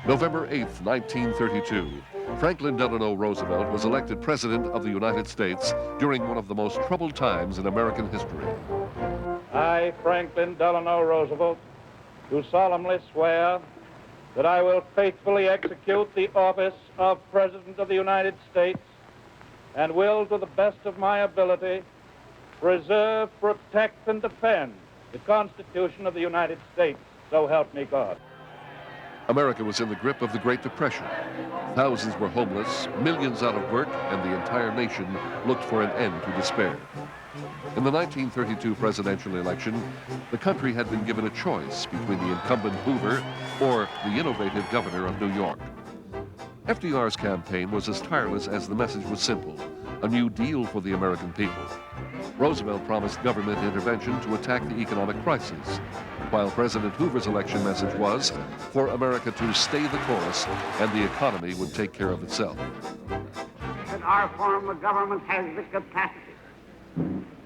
November 8, 1932, Franklin Delano Roosevelt was elected President of the United States during one of the most troubled times in American history. I, Franklin Delano Roosevelt, do solemnly swear that I will faithfully execute the office of President of the United States and will, to the best of my ability, preserve, protect, and defend the Constitution of the United States. So help me God. America was in the grip of the Great Depression. Thousands were homeless, millions out of work, and the entire nation looked for an end to despair. In the 1932 presidential election, the country had been given a choice between the incumbent Hoover or the innovative governor of New York. FDR's campaign was as tireless as the message was simple: a new deal for the American people. Roosevelt promised government intervention to attack the economic crisis, while President Hoover's election message was for America to stay the course and the economy would take care of itself. Our form of government has the capacity.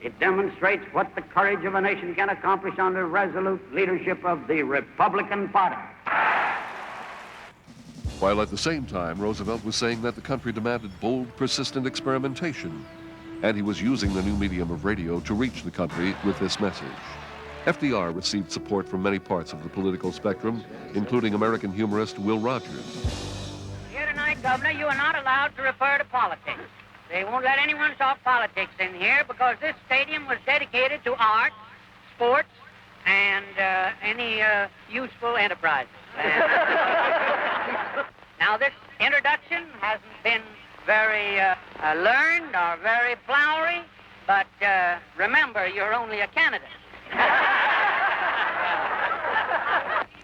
It demonstrates what the courage of a nation can accomplish under resolute leadership of the Republican Party. While at the same time, Roosevelt was saying that the country demanded bold, persistent experimentation, and he was using the new medium of radio to reach the country with this message. FDR received support from many parts of the political spectrum, including American humorist Will Rogers. Here tonight, Governor, you are not allowed to refer to politics. They won't let anyone talk politics in here because this stadium was dedicated to art, sports, and any useful enterprises. Now, this introduction hasn't been very learned or very flowery, but remember, you're only a candidate.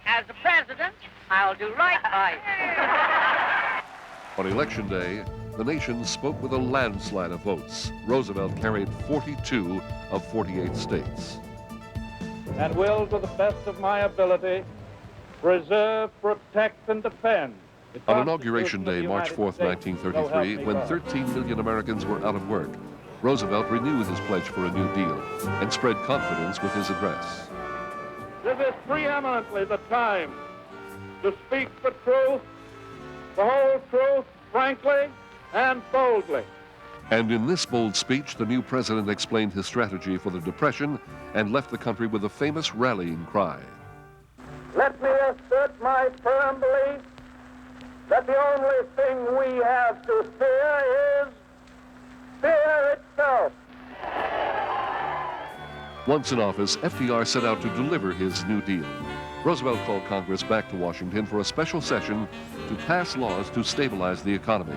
As a president, I'll do right by you. On Election Day, the nation spoke with a landslide of votes. Roosevelt carried 42 of 48 states. And will, to the best of my ability, preserve, protect, and defend. On Inauguration Day, March 4th, 1933, when 13 million Americans were out of work, Roosevelt renewed his pledge for a new deal and spread confidence with his address. This is preeminently the time to speak the truth, the whole truth, frankly and boldly. And in this bold speech, the new president explained his strategy for the Depression and left the country with a famous rallying cry. Let me assert my firm belief that the only thing we have to fear is fear itself. Once in office, FDR set out to deliver his New Deal. Roosevelt called Congress back to Washington for a special session to pass laws to stabilize the economy.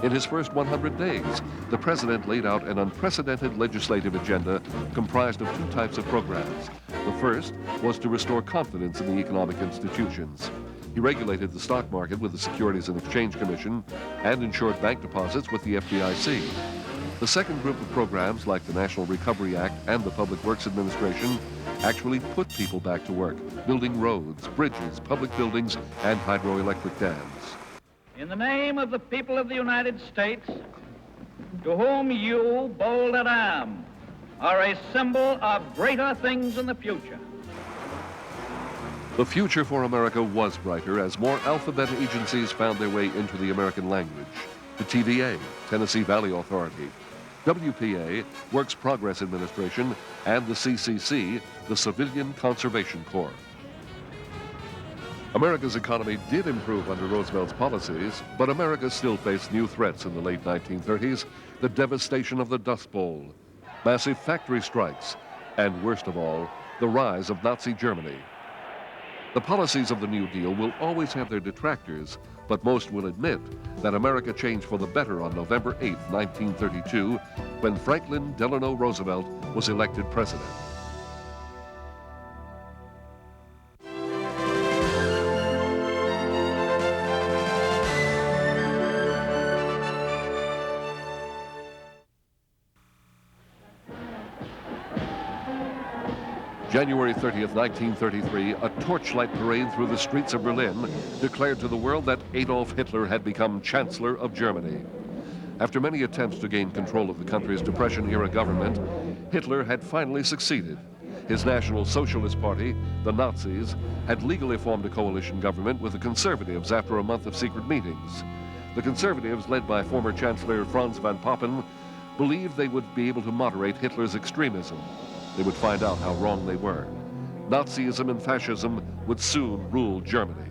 In his first 100 days, the president laid out an unprecedented legislative agenda comprised of two types of programs. The first was to restore confidence in the economic institutions. He regulated the stock market with the Securities and Exchange Commission and ensured bank deposits with the FDIC. The second group of programs, like the National Recovery Act and the Public Works Administration, actually put people back to work, building roads, bridges, public buildings, and hydroelectric dams. In the name of the people of the United States, to whom you, bold at arm, are a symbol of greater things in the future. The future for America was brighter as more alphabet agencies found their way into the American language. The TVA, Tennessee Valley Authority, WPA, Works Progress Administration, and the CCC, the Civilian Conservation Corps. America's economy did improve under Roosevelt's policies, but America still faced new threats in the late 1930s, the devastation of the Dust Bowl, massive factory strikes, and worst of all, the rise of Nazi Germany. The policies of the New Deal will always have their detractors, but most will admit that America changed for the better on November 8, 1932, when Franklin Delano Roosevelt was elected president. January 30th, 1933, a torchlight parade through the streets of Berlin declared to the world that Adolf Hitler had become Chancellor of Germany. After many attempts to gain control of the country's Depression-era government, Hitler had finally succeeded. His National Socialist Party, the Nazis, had legally formed a coalition government with the Conservatives after a month of secret meetings. The Conservatives, led by former Chancellor Franz von Papen, believed they would be able to moderate Hitler's extremism. They would find out how wrong they were. Nazism and fascism would soon rule Germany.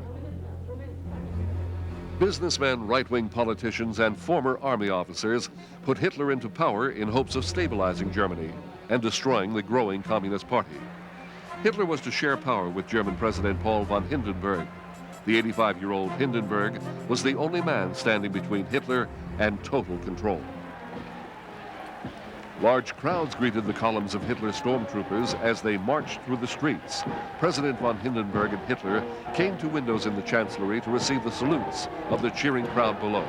Businessmen, right-wing politicians, and former army officers put Hitler into power in hopes of stabilizing Germany and destroying the growing Communist Party. Hitler was to share power with German President Paul von Hindenburg. The 85-year-old Hindenburg was the only man standing between Hitler and total control. Large crowds greeted the columns of Hitler's stormtroopers as they marched through the streets. President von Hindenburg and Hitler came to windows in the Chancellery to receive the salutes of the cheering crowd below.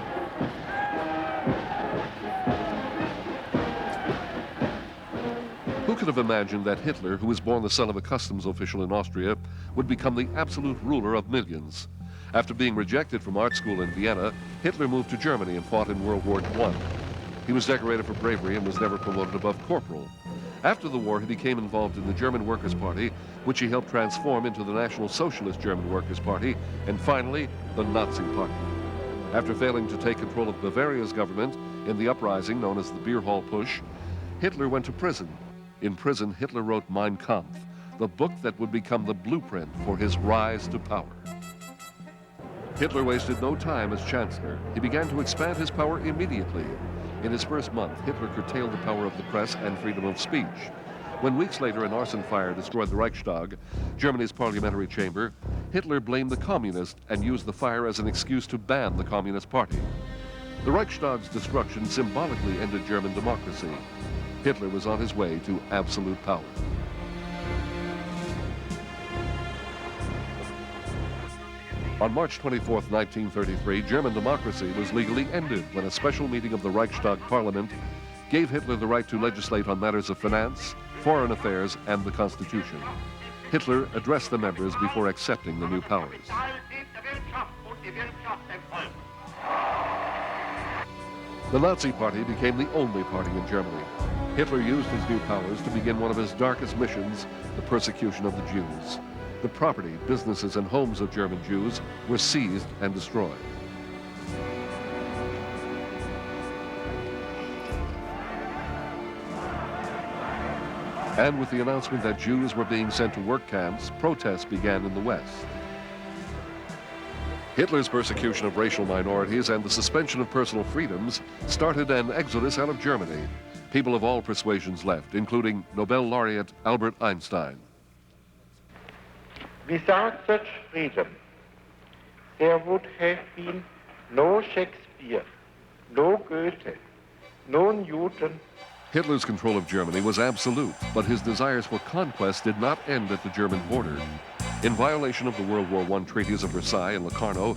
Who could have imagined that Hitler, who was born the son of a customs official in Austria, would become the absolute ruler of millions? After being rejected from art school in Vienna, Hitler moved to Germany and fought in World War I. He was decorated for bravery and was never promoted above corporal. After the war, he became involved in the German Workers' Party, which he helped transform into the National Socialist German Workers' Party, and finally, the Nazi Party. After failing to take control of Bavaria's government in the uprising known as the Beer Hall Push, Hitler went to prison. In prison, Hitler wrote Mein Kampf, the book that would become the blueprint for his rise to power. Hitler wasted no time as Chancellor. He began to expand his power immediately. In his first month, Hitler curtailed the power of the press and freedom of speech. When weeks later an arson fire destroyed the Reichstag, Germany's parliamentary chamber, Hitler blamed the communists and used the fire as an excuse to ban the Communist Party. The Reichstag's destruction symbolically ended German democracy. Hitler was on his way to absolute power. On March 24, 1933, German democracy was legally ended when a special meeting of the Reichstag Parliament gave Hitler the right to legislate on matters of finance, foreign affairs, and the Constitution. Hitler addressed the members before accepting the new powers. The Nazi Party became the only party in Germany. Hitler used his new powers to begin one of his darkest missions, the persecution of the Jews. The property, businesses, and homes of German Jews were seized and destroyed. And with the announcement that Jews were being sent to work camps, protests began in the West. Hitler's persecution of racial minorities and the suspension of personal freedoms started an exodus out of Germany. People of all persuasions left, including Nobel laureate Albert Einstein. Without such freedom, there would have been no Shakespeare, no Goethe, no Newton. Hitler's control of Germany was absolute, but his desires for conquest did not end at the German border. In violation of the World War I treaties of Versailles and Locarno,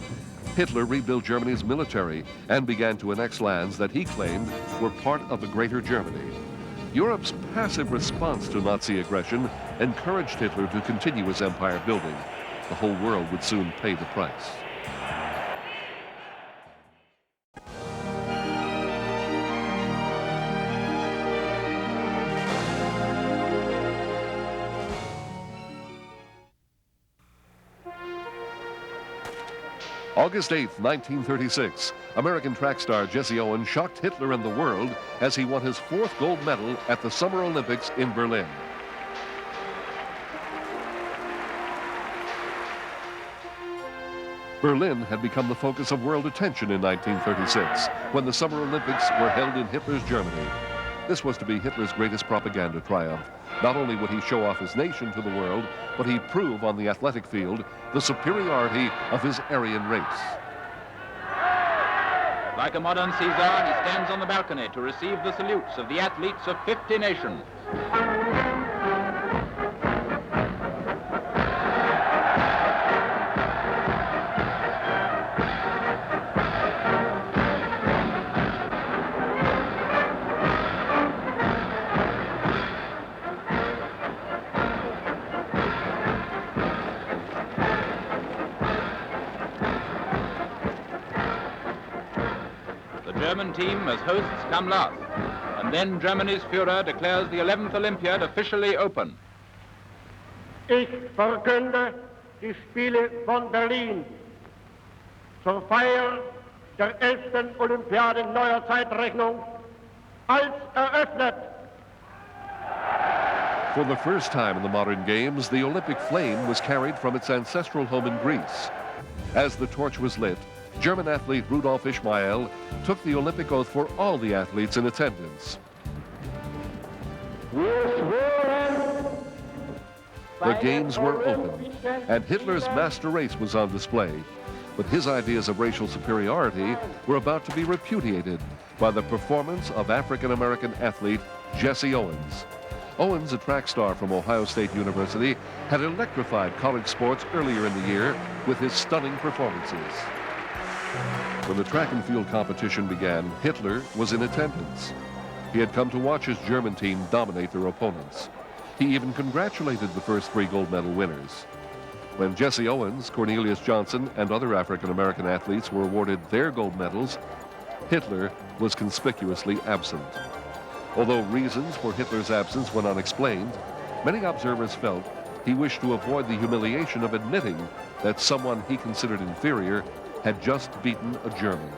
Hitler rebuilt Germany's military and began to annex lands that he claimed were part of the Greater Germany. Europe's passive response to Nazi aggression encouraged Hitler to continue his empire building. The whole world would soon pay the price. August 8, 1936, American track star Jesse Owens shocked Hitler and the world as he won his 4th gold medal at the Summer Olympics in Berlin. Berlin had become the focus of world attention in 1936, when the Summer Olympics were held in Hitler's Germany. This was to be Hitler's greatest propaganda triumph. Not only would he show off his nation to the world, but he'd prove on the athletic field the superiority of his Aryan race. Like a modern Caesar, he stands on the balcony to receive the salutes of the athletes of 50 nations. The German team as hosts come last, and then Germany's Führer declares the 11th Olympiad officially open. Ich verkünde die Spiele von Berlin zur Feier der 11. Olympiade neuer Zeitrechnung als eröffnet. For the first time in the modern games, the Olympic flame was carried from its ancestral home in Greece. As the torch was lit, German athlete Rudolf Ismail took the Olympic oath for all the athletes in attendance. The games were open, and Hitler's master race was on display. But his ideas of racial superiority were about to be repudiated by the performance of African-American athlete Jesse Owens. Owens, a track star from Ohio State University, had electrified college sports earlier in the year with his stunning performances. When the track and field competition began, Hitler was in attendance. He had come to watch his German team dominate their opponents. He even congratulated the first 3 gold medal winners. When Jesse Owens, Cornelius Johnson, and other African-American athletes were awarded their gold medals, Hitler was conspicuously absent. Although reasons for Hitler's absence went unexplained, many observers felt he wished to avoid the humiliation of admitting that someone he considered inferior had just beaten a German.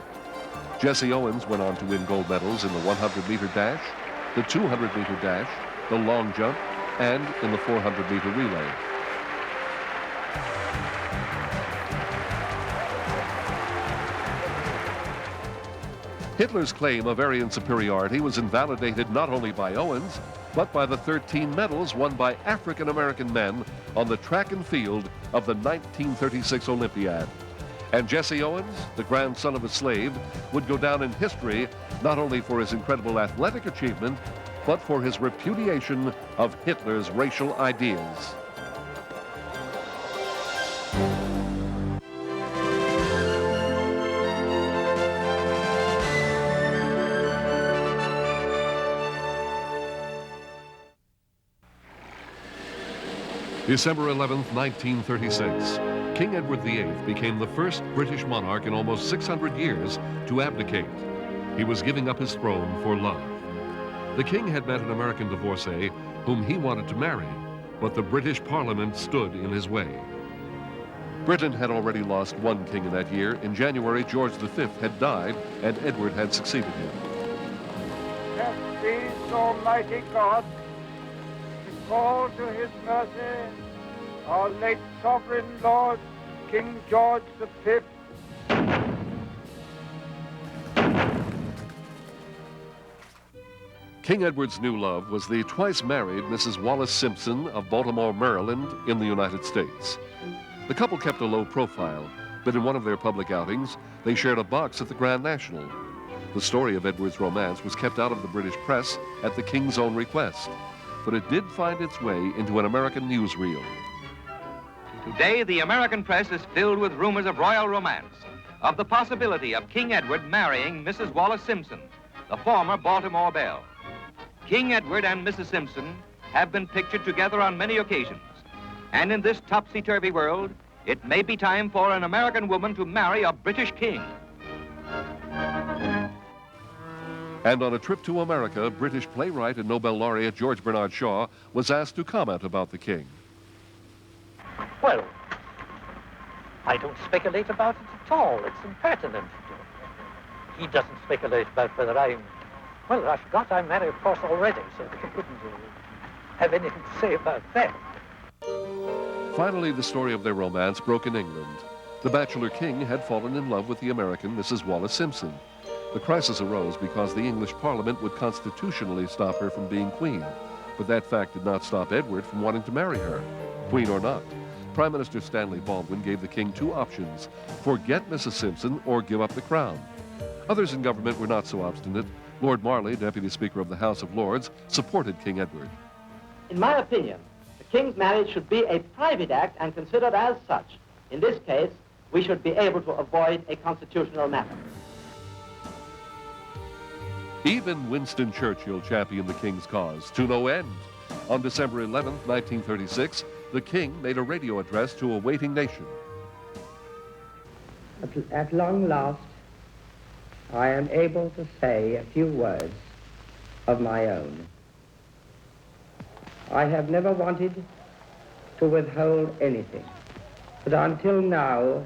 Jesse Owens went on to win gold medals in the 100-meter dash, the 200-meter dash, the long jump, and in the 400-meter relay. Hitler's claim of Aryan superiority was invalidated not only by Owens, but by the 13 medals won by African-American men on the track and field of the 1936 Olympiad. And Jesse Owens, the grandson of a slave, would go down in history not only for his incredible athletic achievement, but for his repudiation of Hitler's racial ideas. December 11th, 1936. King Edward VIII became the first British monarch in almost 600 years to abdicate. He was giving up his throne for love. The king had met an American divorcee whom he wanted to marry, but the British Parliament stood in his way. Britain had already lost 1 king in that year. In January, George V had died, and Edward had succeeded him. Have pleased Almighty God to call to his mercy our late sovereign lord, King George V. King Edward's new love was the twice-married Mrs. Wallace Simpson of Baltimore, Maryland, in the United States. The couple kept a low profile, but in one of their public outings, they shared a box at the Grand National. The story of Edward's romance was kept out of the British press at the king's own request, but it did find its way into an American newsreel. Today, the American press is filled with rumors of royal romance, of the possibility of King Edward marrying Mrs. Wallace Simpson, the former Baltimore belle. King Edward and Mrs. Simpson have been pictured together on many occasions, and in this topsy-turvy world, it may be time for an American woman to marry a British king. And on a trip to America, British playwright and Nobel laureate George Bernard Shaw was asked to comment about the king. Well, I don't speculate about it at all. It's impertinent. He doesn't speculate about whether I'm... Well, I forgot I'm married, of course, already, so I couldn't have anything to say about that. Finally, the story of their romance broke in England. The bachelor king had fallen in love with the American Mrs. Wallace Simpson. The crisis arose because the English Parliament would constitutionally stop her from being queen. But that fact did not stop Edward from wanting to marry her, queen or not. Prime Minister Stanley Baldwin gave the king 2 options: forget Mrs. Simpson or give up the crown. Others in government were not so obstinate. Lord Marley, Deputy Speaker of the House of Lords, supported King Edward. In my opinion, the king's marriage should be a private act and considered as such. In this case, we should be able to avoid a constitutional matter. Even Winston Churchill championed the king's cause to no end. On December 11, 1936, the king made a radio address to a waiting nation. At long last, I am able to say a few words of my own. I have never wanted to withhold anything. But until now,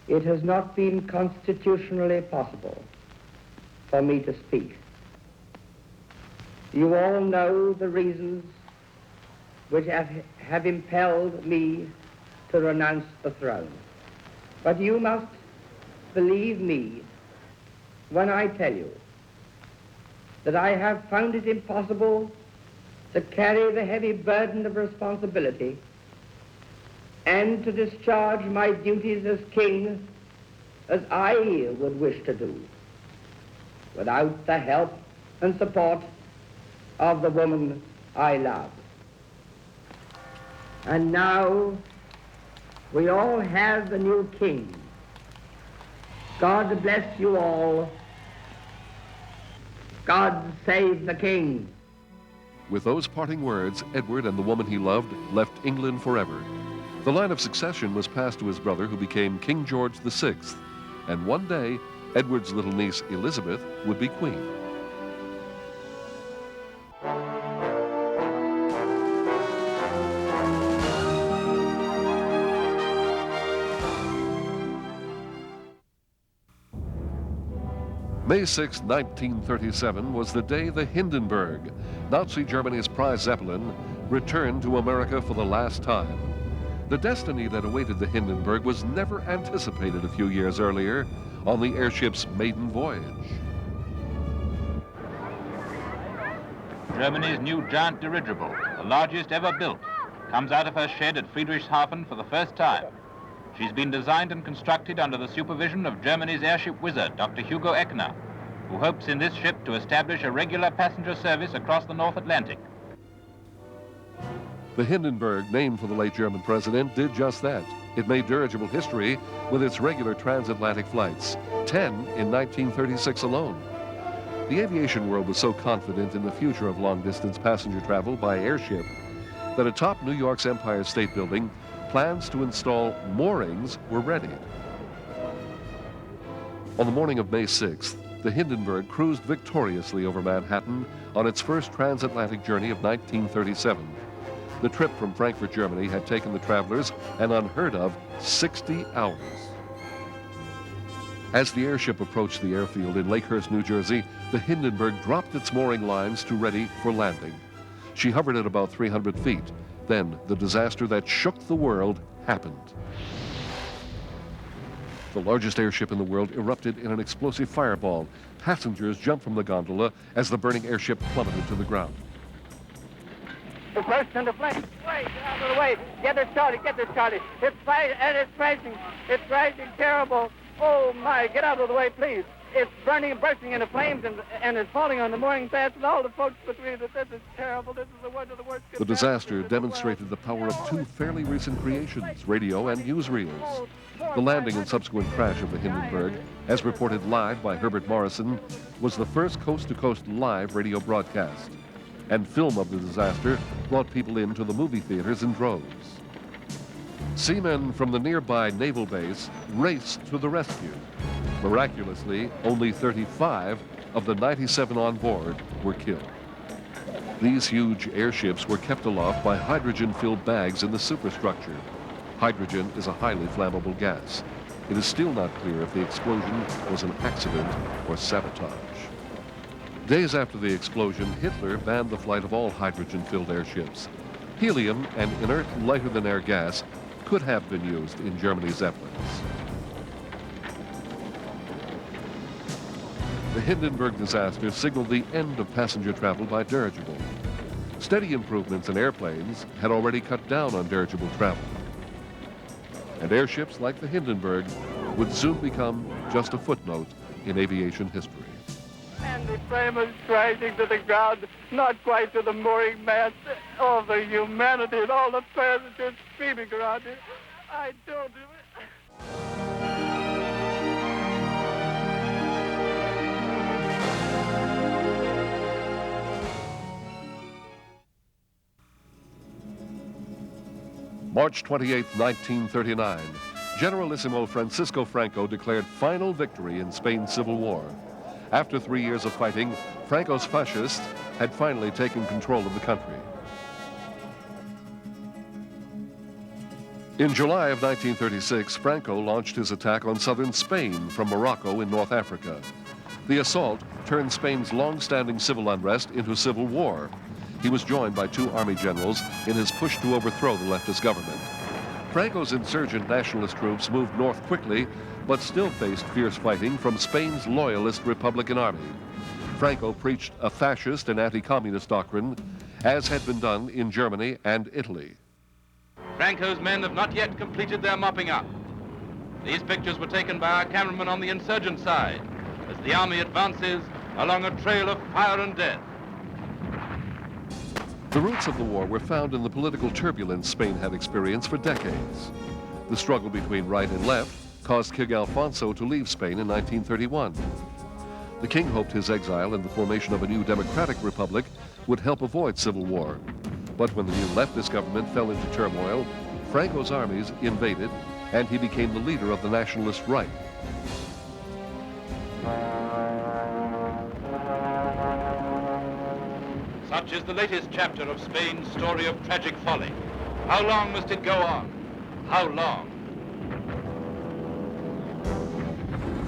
it has not been constitutionally possible for me to speak. You all know the reasons which have impelled me to renounce the throne. But you must believe me when I tell you that I have found it impossible to carry the heavy burden of responsibility and to discharge my duties as king as I would wish to do without the help and support of the woman I love. And now we all have the new king. God bless you all. God save the king. With those parting words, Edward and the woman he loved left England forever. The line of succession was passed to his brother, who became King George VI, and one day, Edward's little niece Elizabeth would be queen. May 6, 1937 was the day the Hindenburg, Nazi Germany's prize Zeppelin, returned to America for the last time. The destiny that awaited the Hindenburg was never anticipated a few years earlier on the airship's maiden voyage. Germany's new giant dirigible, the largest ever built, comes out of her shed at Friedrichshafen for the first time. She's been designed and constructed under the supervision of Germany's airship wizard, Dr. Hugo Echner, who hopes in this ship to establish a regular passenger service across the North Atlantic. The Hindenburg, named for the late German president, did just that. It made dirigible history with its regular transatlantic flights, 10 in 1936 alone. The aviation world was so confident in the future of long-distance passenger travel by airship that atop New York's Empire State Building, plans to install moorings were ready. On the morning of May 6th, the Hindenburg cruised victoriously over Manhattan on its first transatlantic journey of 1937. The trip from Frankfurt, Germany had taken the travelers an unheard of 60 hours. As the airship approached the airfield in Lakehurst, New Jersey, the Hindenburg dropped its mooring lines to ready for landing. She hovered at about 300 feet. Then the disaster that shook the world happened. The largest airship in the world erupted in an explosive fireball. Passengers jumped from the gondola as the burning airship plummeted to the ground. It burst into flames. Wait, get out of the way. Get it started. It's rising. It's rising terrible. Oh, my. Get out of the way, please. It's burning and bursting into flames, and it's falling on the mooring mast and all the folks between it. This is terrible. This is one of the worst. The disaster demonstrated the power of two fairly recent creations, radio and newsreels. The landing and subsequent crash of the Hindenburg, as reported live by Herbert Morrison, was the first coast-to-coast live radio broadcast. And film of the disaster brought people into the movie theaters in droves. Seamen from the nearby naval base raced to the rescue. Miraculously, only 35 of the 97 on board were killed. These huge airships were kept aloft by hydrogen-filled bags in the superstructure. Hydrogen is a highly flammable gas. It is still not clear if the explosion was an accident or sabotage. Days after the explosion, Hitler banned the flight of all hydrogen-filled airships. Helium, an inert, lighter-than-air gas, could have been used in Germany's Zeppelins. The Hindenburg disaster signaled the end of passenger travel by dirigible. Steady improvements in airplanes had already cut down on dirigible travel. And airships like the Hindenburg would soon become just a footnote in aviation history. And the flame is rising to the ground, not quite to the mooring mast. All the humanity and all the passengers screaming around it. I don't do it. March 28, 1939, Generalissimo Francisco Franco declared final victory in Spain's civil war. After 3 years of fighting, Franco's fascists had finally taken control of the country. In July of 1936, Franco launched his attack on southern Spain from Morocco in North Africa. The assault turned Spain's long-standing civil unrest into civil war. He was joined by 2 army generals in his push to overthrow the leftist government. Franco's insurgent nationalist troops moved north quickly, but still faced fierce fighting from Spain's loyalist Republican Army. Franco preached a fascist and anti-communist doctrine, as had been done in Germany and Italy. Franco's men have not yet completed their mopping up. These pictures were taken by our cameraman on the insurgent side, as the army advances along a trail of fire and death. The roots of the war were found in the political turbulence Spain had experienced for decades. The struggle between right and left caused King Alfonso to leave Spain in 1931. The king hoped his exile and the formation of a new democratic republic would help avoid civil war. But when the new leftist government fell into turmoil, Franco's armies invaded, and he became the leader of the nationalist right. Such is the latest chapter of Spain's story of tragic folly. How long must it go on? How long?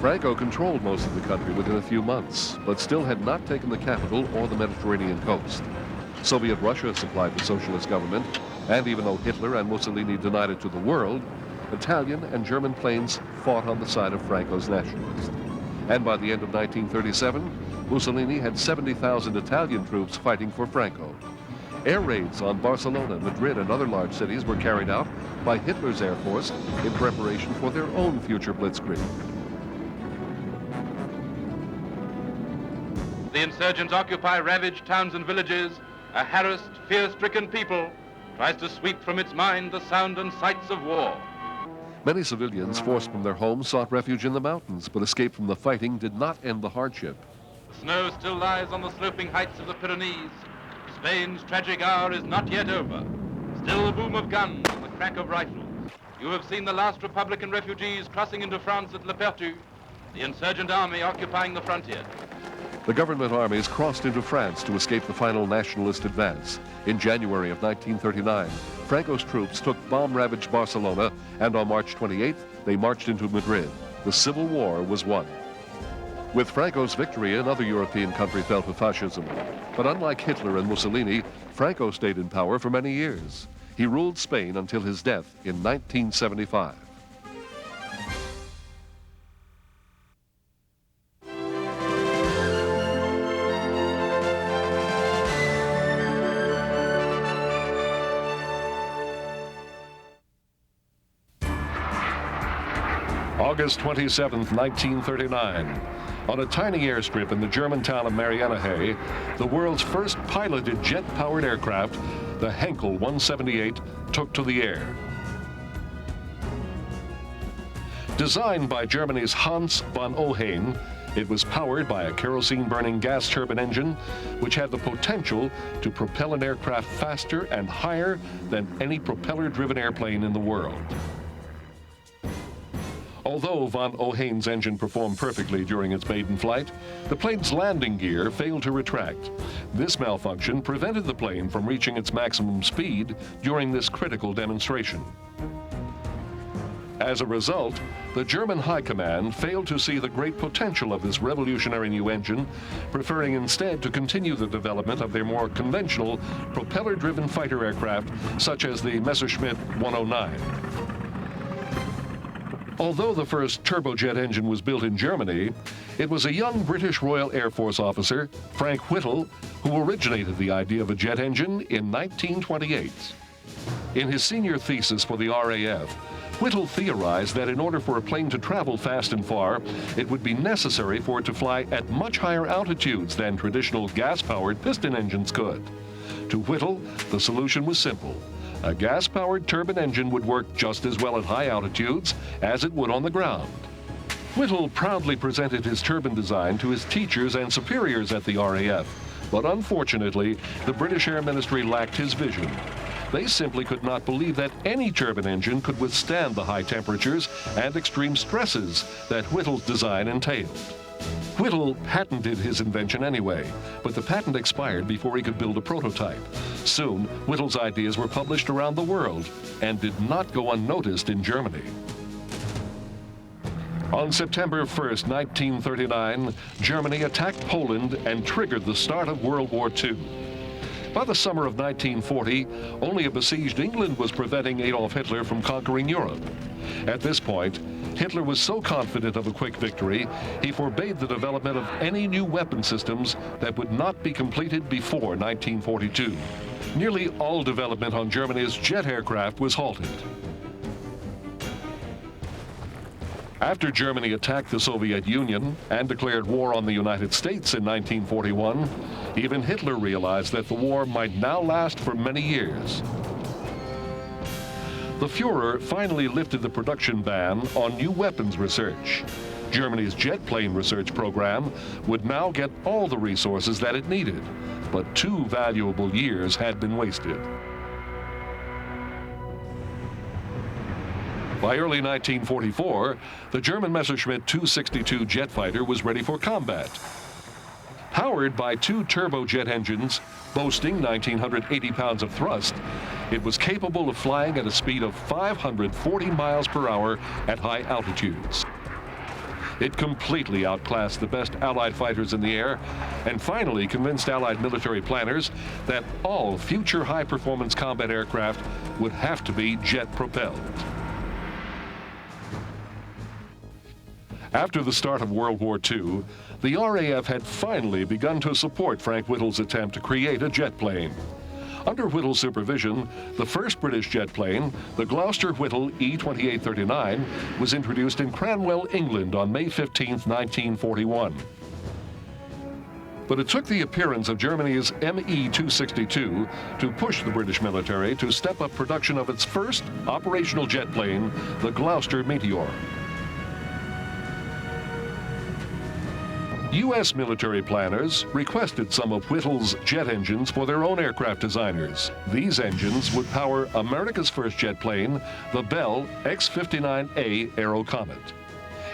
Franco controlled most of the country within a few months, but still had not taken the capital or the Mediterranean coast. Soviet Russia supplied the socialist government, and even though Hitler and Mussolini denied it to the world, Italian and German planes fought on the side of Franco's nationalists. And by the end of 1937, Mussolini had 70,000 Italian troops fighting for Franco. Air raids on Barcelona, Madrid, and other large cities were carried out by Hitler's Air Force in preparation for their own future blitzkrieg. The insurgents occupy ravaged towns and villages. A harassed, fear-stricken people tries to sweep from its mind the sound and sights of war. Many civilians forced from their homes sought refuge in the mountains, but escape from the fighting did not end the hardship. The snow still lies on the sloping heights of the Pyrenees. Spain's tragic hour is not yet over. Still the boom of guns and the crack of rifles. You have seen the last Republican refugees crossing into France at Le Perthus, the insurgent army occupying the frontier. The government armies crossed into France to escape the final nationalist advance. In January of 1939, Franco's troops took bomb-ravaged Barcelona, and on March 28th, they marched into Madrid. The Civil War was won. With Franco's victory, another European country fell to fascism. But unlike Hitler and Mussolini, Franco stayed in power for many years. He ruled Spain until his death in 1975. August 27, 1939. On a tiny airstrip in the German town of Mariannhill, the world's first piloted jet-powered aircraft, the Henkel 178, took to the air. Designed by Germany's Hans von Ohain, it was powered by a kerosene-burning gas turbine engine, which had the potential to propel an aircraft faster and higher than any propeller-driven airplane in the world. Although von Ohain's engine performed perfectly during its maiden flight, the plane's landing gear failed to retract. This malfunction prevented the plane from reaching its maximum speed during this critical demonstration. As a result, the German High Command failed to see the great potential of this revolutionary new engine, preferring instead to continue the development of their more conventional propeller-driven fighter aircraft, such as the Messerschmitt 109. Although the first turbojet engine was built in Germany, it was a young British Royal Air Force officer, Frank Whittle, who originated the idea of a jet engine in 1928. In his senior thesis for the RAF, Whittle theorized that in order for a plane to travel fast and far, it would be necessary for it to fly at much higher altitudes than traditional gas-powered piston engines could. To Whittle, the solution was simple. A gas-powered turbine engine would work just as well at high altitudes as it would on the ground. Whittle proudly presented his turbine design to his teachers and superiors at the RAF, but unfortunately, the British Air Ministry lacked his vision. They simply could not believe that any turbine engine could withstand the high temperatures and extreme stresses that Whittle's design entailed. Whittle patented his invention anyway, but the patent expired before he could build a prototype. Soon, Whittle's ideas were published around the world and did not go unnoticed in Germany. On September 1st, 1939, Germany attacked Poland and triggered the start of World War II. By the summer of 1940, only a besieged England was preventing Adolf Hitler from conquering Europe. At this point, Hitler was so confident of a quick victory, he forbade the development of any new weapon systems that would not be completed before 1942. Nearly all development on Germany's jet aircraft was halted. After Germany attacked the Soviet Union and declared war on the United States in 1941, even Hitler realized that the war might now last for many years. The Fuhrer finally lifted the production ban on new weapons research. Germany's jet plane research program would now get all the resources that it needed, but 2 valuable years had been wasted. By early 1944, the German Messerschmitt 262 jet fighter was ready for combat. Powered by 2 turbojet engines, boasting 1,980 pounds of thrust, it was capable of flying at a speed of 540 miles per hour at high altitudes. It completely outclassed the best Allied fighters in the air and finally convinced Allied military planners that all future high-performance combat aircraft would have to be jet-propelled. After the start of World War II, the RAF had finally begun to support Frank Whittle's attempt to create a jet plane. Under Whittle's supervision, the first British jet plane, the Gloucester-Whittle E-2839, was introduced in Cranwell, England on May 15, 1941. But it took the appearance of Germany's ME-262 to push the British military to step up production of its first operational jet plane, the Gloucester Meteor. U.S. military planners requested some of Whittle's jet engines for their own aircraft designers. These engines would power America's first jet plane, the Bell X-59A Aero Comet.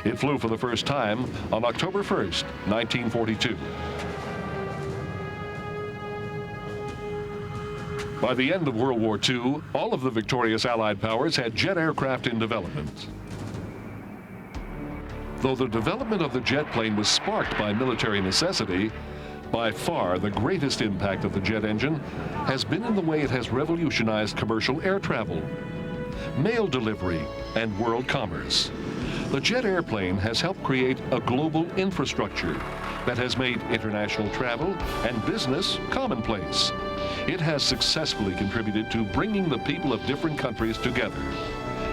It flew for the first time on October 1st, 1942. By the end of World War II, all of the victorious Allied powers had jet aircraft in development. Though the development of the jet plane was sparked by military necessity, by far the greatest impact of the jet engine has been in the way it has revolutionized commercial air travel, mail delivery, and world commerce. The jet airplane has helped create a global infrastructure that has made international travel and business commonplace. It has successfully contributed to bringing the people of different countries together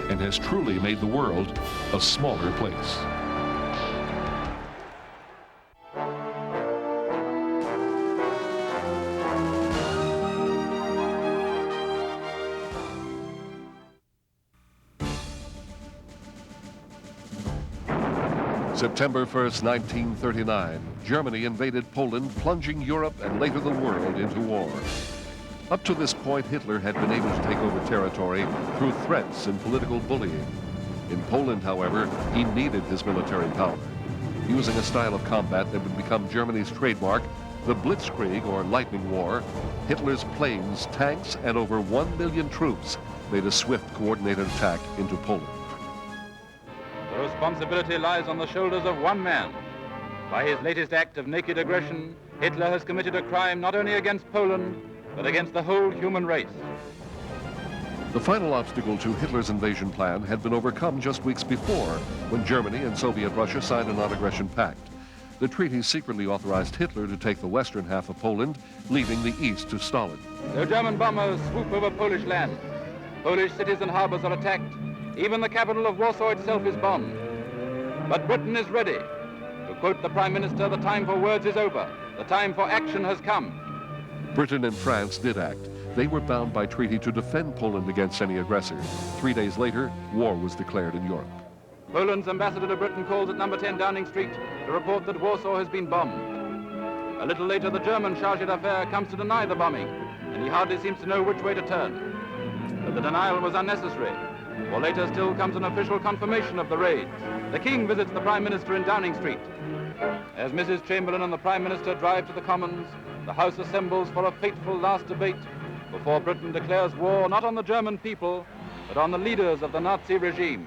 and has truly made the world a smaller place. September 1st, 1939, Germany invaded Poland, plunging Europe and later the world into war. Up to this point, Hitler had been able to take over territory through threats and political bullying. In Poland, however, he needed his military power. Using a style of combat that would become Germany's trademark, the Blitzkrieg, or Lightning War, Hitler's planes, tanks, and over 1 million troops made a swift, coordinated attack into Poland. The responsibility lies on the shoulders of one man. By his latest act of naked aggression, Hitler has committed a crime not only against Poland, but against the whole human race. The final obstacle to Hitler's invasion plan had been overcome just weeks before, when Germany and Soviet Russia signed a non-aggression pact. The treaty secretly authorized Hitler to take the western half of Poland, leaving the east to Stalin. The German bombers swoop over Polish land. Polish cities and harbors are attacked. Even the capital of Warsaw itself is bombed. But Britain is ready. To quote the Prime Minister, the time for words is over. The time for action has come. Britain and France did act. They were bound by treaty to defend Poland against any aggressor. 3 days later, war was declared in Europe. Poland's ambassador to Britain calls at number 10 Downing Street to report that Warsaw has been bombed. A little later, the German charge d'affaires comes to deny the bombing, and he hardly seems to know which way to turn. But the denial was unnecessary. For later still comes an official confirmation of the raid. The King visits the Prime Minister in Downing Street. As Mrs. Chamberlain and the Prime Minister drive to the Commons, the House assembles for a fateful last debate before Britain declares war not on the German people, but on the leaders of the Nazi regime.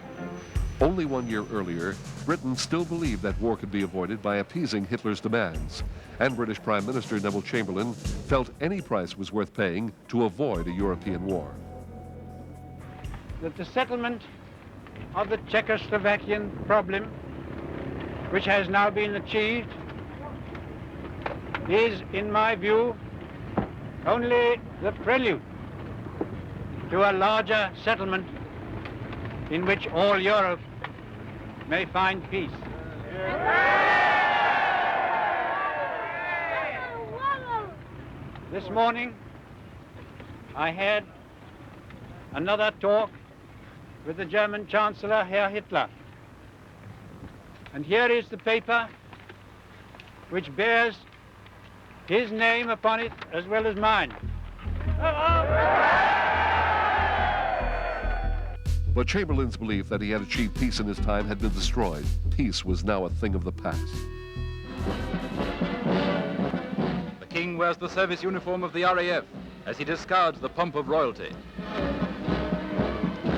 Only 1 year earlier, Britain still believed that war could be avoided by appeasing Hitler's demands, and British Prime Minister Neville Chamberlain felt any price was worth paying to avoid a European war. That the settlement of the Czechoslovakian problem, which has now been achieved, is, in my view, only the prelude to a larger settlement in which all Europe may find peace. This morning, I had another talk with the German Chancellor, Herr Hitler. And here is the paper which bears his name upon it as well as mine. But Chamberlain's belief that he had achieved peace in his time had been destroyed. Peace was now a thing of the past. The King wears the service uniform of the RAF as he discards the pomp of royalty.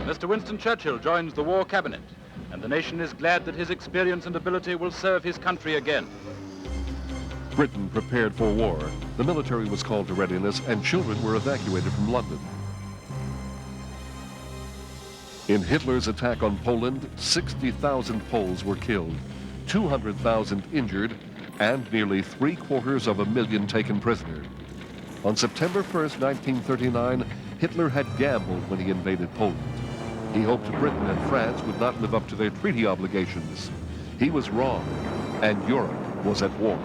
Mr. Winston Churchill joins the war cabinet, and the nation is glad that his experience and ability will serve his country again. Britain prepared for war. The military was called to readiness, and children were evacuated from London. In Hitler's attack on Poland, 60,000 Poles were killed, 200,000 injured, and nearly 750,000 taken prisoner. On September 1st, 1939, Hitler had gambled when he invaded Poland. He hoped Britain and France would not live up to their treaty obligations. He was wrong, and Europe was at war.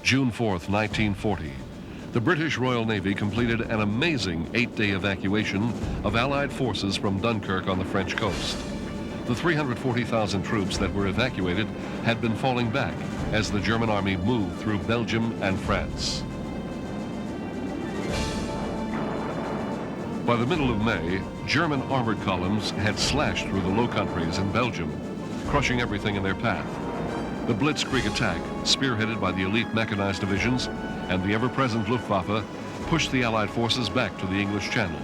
June 4th, 1940. The British Royal Navy completed an amazing 8-day evacuation of Allied forces from Dunkirk on the French coast. The 340,000 troops that were evacuated had been falling back as the German army moved through Belgium and France. By the middle of May, German armored columns had slashed through the Low Countries in Belgium, crushing everything in their path. The Blitzkrieg attack, spearheaded by the elite mechanized divisions and the ever-present Luftwaffe, pushed the Allied forces back to the English Channel.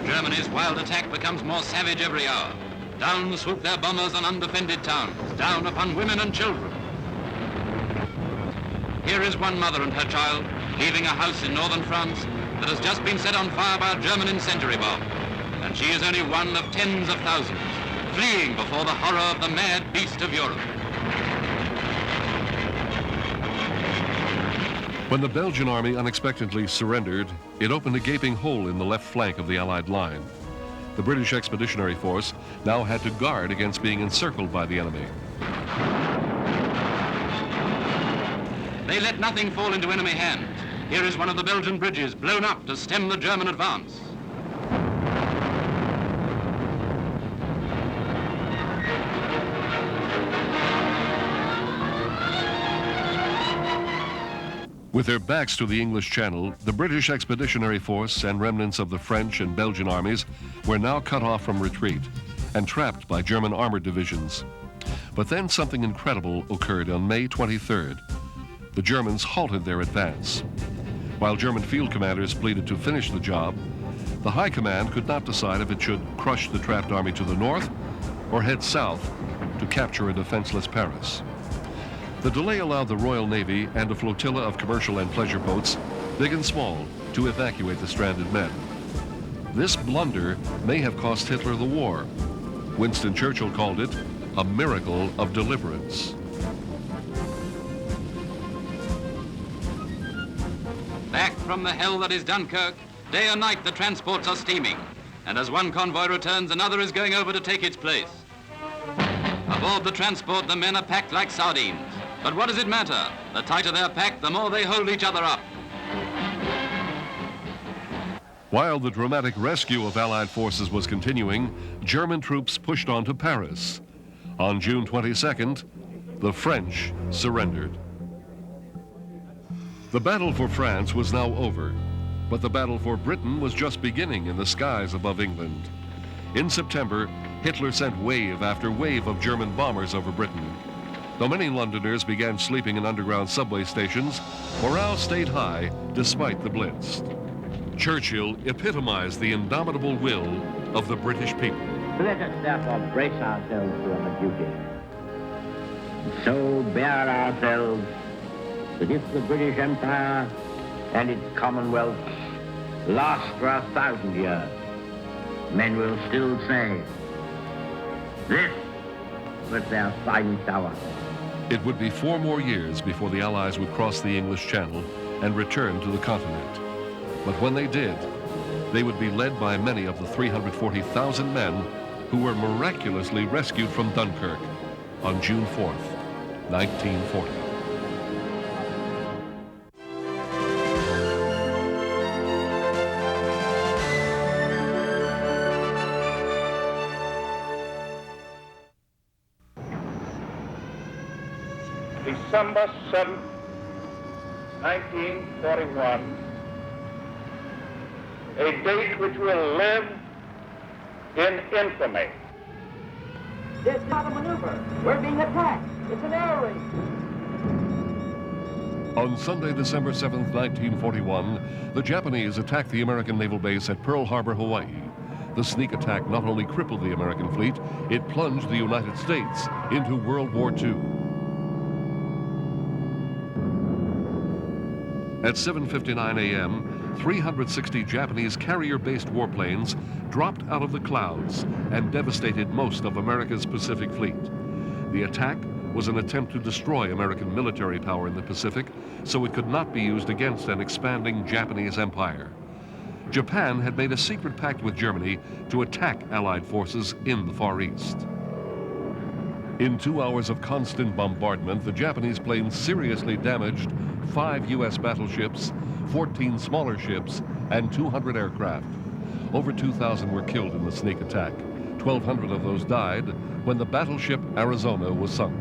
Germany's wild attack becomes more savage every hour. Down swoop their bombers on undefended towns, down upon women and children. Here is one mother and her child leaving a house in northern France that has just been set on fire by a German incendiary bomb. And she is only one of tens of thousands, fleeing before the horror of the mad beast of Europe. When the Belgian army unexpectedly surrendered, it opened a gaping hole in the left flank of the Allied line. The British Expeditionary Force now had to guard against being encircled by the enemy. They let nothing fall into enemy hands. Here is one of the Belgian bridges blown up to stem the German advance. With their backs to the English Channel, the British Expeditionary Force and remnants of the French and Belgian armies were now cut off from retreat and trapped by German armored divisions. But then something incredible occurred on May 23rd. The Germans halted their advance. While German field commanders pleaded to finish the job, the High Command could not decide if it should crush the trapped army to the north or head south to capture a defenseless Paris. The delay allowed the Royal Navy and a flotilla of commercial and pleasure boats, big and small, to evacuate the stranded men. This blunder may have cost Hitler the war. Winston Churchill called it a miracle of deliverance. Back from the hell that is Dunkirk, day and night the transports are steaming. And as one convoy returns, another is going over to take its place. Aboard the transport, the men are packed like sardines. But what does it matter? The tighter they're packed, the more they hold each other up. While the dramatic rescue of Allied forces was continuing, German troops pushed on to Paris. On June 22nd, the French surrendered. The battle for France was now over, but the battle for Britain was just beginning in the skies above England. In September, Hitler sent wave after wave of German bombers over Britain. Though many Londoners began sleeping in underground subway stations, morale stayed high despite the Blitz. Churchill epitomized the indomitable will of the British people. Let us therefore brace ourselves to our duty. And so bear ourselves that if the British Empire and its Commonwealth last for 1,000 years, men will still say, this was their finest hour. It would be 4 more years before the Allies would cross the English Channel and return to the continent. But when they did, they would be led by many of the 340,000 men who were miraculously rescued from Dunkirk on June 4th, 1940. December 7th, 1941, a date which will live in infamy. It's not a maneuver. We're being attacked. It's an air raid. On Sunday, December 7th, 1941, the Japanese attacked the American naval base at Pearl Harbor, Hawaii. The sneak attack not only crippled the American fleet, it plunged the United States into World War II. At 7:59 a.m., 360 Japanese carrier-based warplanes dropped out of the clouds and devastated most of America's Pacific fleet. The attack was an attempt to destroy American military power in the Pacific so it could not be used against an expanding Japanese empire. Japan had made a secret pact with Germany to attack Allied forces in the Far East. In 2 hours of constant bombardment, the Japanese planes seriously damaged 5 U.S. battleships, 14 smaller ships, and 200 aircraft. Over 2,000 were killed in the sneak attack. 1,200 of those died when the battleship Arizona was sunk.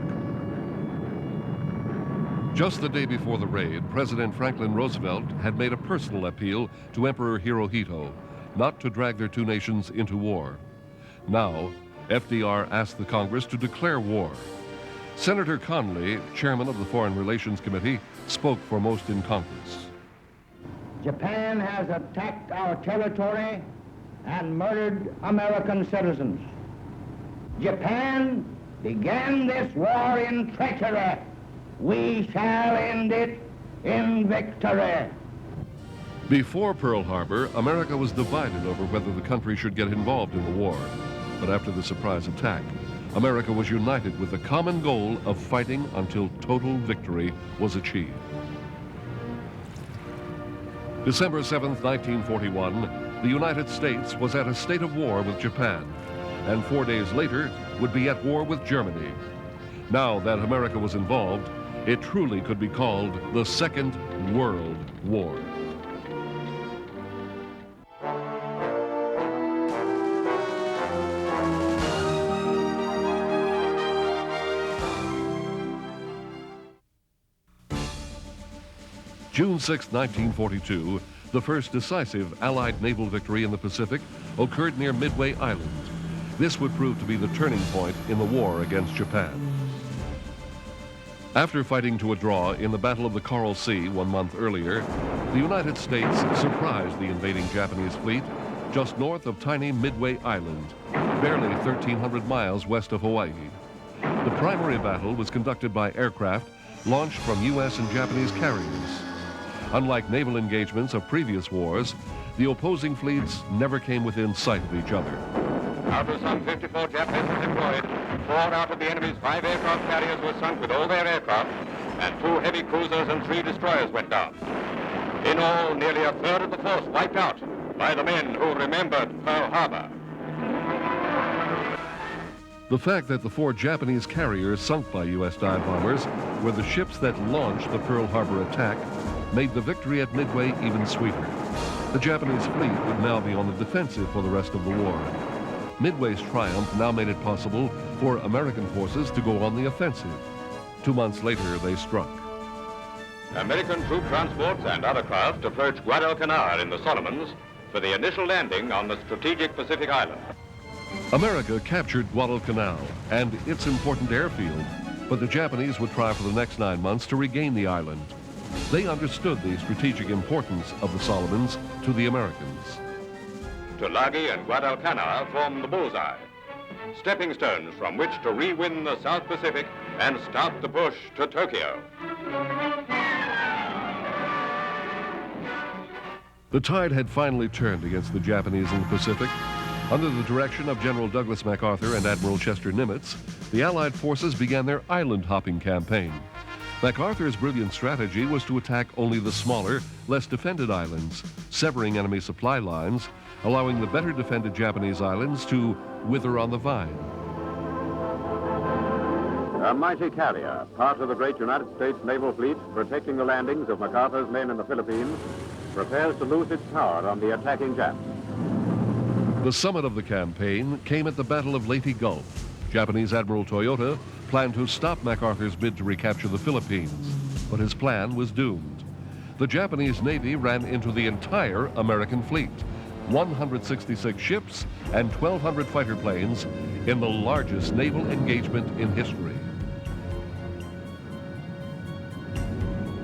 Just the day before the raid, President Franklin Roosevelt had made a personal appeal to Emperor Hirohito not to drag their 2 nations into war. Now, FDR asked the Congress to declare war. Senator Connally, chairman of the Foreign Relations Committee, spoke for most in Congress. Japan has attacked our territory and murdered American citizens. Japan began this war in treachery. We shall end it in victory. Before Pearl Harbor, America was divided over whether the country should get involved in the war. But after the surprise attack, America was united with the common goal of fighting until total victory was achieved. December 7th, 1941, the United States was at a state of war with Japan, and 4 days later would be at war with Germany. Now that America was involved, it truly could be called the Second World War. June 6, 1942, the first decisive Allied naval victory in the Pacific occurred near Midway Island. This would prove to be the turning point in the war against Japan. After fighting to a draw in the Battle of the Coral Sea 1 month earlier, the United States surprised the invading Japanese fleet just north of tiny Midway Island, barely 1,300 miles west of Hawaii. The primary battle was conducted by aircraft launched from U.S. and Japanese carriers. Unlike naval engagements of previous wars, the opposing fleets never came within sight of each other. Out of some 54 Jap vessels employed, 4 out of the enemy's 5 aircraft carriers were sunk with all their aircraft, and 2 heavy cruisers and 3 destroyers went down. In all, nearly a third of the force wiped out by the men who remembered Pearl Harbor. The fact that the 4 Japanese carriers sunk by U.S. dive bombers were the ships that launched the Pearl Harbor attack made the victory at Midway even sweeter. The Japanese fleet would now be on the defensive for the rest of the war. Midway's triumph now made it possible for American forces to go on the offensive. 2 months later, they struck. American troop transports and other craft approached Guadalcanal in the Solomons for the initial landing on the strategic Pacific island. America captured Guadalcanal and its important airfield, but the Japanese would try for the next 9 months to regain the island. They understood the strategic importance of the Solomons to the Americans. Tulagi and Guadalcanal formed the bullseye, stepping stones from which to re-win the South Pacific and start the push to Tokyo. The tide had finally turned against the Japanese in the Pacific. Under the direction of General Douglas MacArthur and Admiral Chester Nimitz, the Allied forces began their island-hopping campaign. MacArthur's brilliant strategy was to attack only the smaller, less defended islands, severing enemy supply lines, allowing the better defended Japanese islands to wither on the vine. A mighty carrier, part of the great United States naval fleet protecting the landings of MacArthur's men in the Philippines, prepares to lose its power on the attacking Japs. The summit of the campaign came at the Battle of Leyte Gulf. Japanese Admiral Toyota planned to stop MacArthur's bid to recapture the Philippines, but his plan was doomed. The Japanese Navy ran into the entire American fleet, 166 ships and 1,200 fighter planes in the largest naval engagement in history.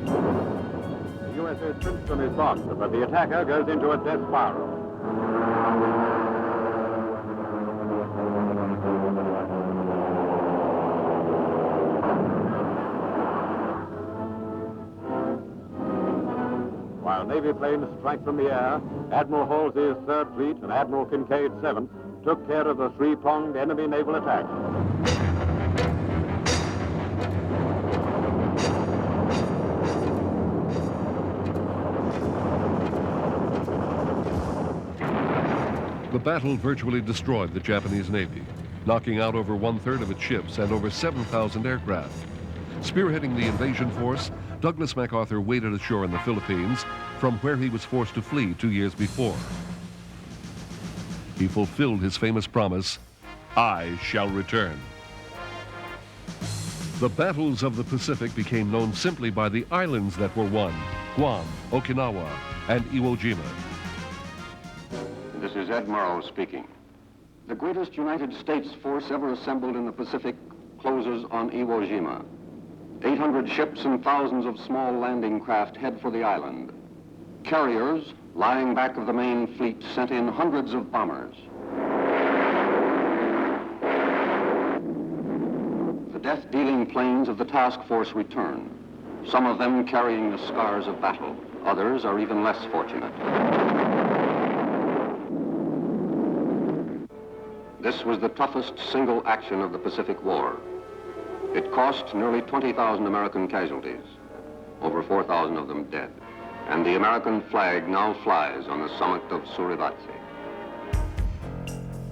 The USS Princeton is bombed, but the attacker goes into a death spiral. While Navy planes strike from the air, Admiral Halsey's 3rd Fleet and Admiral Kincaid's 7th took care of the three-pronged enemy naval attack. The battle virtually destroyed the Japanese Navy, knocking out over 1/3 of its ships and over 7,000 aircraft. Spearheading the invasion force, Douglas MacArthur waded ashore in the Philippines, from where he was forced to flee 2 years before. He fulfilled his famous promise, "I shall return." The battles of the Pacific became known simply by the islands that were won: Guam, Okinawa, and Iwo Jima. This is Ed Morrow speaking. The greatest United States force ever assembled in the Pacific closes on Iwo Jima. 800 ships and thousands of small landing craft head for the island. Carriers, lying back of the main fleet, sent in hundreds of bombers. The death-dealing planes of the task force return, some of them carrying the scars of battle. Others are even less fortunate. This was the toughest single action of the Pacific War. It cost nearly 20,000 American casualties, over 4,000 of them dead. And the American flag now flies on the summit of Suribachi.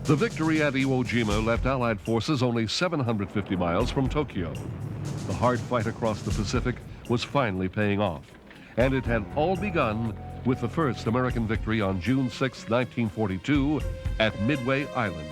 The victory at Iwo Jima left Allied forces only 750 miles from Tokyo. The hard fight across the Pacific was finally paying off, and it had all begun with the first American victory on June 6, 1942, at Midway Island.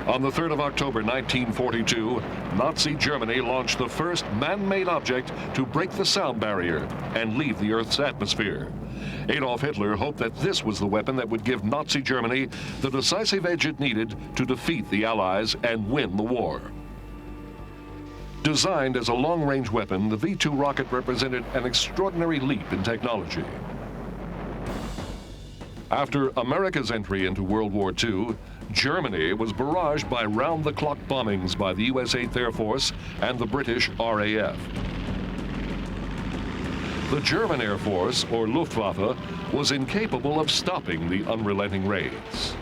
On the 3rd of October, 1942, Nazi Germany launched the first man-made object to break the sound barrier and leave the Earth's atmosphere. Adolf Hitler hoped that this was the weapon that would give Nazi Germany the decisive edge it needed to defeat the Allies and win the war. Designed as a long-range weapon, the V-2 rocket represented an extraordinary leap in technology. After America's entry into World War II, Germany was barraged by round-the-clock bombings by the U.S. 8th Air Force and the British RAF. The German Air Force, or Luftwaffe, was incapable of stopping the unrelenting raids.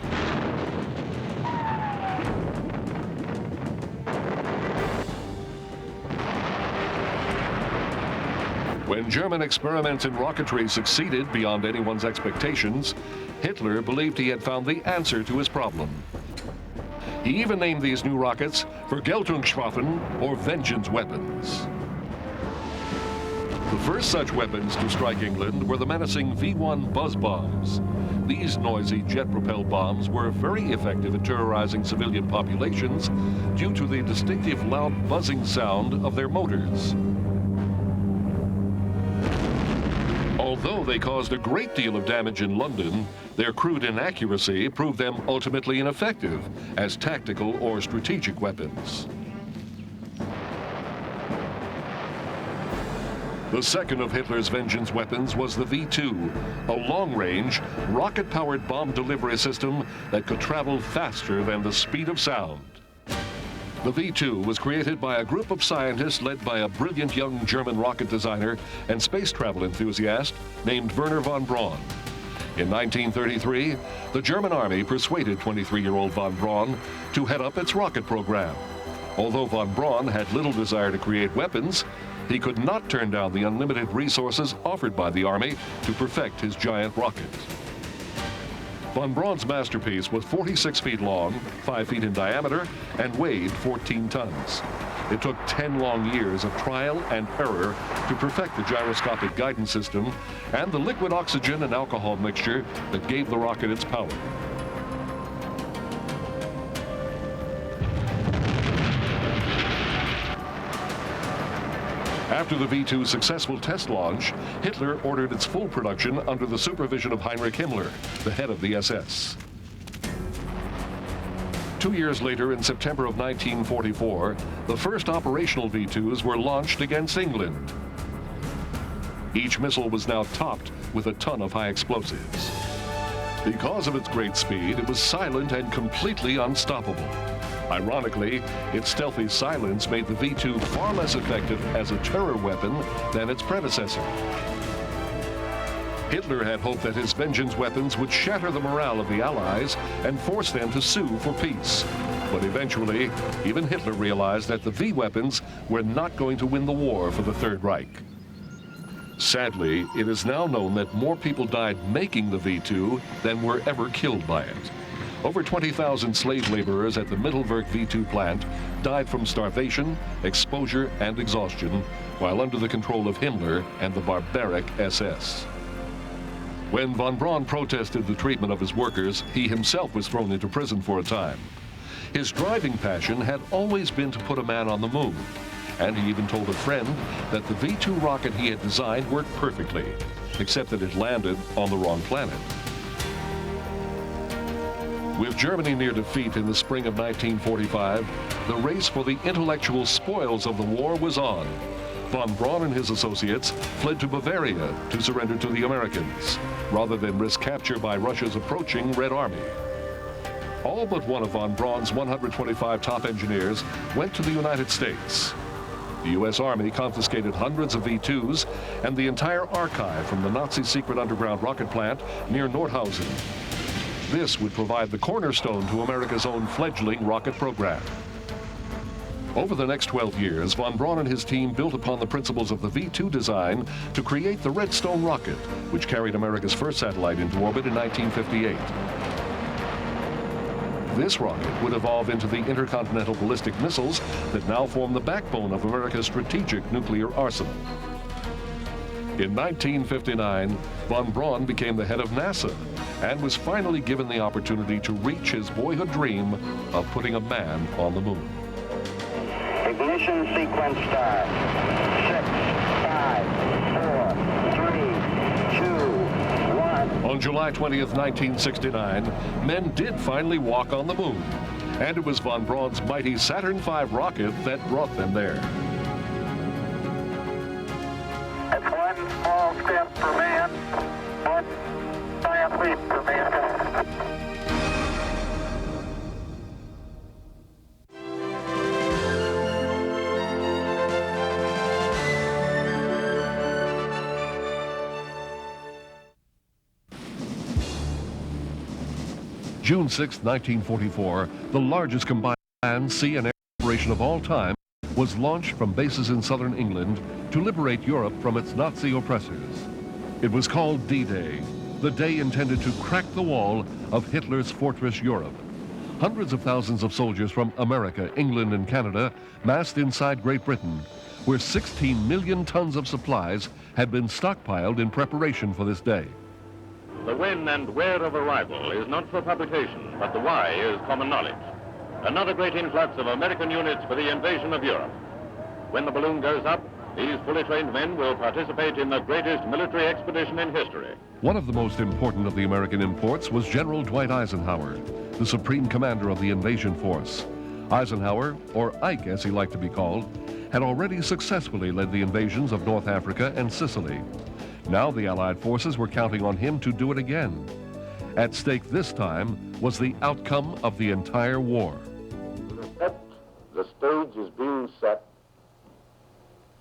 When German experiments in rocketry succeeded beyond anyone's expectations, Hitler believed he had found the answer to his problem. He even named these new rockets Vergeltungswaffen, or vengeance weapons. The first such weapons to strike England were the menacing V-1 buzz bombs. These noisy jet-propelled bombs were very effective at terrorizing civilian populations due to the distinctive loud buzzing sound of their motors. Although they caused a great deal of damage in London, their crude inaccuracy proved them ultimately ineffective as tactical or strategic weapons. The second of Hitler's vengeance weapons was the V-2, a long-range, rocket-powered bomb delivery system that could travel faster than the speed of sound. The V-2 was created by a group of scientists led by a brilliant young German rocket designer and space travel enthusiast named Wernher von Braun. In 1933, the German army persuaded 23-year-old von Braun to head up its rocket program. Although von Braun had little desire to create weapons, he could not turn down the unlimited resources offered by the Army to perfect his giant rocket. Von Braun's masterpiece was 46 feet long, 5 feet in diameter, and weighed 14 tons. It took 10 long years of trial and error to perfect the gyroscopic guidance system and the liquid oxygen and alcohol mixture that gave the rocket its power. After the V-2's successful test launch, Hitler ordered its full production under the supervision of Heinrich Himmler, the head of the SS. 2 years later, in September of 1944, the first operational V-2s were launched against England. Each missile was now topped with a ton of high explosives. Because of its great speed, it was silent and completely unstoppable. Ironically, its stealthy silence made the V-2 far less effective as a terror weapon than its predecessor. Hitler had hoped that his vengeance weapons would shatter the morale of the Allies and force them to sue for peace. But eventually, even Hitler realized that the V-weapons were not going to win the war for the Third Reich. Sadly, it is now known that more people died making the V-2 than were ever killed by it. Over 20,000 slave laborers at the Mittelwerk V-2 plant died from starvation, exposure, and exhaustion while under the control of Himmler and the barbaric SS. When von Braun protested the treatment of his workers, he himself was thrown into prison for a time. His driving passion had always been to put a man on the moon, and he even told a friend that the V-2 rocket he had designed worked perfectly, except that it landed on the wrong planet. With Germany near defeat in the spring of 1945, the race for the intellectual spoils of the war was on. Von Braun and his associates fled to Bavaria to surrender to the Americans, rather than risk capture by Russia's approaching Red Army. All but one of von Braun's 125 top engineers went to the United States. The U.S. Army confiscated hundreds of V-2s and the entire archive from the Nazi secret underground rocket plant near Nordhausen. This would provide the cornerstone to America's own fledgling rocket program. Over the next 12 years, von Braun and his team built upon the principles of the V-2 design to create the Redstone rocket, which carried America's first satellite into orbit in 1958. This rocket would evolve into the intercontinental ballistic missiles that now form the backbone of America's strategic nuclear arsenal. In 1959, von Braun became the head of NASA and was finally given the opportunity to reach his boyhood dream of putting a man on the moon. Ignition sequence start. 6, 5, 4, 3, 2, 1. On July 20th, 1969, men did finally walk on the moon, and it was von Braun's mighty Saturn V rocket that brought them there. That's one small step for man, one giant leap for mankind. June 6, 1944, the largest combined land, sea, and air operation of all time was launched from bases in southern England to liberate Europe from its Nazi oppressors. It was called D-Day, the day intended to crack the wall of Hitler's fortress Europe. Hundreds of thousands of soldiers from America, England, and Canada massed inside Great Britain, where 16 million tons of supplies had been stockpiled in preparation for this day. The when and where of arrival is not for publication, but the why is common knowledge. Another great influx of American units for the invasion of Europe. When the balloon goes up, these fully trained men will participate in the greatest military expedition in history. One of the most important of the American imports was General Dwight Eisenhower, the supreme commander of the invasion force. Eisenhower, or Ike as he liked to be called, had already successfully led the invasions of North Africa and Sicily. Now the Allied forces were counting on him to do it again. At stake this time was the outcome of the entire war. In effect, the stage is being set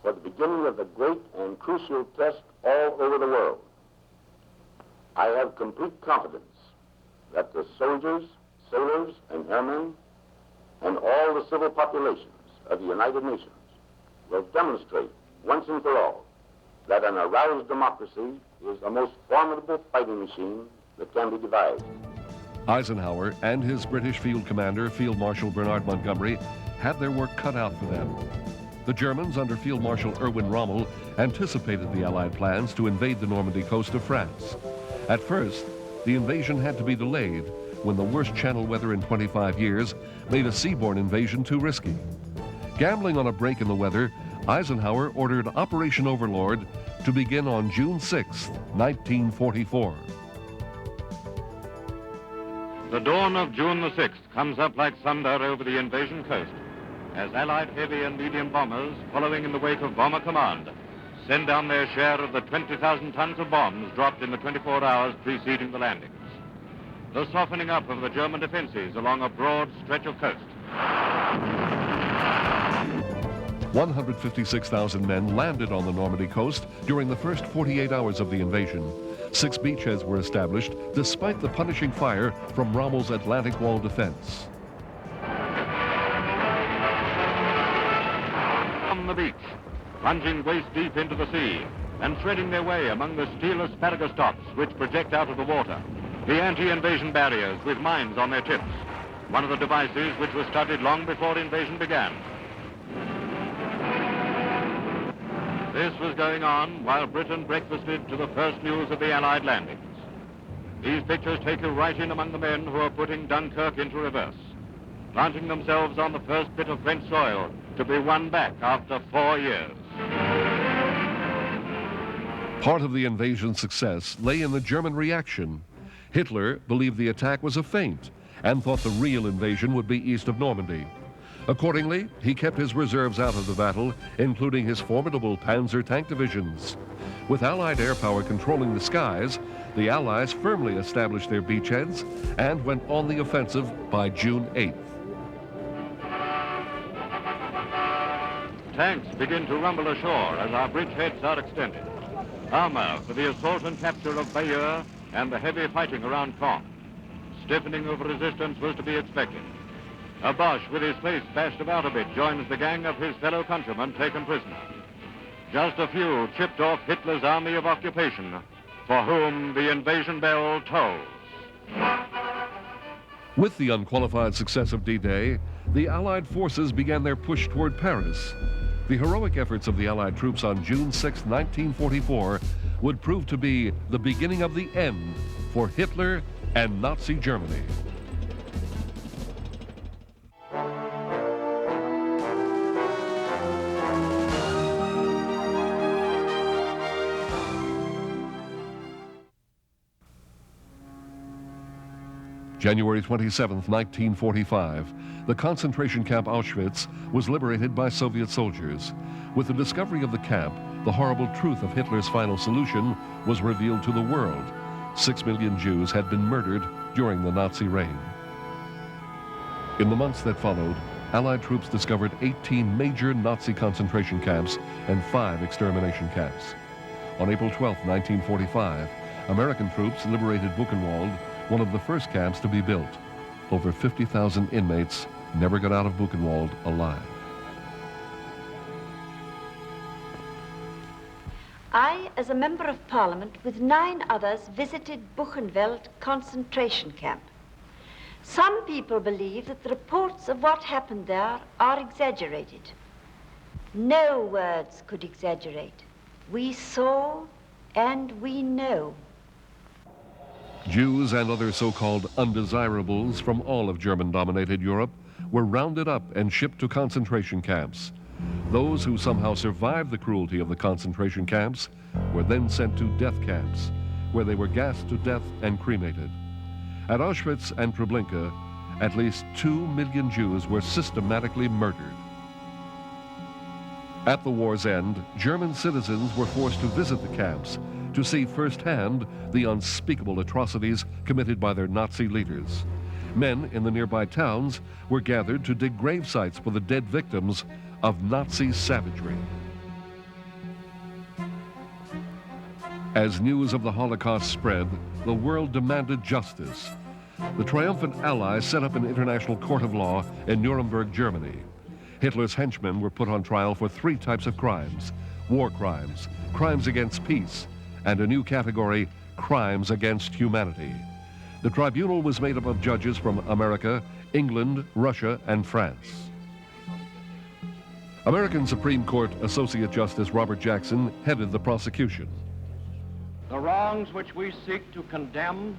for the beginning of the great and crucial test all over the world. I have complete confidence that the soldiers, sailors, and airmen, and all the civil populations of the United Nations will demonstrate once and for all that an aroused democracy is the most formidable fighting machine that can be devised. Eisenhower and his British field commander, Field Marshal Bernard Montgomery, had their work cut out for them. The Germans, under Field Marshal Erwin Rommel, anticipated the Allied plans to invade the Normandy coast of France. At first, the invasion had to be delayed when the worst channel weather in 25 years made a seaborne invasion too risky. Gambling on a break in the weather, Eisenhower ordered Operation Overlord to begin on June 6, 1944. The dawn of June the 6th comes up like thunder over the invasion coast as Allied heavy and medium bombers, following in the wake of Bomber Command, send down their share of the 20,000 tons of bombs dropped in the 24 hours preceding the landings. The softening up of the German defenses along a broad stretch of coast. 156,000 men landed on the Normandy coast during the first 48 hours of the invasion. 6 beachheads were established despite the punishing fire from Rommel's Atlantic Wall defense. On the beach, plunging waist deep into the sea and threading their way among the steel asparagus tops which project out of the water, the anti-invasion barriers with mines on their tips, one of the devices which was studied long before invasion began. This was going on while Britain breakfasted to the first news of the Allied landings. These pictures take you right in among the men who are putting Dunkirk into reverse, planting themselves on the first bit of French soil to be won back after 4 years. Part of the invasion's success lay in the German reaction. Hitler believed the attack was a feint and thought the real invasion would be east of Normandy. Accordingly, he kept his reserves out of the battle, including his formidable Panzer tank divisions. With Allied air power controlling the skies, the Allies firmly established their beachheads and went on the offensive by June 8th. Tanks begin to rumble ashore as our bridgeheads are extended. Armor for the assault and capture of Bayeux and the heavy fighting around Caen. Stiffening of resistance was to be expected. A Boche with his face bashed about a bit joins the gang of his fellow countrymen taken prisoner. Just a few chipped off Hitler's army of occupation, for whom the invasion bell tolls. With the unqualified success of D-Day, the Allied forces began their push toward Paris. The heroic efforts of the Allied troops on June 6, 1944, would prove to be the beginning of the end for Hitler and Nazi Germany. January 27, 1945, the concentration camp Auschwitz was liberated by Soviet soldiers. With the discovery of the camp, the horrible truth of Hitler's final solution was revealed to the world. 6 million Jews had been murdered during the Nazi reign. In the months that followed, Allied troops discovered 18 major Nazi concentration camps and 5 extermination camps. On April 12, 1945, American troops liberated Buchenwald, one of the first camps to be built. Over 50,000 inmates never got out of Buchenwald alive. I, as a member of Parliament, with 9 others, visited Buchenwald concentration camp. Some people believe that the reports of what happened there are exaggerated. No words could exaggerate. We saw and we know. Jews and other so-called undesirables from all of German-dominated Europe were rounded up and shipped to concentration camps. Those who somehow survived the cruelty of the concentration camps were then sent to death camps, where they were gassed to death and cremated. At Auschwitz and Treblinka, at least 2 million Jews were systematically murdered. At the war's end, German citizens were forced to visit the camps to see firsthand the unspeakable atrocities committed by their Nazi leaders. Men in the nearby towns were gathered to dig grave sites for the dead victims of Nazi savagery. As news of the Holocaust spread, the world demanded justice. The triumphant Allies set up an international court of law in Nuremberg, Germany. Hitler's henchmen were put on trial for 3 types of crimes: war crimes, crimes against peace, and a new category, crimes against humanity. The tribunal was made up of judges from America, England, Russia, and France. American Supreme Court Associate Justice Robert Jackson headed the prosecution. The wrongs which we seek to condemn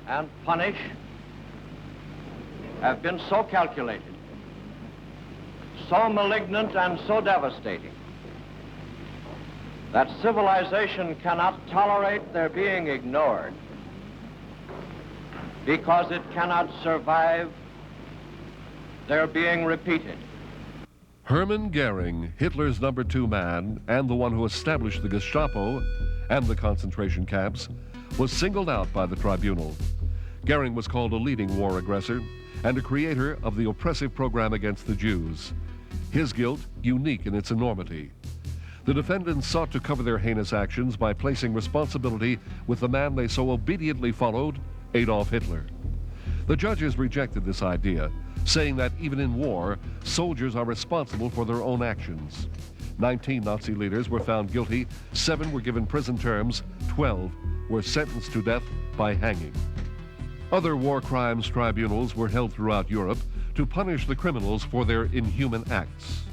and punish have been so calculated, so malignant and so devastating, that civilization cannot tolerate their being ignored, because it cannot survive their being repeated. Hermann Goering, Hitler's number 2 man and the one who established the Gestapo and the concentration camps, was singled out by the tribunal. Goering was called a leading war aggressor and a creator of the oppressive program against the Jews. His guilt, unique in its enormity. The defendants sought to cover their heinous actions by placing responsibility with the man they so obediently followed, Adolf Hitler. The judges rejected this idea, saying that even in war, soldiers are responsible for their own actions. 19 Nazi leaders were found guilty, 7 were given prison terms, 12 were sentenced to death by hanging. Other war crimes tribunals were held throughout Europe to punish the criminals for their inhuman acts.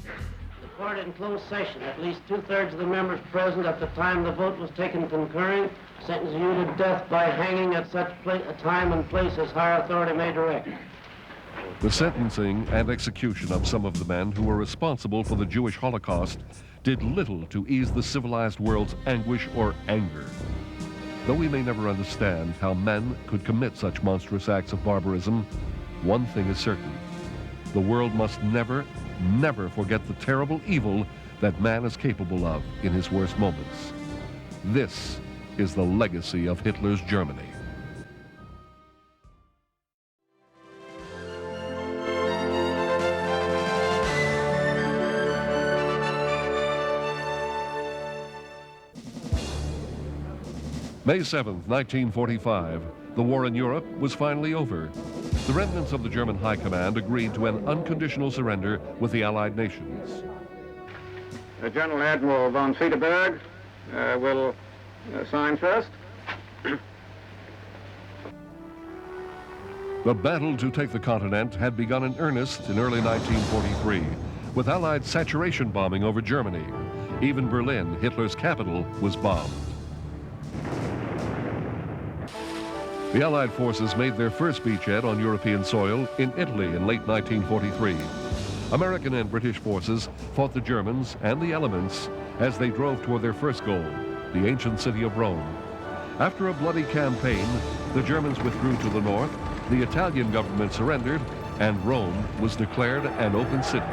The court in closed session, at least 2/3 of the members present at the time the vote was taken concurring, sentence you to death by hanging at such a time and place as higher authority may direct. The sentencing and execution of some of the men who were responsible for the Jewish Holocaust did little to ease the civilized world's anguish or anger. Though we may never understand how men could commit such monstrous acts of barbarism, one thing is certain: the world must never, never forget the terrible evil that man is capable of in his worst moments. This is the legacy of Hitler's Germany. May 7th, 1945, the war in Europe was finally over. The remnants of the German High Command agreed to an unconditional surrender with the Allied nations. General Admiral von Friedeberg will sign first. The battle to take the continent had begun in earnest in early 1943, with Allied saturation bombing over Germany. Even Berlin, Hitler's capital, was bombed. The Allied forces made their first beachhead on European soil in Italy in late 1943. American and British forces fought the Germans and the elements as they drove toward their first goal, the ancient city of Rome. After a bloody campaign, the Germans withdrew to the north, the Italian government surrendered, and Rome was declared an open city.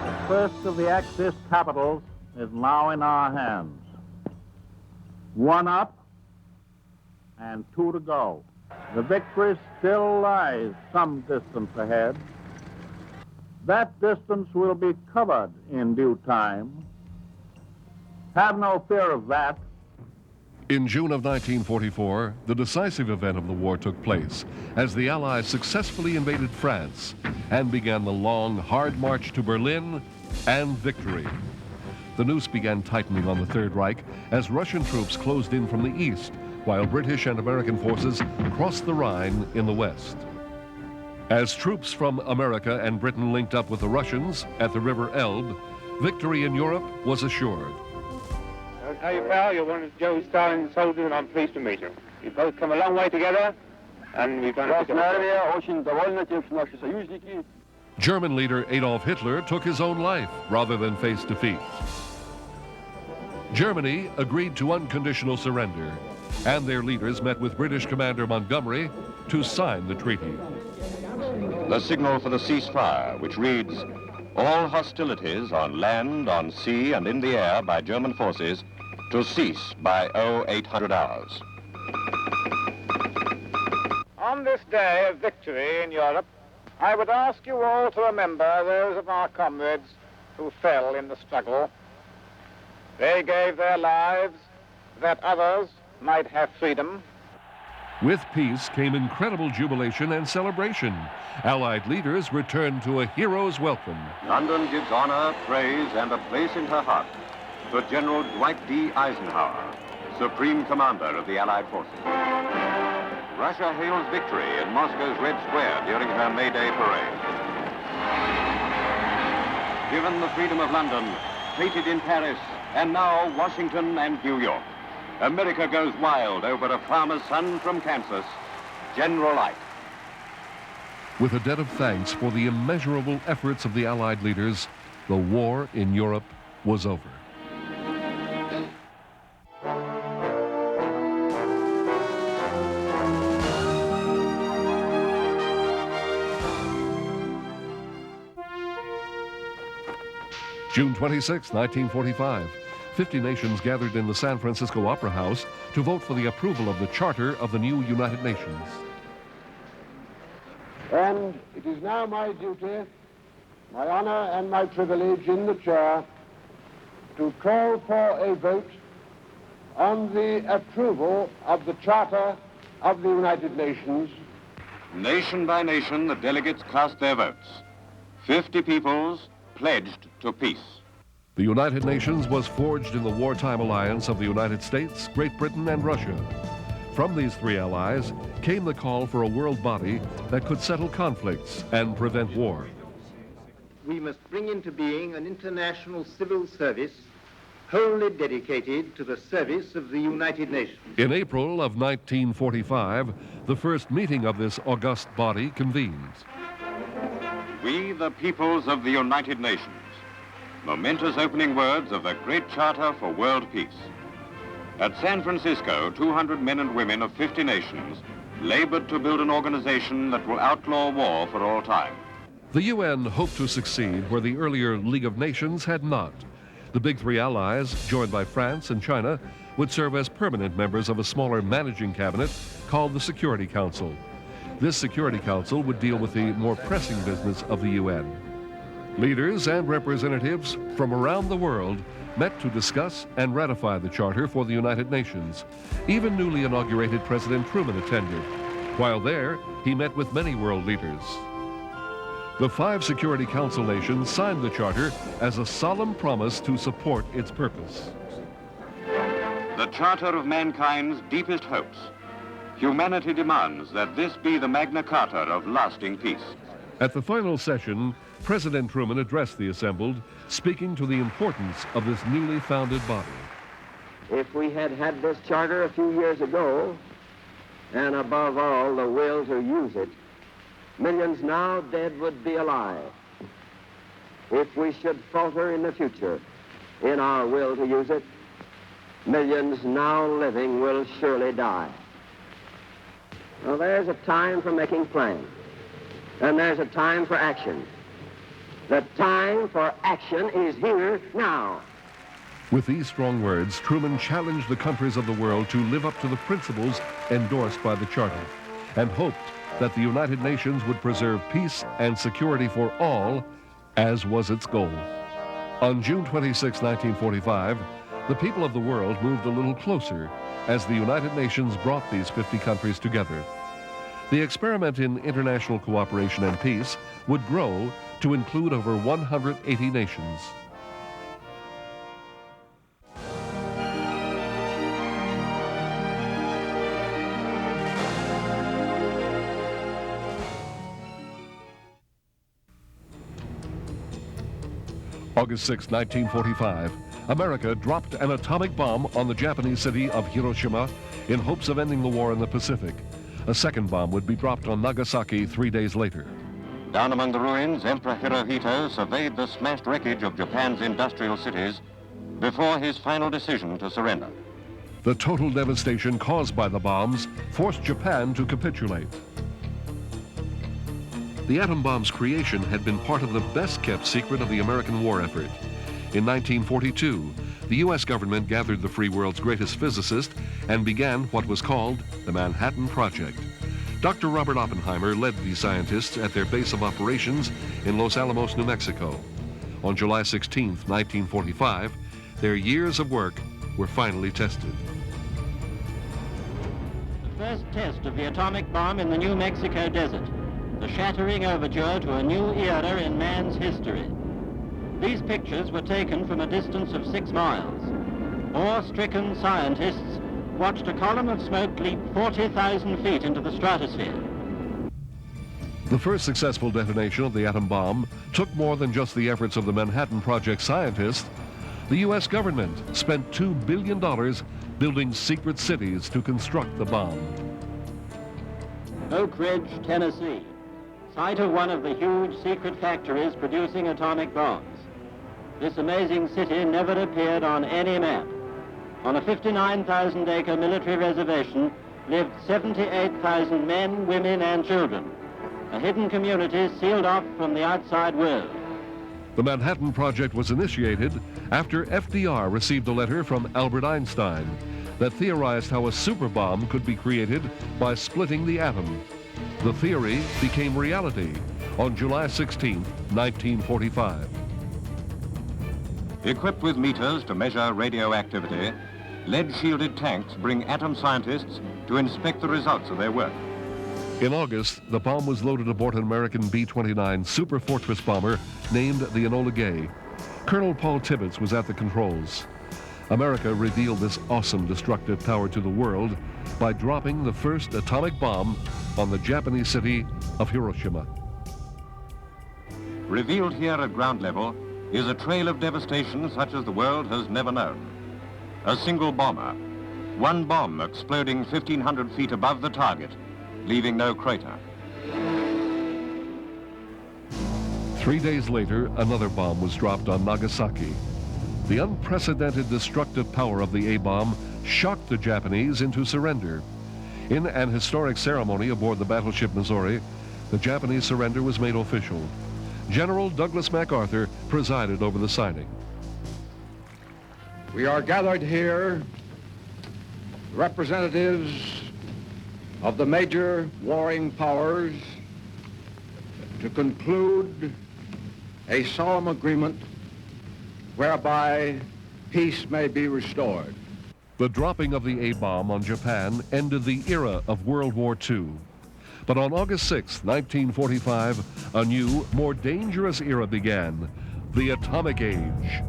The first of the Axis capitals is now in our hands. 1 up and 2 to go. The victory still lies some distance ahead. That distance will be covered in due time. Have no fear of that. In June of 1944, the decisive event of the war took place as the Allies successfully invaded France and began the long, hard march to Berlin and victory. The noose began tightening on the Third Reich as Russian troops closed in from the east, while British and American forces crossed the Rhine in the west. As troops from America and Britain linked up with the Russians at the River Elbe, victory in Europe was assured. How you, pal? You're one of Joe Stalin's soldiers, and I'm pleased to meet you. We've both come a long way together, and we've done it. German leader Adolf Hitler took his own life rather than face defeat. Germany agreed to unconditional surrender, and their leaders met with British Commander Montgomery to sign the treaty. The signal for the ceasefire, which reads, all hostilities on land, on sea, and in the air by German forces to cease by 0800 hours. On this day of victory in Europe, I would ask you all to remember those of our comrades who fell in the struggle. They gave their lives that others might have freedom. With peace came incredible jubilation and celebration. Allied leaders returned to a hero's welcome. London gives honor, praise, and a place in her heart to General Dwight D. Eisenhower, Supreme Commander of the Allied forces. Russia hails victory in Moscow's Red Square during her May Day parade. Given the freedom of London, hated in Paris, and now Washington and New York, America goes wild over a farmer's son from Kansas, General Ike. With a debt of thanks for the immeasurable efforts of the Allied leaders, the war in Europe was over. June 26, 1945. 50 nations gathered in the San Francisco Opera House to vote for the approval of the Charter of the new United Nations. And it is now my duty, my honor and my privilege in the chair to call for a vote on the approval of the Charter of the United Nations. Nation by nation, the delegates cast their votes. 50 peoples pledged to peace. The United Nations was forged in the wartime alliance of the United States, Great Britain, and Russia. From these three allies came the call for a world body that could settle conflicts and prevent war. We must bring into being an international civil service wholly dedicated to the service of the United Nations. In April of 1945, the first meeting of this august body convened. We, the peoples of the United Nations. Momentous opening words of the Great Charter for World Peace. At San Francisco, 200 men and women of 50 nations labored to build an organization that will outlaw war for all time. The UN hoped to succeed where the earlier League of Nations had not. The big three allies, joined by France and China, would serve as permanent members of a smaller managing cabinet called the Security Council. This Security Council would deal with the more pressing business of the UN. Leaders and representatives from around the world met to discuss and ratify the Charter for the United Nations. Even newly inaugurated President Truman attended. While there, he met with many world leaders. The 5 Security Council nations signed the Charter as a solemn promise to support its purpose. The Charter of mankind's deepest hopes. Humanity demands that this be the Magna Carta of lasting peace. At the final session, President Truman addressed the assembled, speaking to the importance of this newly founded body. If we had had this charter a few years ago, and above all, the will to use it, millions now dead would be alive. If we should falter in the future in our will to use it, millions now living will surely die. Well, there's a time for making plans, and there's a time for action. The time for action is here now. With these strong words, Truman challenged the countries of the world to live up to the principles endorsed by the Charter, and hoped that the United Nations would preserve peace and security for all, as was its goal. On June 26, 1945, the people of the world moved a little closer as the United Nations brought these 50 countries together. The experiment in international cooperation and peace would grow to include over 180 nations. August 6, 1945, America dropped an atomic bomb on the Japanese city of Hiroshima in hopes of ending the war in the Pacific. A second bomb would be dropped on Nagasaki 3 days later. Down among the ruins, Emperor Hirohito surveyed the smashed wreckage of Japan's industrial cities before his final decision to surrender. The total devastation caused by the bombs forced Japan to capitulate. The atom bomb's creation had been part of the best-kept secret of the American war effort. In 1942, the U.S. government gathered the free world's greatest physicists and began what was called the Manhattan Project. Dr. Robert Oppenheimer led these scientists at their base of operations in Los Alamos, New Mexico. On July 16, 1945, their years of work were finally tested. The first test of the atomic bomb in the New Mexico desert. The shattering overture to a new era in man's history. These pictures were taken from a distance of 6 miles. Awe-stricken scientists watched a column of smoke leap 40,000 feet into the stratosphere. The first successful detonation of the atom bomb took more than just the efforts of the Manhattan Project scientists. The U.S. government spent $2 billion building secret cities to construct the bomb. Oak Ridge, Tennessee, site of one of the huge secret factories producing atomic bombs. This amazing city never appeared on any map. On a 59,000-acre military reservation lived 78,000 men, women, and children, a hidden community sealed off from the outside world. The Manhattan Project was initiated after FDR received a letter from Albert Einstein that theorized how a super bomb could be created by splitting the atom. The theory became reality on July 16, 1945. Equipped with meters to measure radioactivity, lead-shielded tanks bring atom scientists to inspect the results of their work. In August, the bomb was loaded aboard an American B-29 Super Fortress bomber named the Enola Gay. Colonel Paul Tibbets was at the controls. America revealed this awesome destructive power to the world by dropping the first atomic bomb on the Japanese city of Hiroshima. Revealed here at ground level is a trail of devastation such as the world has never known. A single bomber, one bomb exploding 1,500 feet above the target, leaving no crater. 3 days later, another bomb was dropped on Nagasaki. The unprecedented destructive power of the A-bomb shocked the Japanese into surrender. In an historic ceremony aboard the battleship Missouri, the Japanese surrender was made official. General Douglas MacArthur presided over the signing. We are gathered here, representatives of the major warring powers, to conclude a solemn agreement whereby peace may be restored. The dropping of the A-bomb on Japan ended the era of World War II. But on August 6, 1945, a new, more dangerous era began, the Atomic Age.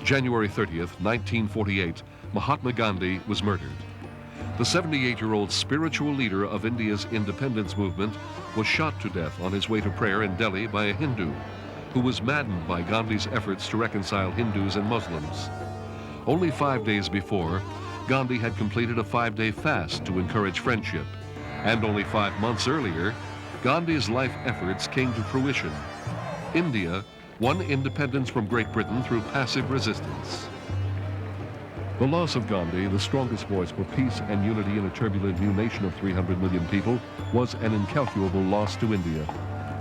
January 30th, 1948, Mahatma Gandhi was murdered. The 78-year-old spiritual leader of India's independence movement was shot to death on his way to prayer in Delhi by a Hindu who was maddened by Gandhi's efforts to reconcile Hindus and Muslims. Only 5 days before, Gandhi had completed a 5-day fast to encourage friendship. And only 5 months earlier, Gandhi's life efforts came to fruition. India won independence from Great Britain through passive resistance. The loss of Gandhi, the strongest voice for peace and unity in a turbulent new nation of 300 million people, was an incalculable loss to India.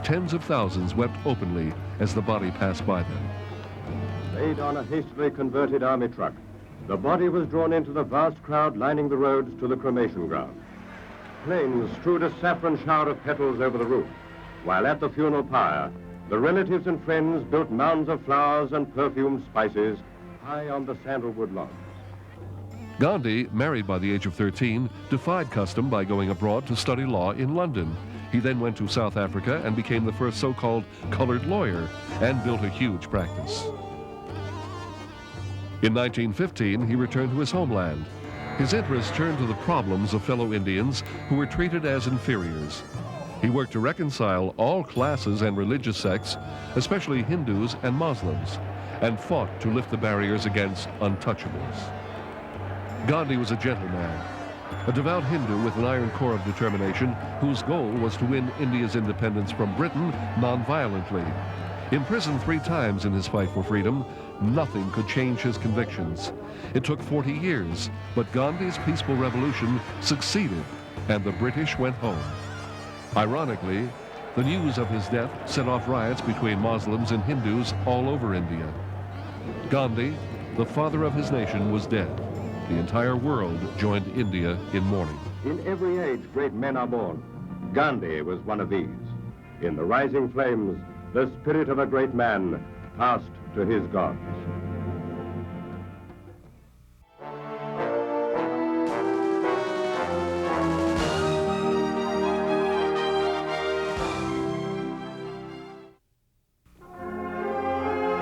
Tens of thousands wept openly as the body passed by them. Laid on a hastily converted army truck, the body was drawn into the vast crowd lining the roads to the cremation ground. Flames strewed a saffron shower of petals over the roof, while at the funeral pyre, the relatives and friends built mounds of flowers and perfumed spices high on the sandalwood lawn. Gandhi, married by the age of 13, defied custom by going abroad to study law in London. He then went to South Africa and became the first so-called colored lawyer and built a huge practice. In 1915, he returned to his homeland. His interest turned to the problems of fellow Indians who were treated as inferiors. He worked to reconcile all classes and religious sects, especially Hindus and Muslims, and fought to lift the barriers against untouchables. Gandhi was a gentleman, a devout Hindu with an iron core of determination whose goal was to win India's independence from Britain non-violently. Imprisoned 3 times in his fight for freedom, nothing could change his convictions. It took 40 years, but Gandhi's peaceful revolution succeeded, and the British went home. Ironically, the news of his death set off riots between Muslims and Hindus all over India. Gandhi, the father of his nation, was dead. The entire world joined India in mourning. In every age, great men are born. Gandhi was one of these. In the rising flames, the spirit of a great man passed to his gods.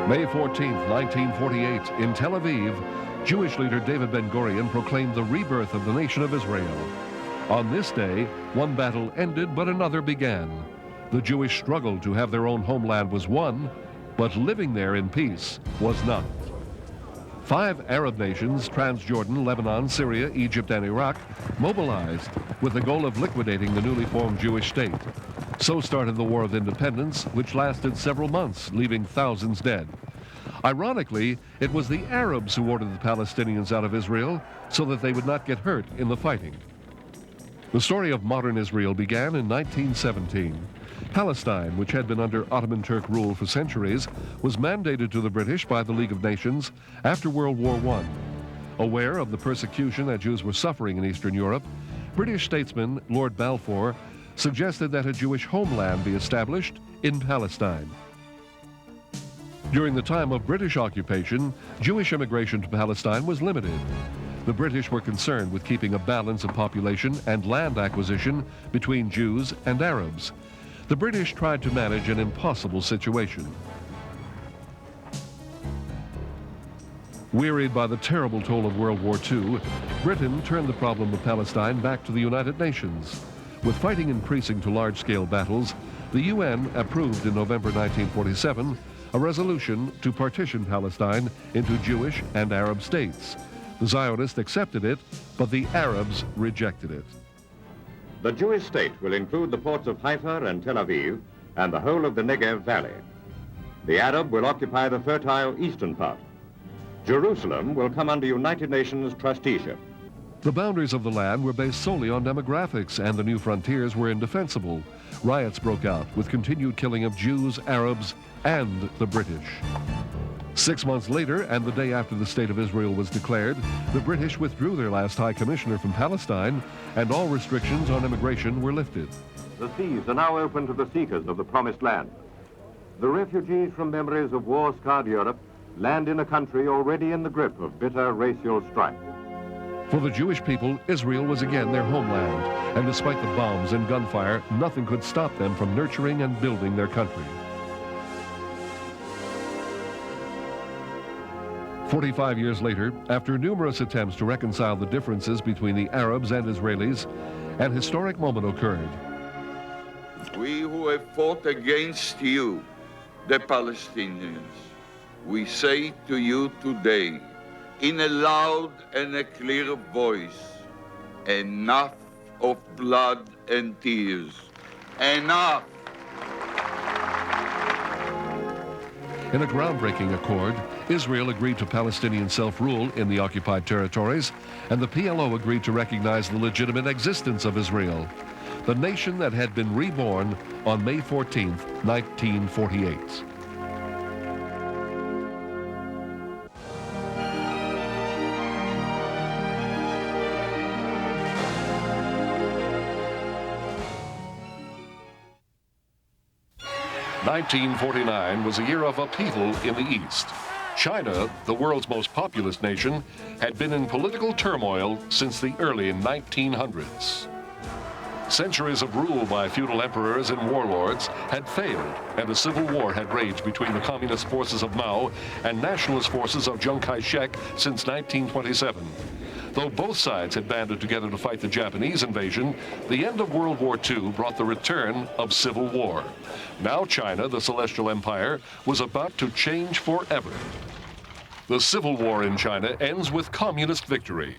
May 14th, 1948, in Tel Aviv, Jewish leader David Ben-Gurion proclaimed the rebirth of the nation of Israel. On this day, one battle ended, but another began. The Jewish struggle to have their own homeland was won, but living there in peace was not. 5 Arab nations, Transjordan, Lebanon, Syria, Egypt, and Iraq, mobilized with the goal of liquidating the newly formed Jewish state. So started the War of Independence, which lasted several months, leaving thousands dead. Ironically, it was the Arabs who ordered the Palestinians out of Israel so that they would not get hurt in the fighting. The story of modern Israel began in 1917. Palestine, which had been under Ottoman Turk rule for centuries, was mandated to the British by the League of Nations after World War I. Aware of the persecution that Jews were suffering in Eastern Europe, British statesman Lord Balfour suggested that a Jewish homeland be established in Palestine. During the time of British occupation, Jewish immigration to Palestine was limited. The British were concerned with keeping a balance of population and land acquisition between Jews and Arabs. The British tried to manage an impossible situation. Wearied by the terrible toll of World War II, Britain turned the problem of Palestine back to the United Nations. With fighting increasing to large-scale battles, the UN approved in November 1947 a resolution to partition Palestine into Jewish and Arab states. The Zionists accepted it, but the Arabs rejected it. The Jewish state will include the ports of Haifa and Tel Aviv and the whole of the Negev Valley. The Arab will occupy the fertile eastern part. Jerusalem will come under United Nations trusteeship. The boundaries of the land were based solely on demographics, and the new frontiers were indefensible. Riots broke out, with continued killing of Jews, Arabs, and the British. 6 months later, and the day after the State of Israel was declared, the British withdrew their last High Commissioner from Palestine, and all restrictions on immigration were lifted. The seas are now open to the seekers of the Promised Land. The refugees from memories of war-scarred Europe land in a country already in the grip of bitter racial strife. For the Jewish people, Israel was again their homeland, and despite the bombs and gunfire, nothing could stop them from nurturing and building their country. 45 years later, after numerous attempts to reconcile the differences between the Arabs and Israelis, an historic moment occurred. We who have fought against you, the Palestinians, we say to you today, in a loud and a clear voice, enough of blood and tears. Enough! In a groundbreaking accord, Israel agreed to Palestinian self-rule in the occupied territories, and the PLO agreed to recognize the legitimate existence of Israel, the nation that had been reborn on May 14, 1948. (1949) was a year of upheaval in the East. China, the world's most populous nation, had been in political turmoil since the early 1900s. Centuries of rule by feudal emperors and warlords had failed, and a civil war had raged between the communist forces of Mao and nationalist forces of Chiang Kai-shek since 1927. Though both sides had banded together to fight the Japanese invasion, the end of World War II brought the return of civil war. Now China, the Celestial Empire, was about to change forever. The civil war in China ends with communist victory.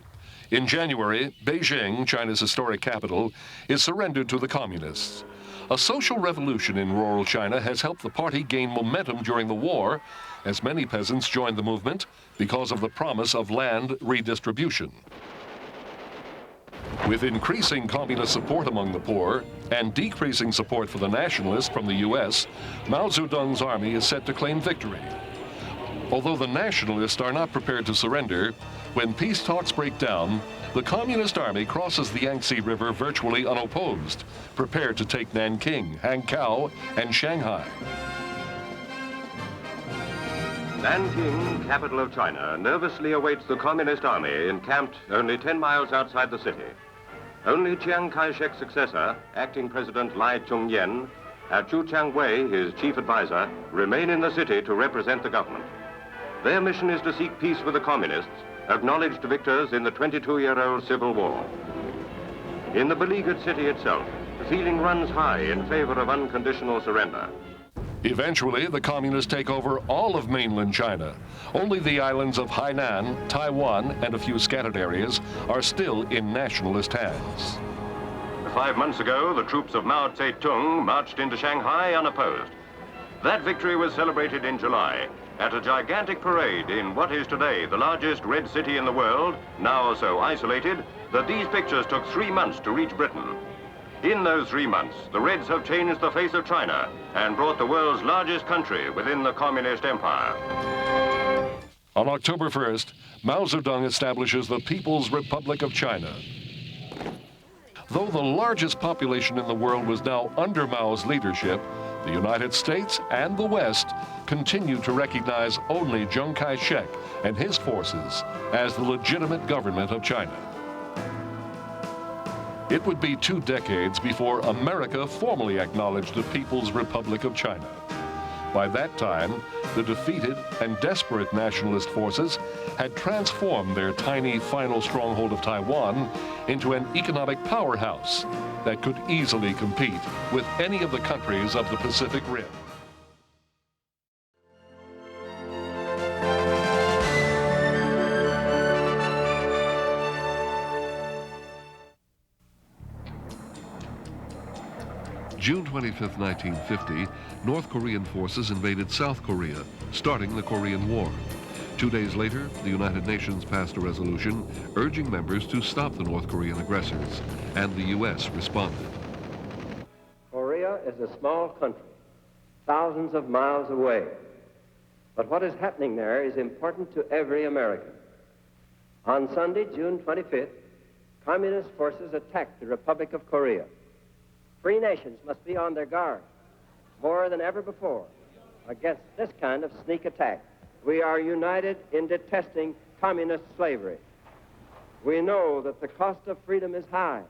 In January, Beijing, China's historic capital, is surrendered to the communists. A social revolution in rural China has helped the party gain momentum during the war, as many peasants joined the movement because of the promise of land redistribution. With increasing communist support among the poor and decreasing support for the nationalists from the U.S., Mao Zedong's army is set to claim victory. Although the nationalists are not prepared to surrender, when peace talks break down, the Communist Army crosses the Yangtze River virtually unopposed, prepared to take Nanking, Hankow, and Shanghai. Nanking, capital of China, nervously awaits the Communist Army encamped only 10 miles outside the city. Only Chiang Kai-shek's successor, acting President Lai Ching-yen, and Chu Chang-wei, his chief advisor, remain in the city to represent the government. Their mission is to seek peace with the communists, acknowledged victors in the 22-year-old civil war. In the beleaguered city itself, the feeling runs high in favor of unconditional surrender. Eventually, the communists take over all of mainland China. Only the islands of Hainan, Taiwan, and a few scattered areas are still in nationalist hands. 5 months ago, the troops of Mao Zedong marched into Shanghai unopposed. That victory was celebrated in July at a gigantic parade in what is today the largest red city in the world, now so isolated that these pictures took 3 months to reach Britain. In those 3 months, the Reds have changed the face of China and brought the world's largest country within the Communist Empire. On October 1st, Mao Zedong establishes the People's Republic of China. Though the largest population in the world was now under Mao's leadership, the United States and the West continued to recognize only Chiang Kai-shek and his forces as the legitimate government of China. It would be 2 decades before America formally acknowledged the People's Republic of China. By that time, the defeated and desperate nationalist forces had transformed their tiny final stronghold of Taiwan into an economic powerhouse that could easily compete with any of the countries of the Pacific Rim. June 25, 1950, North Korean forces invaded South Korea, starting the Korean War. 2 days later, the United Nations passed a resolution urging members to stop the North Korean aggressors, and the U.S. responded. Korea is a small country, thousands of miles away. But what is happening there is important to every American. On Sunday, June 25th, communist forces attacked the Republic of Korea. Free nations must be on their guard, more than ever before, against this kind of sneak attack. We are united in detesting communist slavery. We know that the cost of freedom is high,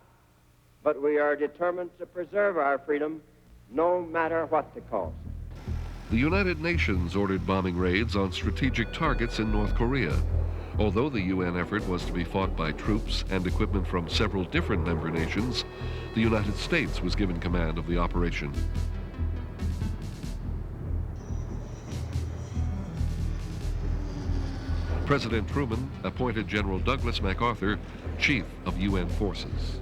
but we are determined to preserve our freedom no matter what the cost. The United Nations ordered bombing raids on strategic targets in North Korea. Although the UN effort was to be fought by troops and equipment from several different member nations, the United States was given command of the operation. President Truman appointed General Douglas MacArthur chief of UN forces.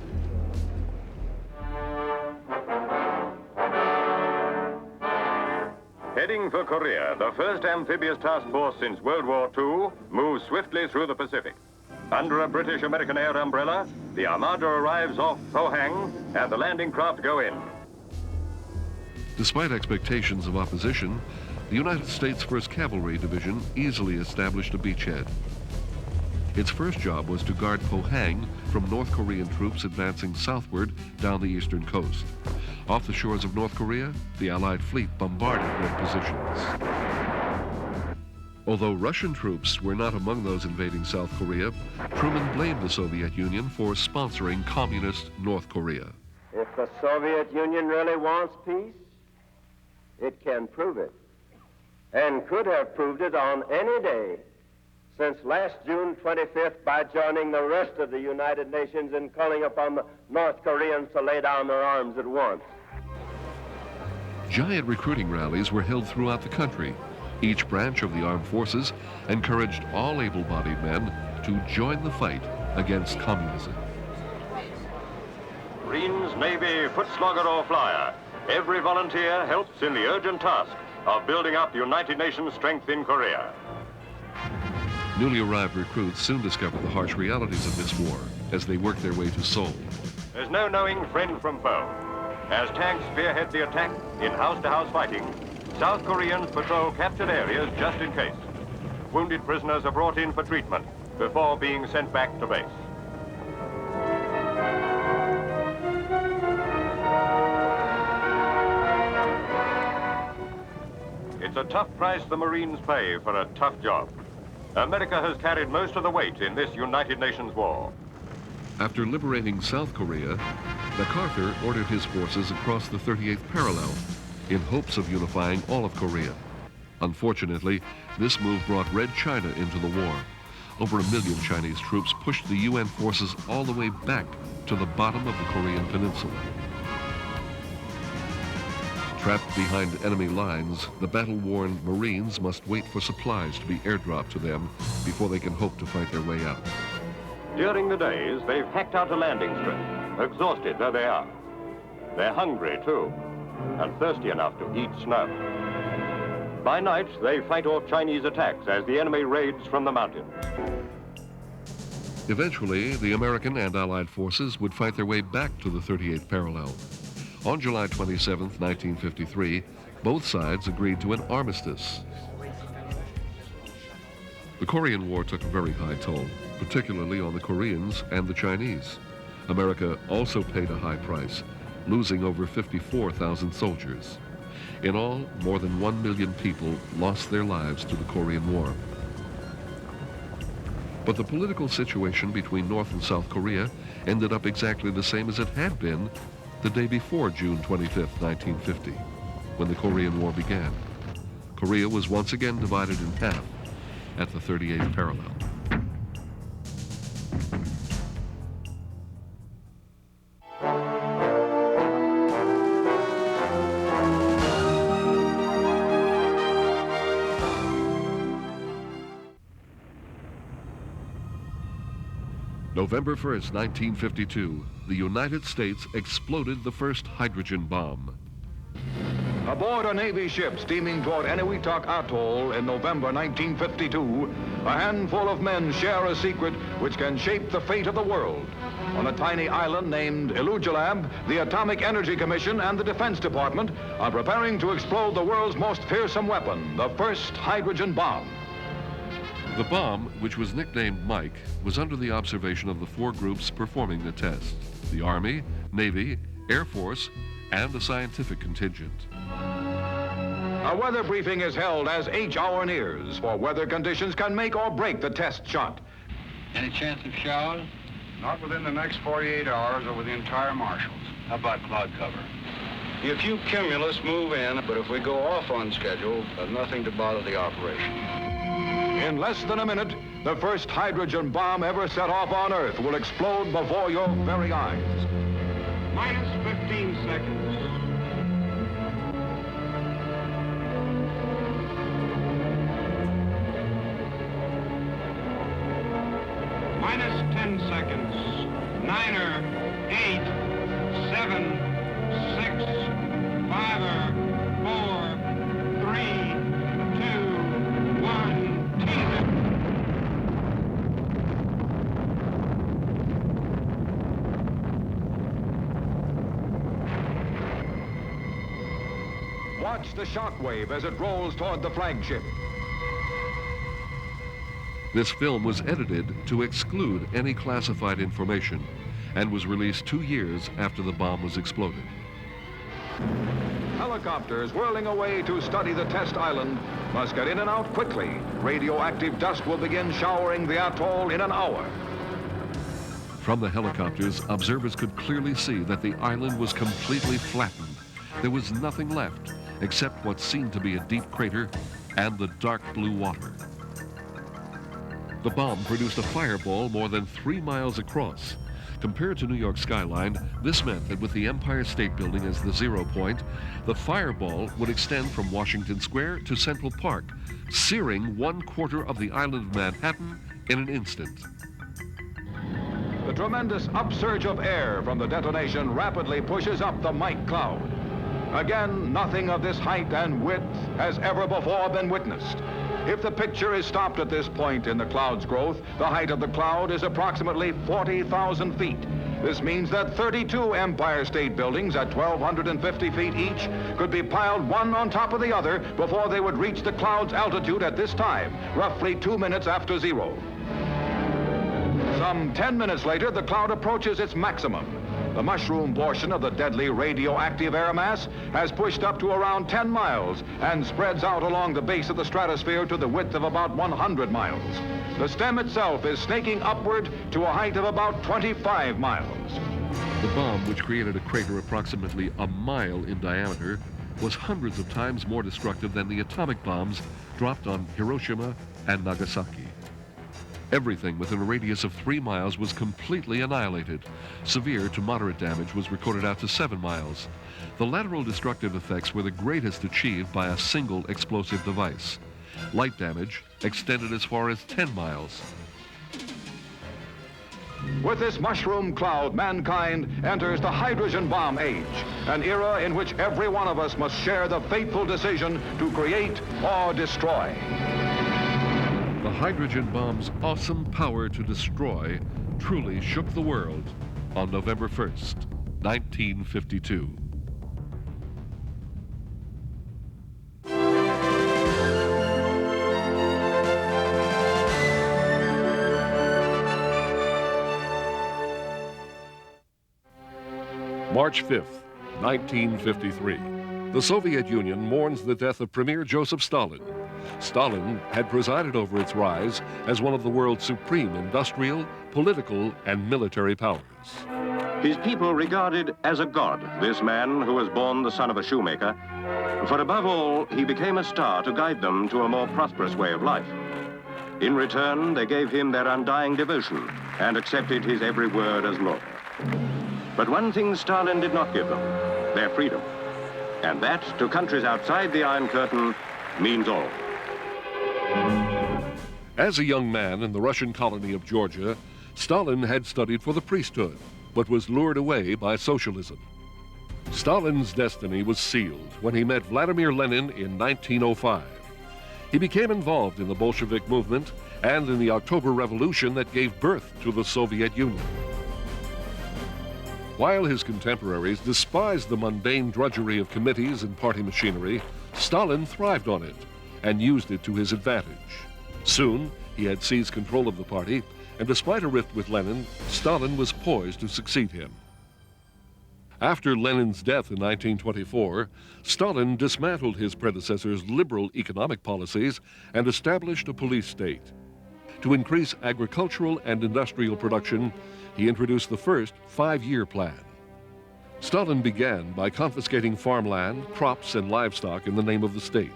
Heading for Korea, the first amphibious task force since World War II moves swiftly through the Pacific. Under a British-American air umbrella, the Armada arrives off Pohang and the landing craft go in. Despite expectations of opposition, the United States 1st Cavalry Division easily established a beachhead. Its first job was to guard Pohang from North Korean troops advancing southward down the eastern coast. Off the shores of North Korea, the Allied fleet bombarded Red positions. Although Russian troops were not among those invading South Korea, Truman blamed the Soviet Union for sponsoring communist North Korea. If the Soviet Union really wants peace, it can prove it, and could have proved it on any day since last June 25th by joining the rest of the United Nations in calling upon the North Koreans to lay down their arms at once. Giant recruiting rallies were held throughout the country. Each branch of the armed forces encouraged all able-bodied men to join the fight against communism. Marines, Navy, foot slugger or flyer, every volunteer helps in the urgent task of building up the United Nations strength in Korea. Newly arrived recruits soon discovered the harsh realities of this war as they worked their way to Seoul. There's no knowing friend from foe. As tanks spearhead the attack in house-to-house fighting, South Koreans patrol captured areas just in case. Wounded prisoners are brought in for treatment before being sent back to base. It's a tough price the Marines pay for a tough job. America has carried most of the weight in this United Nations war. After liberating South Korea, MacArthur ordered his forces across the 38th parallel in hopes of unifying all of Korea. Unfortunately, this move brought Red China into the war. Over 1 million Chinese troops pushed the UN forces all the way back to the bottom of the Korean peninsula. Trapped behind enemy lines, the battle-worn Marines must wait for supplies to be airdropped to them before they can hope to fight their way out. During the days, they've hacked out a landing strip, exhausted though they are. They're hungry, too, and thirsty enough to eat snow. By night, they fight off Chinese attacks as the enemy raids from the mountains. Eventually, the American and Allied forces would fight their way back to the 38th parallel. On July 27, 1953, both sides agreed to an armistice. The Korean War took a very high toll, particularly on the Koreans and the Chinese. America also paid a high price, losing over 54,000 soldiers. In all, more than 1 million people lost their lives to the Korean War. But the political situation between North and South Korea ended up exactly the same as it had been the day before June 25, 1950, when the Korean War began. Korea was once again divided in half at the 38th parallel. November 1st, 1952, the United States exploded the first hydrogen bomb. Aboard a Navy ship steaming toward Eniwetok Atoll in November 1952, a handful of men share a secret which can shape the fate of the world. On a tiny island named Illujalab, the Atomic Energy Commission and the Defense Department are preparing to explode the world's most fearsome weapon, the first hydrogen bomb. The bomb, which was nicknamed Mike, was under the observation of the 4 groups performing the test: the Army, Navy, Air Force, and a scientific contingent. A weather briefing is held as H hour nears, for weather conditions can make or break the test shot. Any chance of showers? Not within the next 48 hours over the entire marshals. How about cloud cover? A few cumulus move in, but if we go off on schedule, nothing to bother the operation. In less than a minute, the first hydrogen bomb ever set off on Earth will explode before your very eyes. Minus 15 seconds. Minus 10 seconds. 9er, 8, 7, 6, 5er, 4, 3, 2, 1. Watch the shockwave as it rolls toward the flagship. This film was edited to exclude any classified information and was released 2 years after the bomb was exploded. Helicopters whirling away to study the test island must get in and out quickly. Radioactive dust will begin showering the atoll in an hour. From the helicopters, observers could clearly see that the island was completely flattened. There was nothing left except what seemed to be a deep crater and the dark blue water. The bomb produced a fireball more than 3 miles across. Compared to New York's skyline, this meant that with the Empire State Building as the 0 point, the fireball would extend from Washington Square to Central Park, searing 1/4 of the island of Manhattan in an instant. The tremendous upsurge of air from the detonation rapidly pushes up the Mike cloud. Again, nothing of this height and width has ever before been witnessed. If the picture is stopped at this point in the cloud's growth, the height of the cloud is approximately 40,000 feet. This means that 32 Empire State Buildings at 1,250 feet each could be piled one on top of the other before they would reach the cloud's altitude at this time, roughly 2 minutes after zero. Some 10 minutes later, the cloud approaches its maximum. The mushroom portion of the deadly radioactive air mass has pushed up to around 10 miles and spreads out along the base of the stratosphere to the width of about 100 miles. The stem itself is snaking upward to a height of about 25 miles. The bomb, which created a crater approximately a mile in diameter, was hundreds of times more destructive than the atomic bombs dropped on Hiroshima and Nagasaki. Everything within a radius of 3 miles was completely annihilated. Severe to moderate damage was recorded out to 7 miles. The lateral destructive effects were the greatest achieved by a single explosive device. Light damage extended as far as 10 miles. With this mushroom cloud, mankind enters the hydrogen bomb age, an era in which every one of us must share the fateful decision to create or destroy. The hydrogen bomb's awesome power to destroy truly shook the world on November 1st, 1952. March 5th, 1953. The Soviet Union mourns the death of Premier Joseph Stalin. Stalin had presided over its rise as one of the world's supreme industrial, political, and military powers. His people regarded as a god this man who was born the son of a shoemaker, for above all, he became a star to guide them to a more prosperous way of life. In return, they gave him their undying devotion and accepted his every word as law. But one thing Stalin did not give them, their freedom. And that, to countries outside the Iron Curtain, means all. As a young man in the Russian colony of Georgia, Stalin had studied for the priesthood, but was lured away by socialism. Stalin's destiny was sealed when he met Vladimir Lenin in 1905. He became involved in the Bolshevik movement and in the October Revolution that gave birth to the Soviet Union. While his contemporaries despised the mundane drudgery of committees and party machinery, Stalin thrived on it and used it to his advantage. Soon, he had seized control of the party, and despite a rift with Lenin, Stalin was poised to succeed him. After Lenin's death in 1924, Stalin dismantled his predecessor's liberal economic policies and established a police state. To increase agricultural and industrial production, he introduced the first 5-year plan. Stalin began by confiscating farmland, crops, and livestock in the name of the state.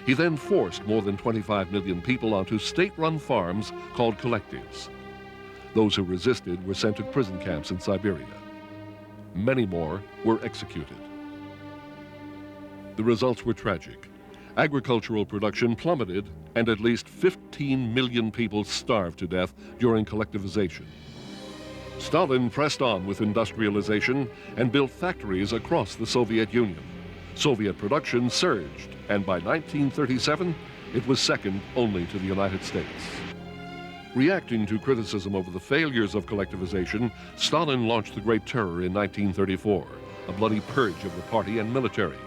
He then forced more than 25 million people onto state-run farms called collectives. Those who resisted were sent to prison camps in Siberia. Many more were executed. The results were tragic. Agricultural production plummeted, and at least 15 million people starved to death during collectivization. Stalin pressed on with industrialization and built factories across the Soviet Union. Soviet production surged, and by 1937, it was second only to the United States. Reacting to criticism over the failures of collectivization, Stalin launched the Great Terror in 1934, a bloody purge of the party and military.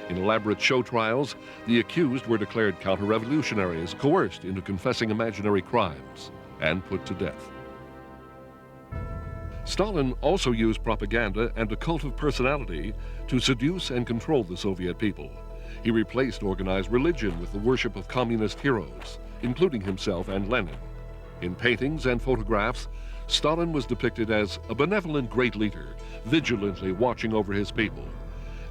In elaborate show trials, the accused were declared counter-revolutionaries, coerced into confessing imaginary crimes, and put to death. Stalin also used propaganda and a cult of personality to seduce and control the Soviet people. He replaced organized religion with the worship of communist heroes, including himself and Lenin. In paintings and photographs, Stalin was depicted as a benevolent great leader, vigilantly watching over his people.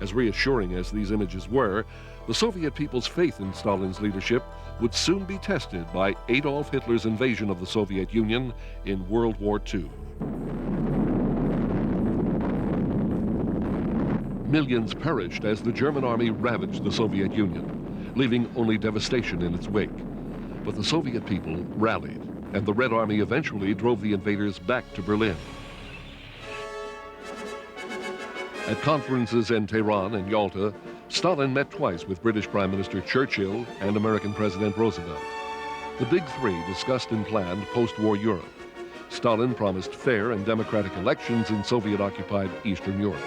As reassuring as these images were, the Soviet people's faith in Stalin's leadership would soon be tested by Adolf Hitler's invasion of the Soviet Union in World War II. Millions perished as the German army ravaged the Soviet Union, leaving only devastation in its wake. But the Soviet people rallied, and the Red Army eventually drove the invaders back to Berlin. At conferences in Tehran and Yalta, Stalin met twice with British Prime Minister Churchill and American President Roosevelt. The Big Three discussed and planned post-war Europe. Stalin promised fair and democratic elections in Soviet-occupied Eastern Europe.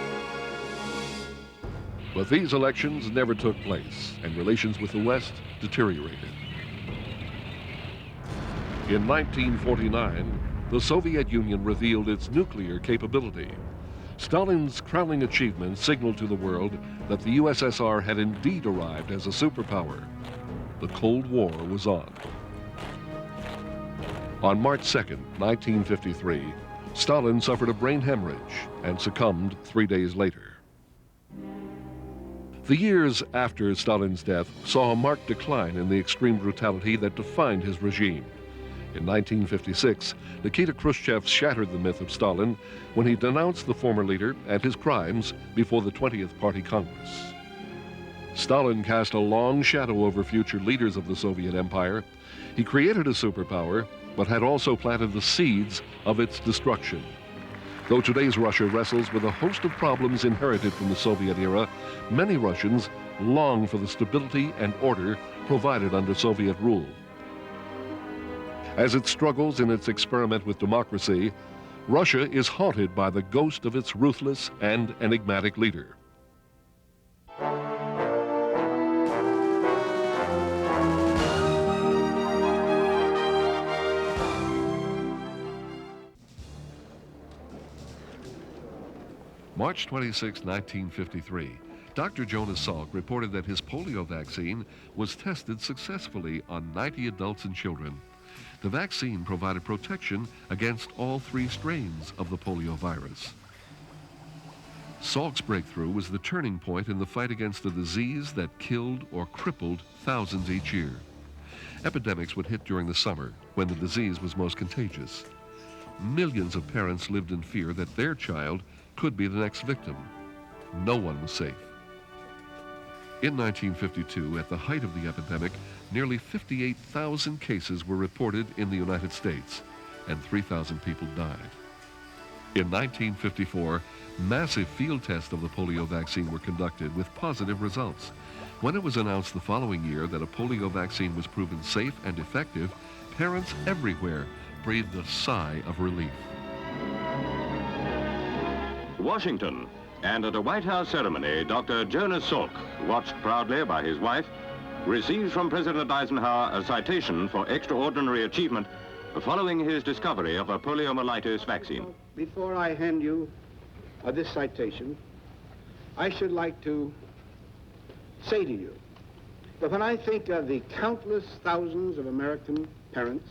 But these elections never took place, and relations with the West deteriorated. In 1949, the Soviet Union revealed its nuclear capability. Stalin's crowning achievement signaled to the world that the USSR had indeed arrived as a superpower. The Cold War was on. On March 2nd, 1953, Stalin suffered a brain hemorrhage and succumbed 3 days later. The years after Stalin's death saw a marked decline in the extreme brutality that defined his regime. In 1956, Nikita Khrushchev shattered the myth of Stalin when he denounced the former leader and his crimes before the 20th Party Congress. Stalin cast a long shadow over future leaders of the Soviet Empire. He created a superpower, but had also planted the seeds of its destruction. Though today's Russia wrestles with a host of problems inherited from the Soviet era, many Russians long for the stability and order provided under Soviet rule. As it struggles in its experiment with democracy, Russia is haunted by the ghost of its ruthless and enigmatic leader. March 26, 1953, Dr. Jonas Salk reported that his polio vaccine was tested successfully on 90 adults and children. The vaccine provided protection against all 3 strains of the polio virus. Salk's breakthrough was the turning point in the fight against a disease that killed or crippled thousands each year. Epidemics would hit during the summer, when the disease was most contagious. Millions of parents lived in fear that their child could be the next victim. No one was safe. In 1952, at the height of the epidemic, nearly 58,000 cases were reported in the United States, and 3,000 people died. In 1954, massive field tests of the polio vaccine were conducted with positive results. When it was announced the following year that a polio vaccine was proven safe and effective, parents everywhere breathed a sigh of relief. Washington, and at a White House ceremony, Dr. Jonas Salk, watched proudly by his wife, receives from President Eisenhower a citation for extraordinary achievement following his discovery of a poliomyelitis vaccine. Before I hand you this citation, I should like to say to you that when I think of the countless thousands of American parents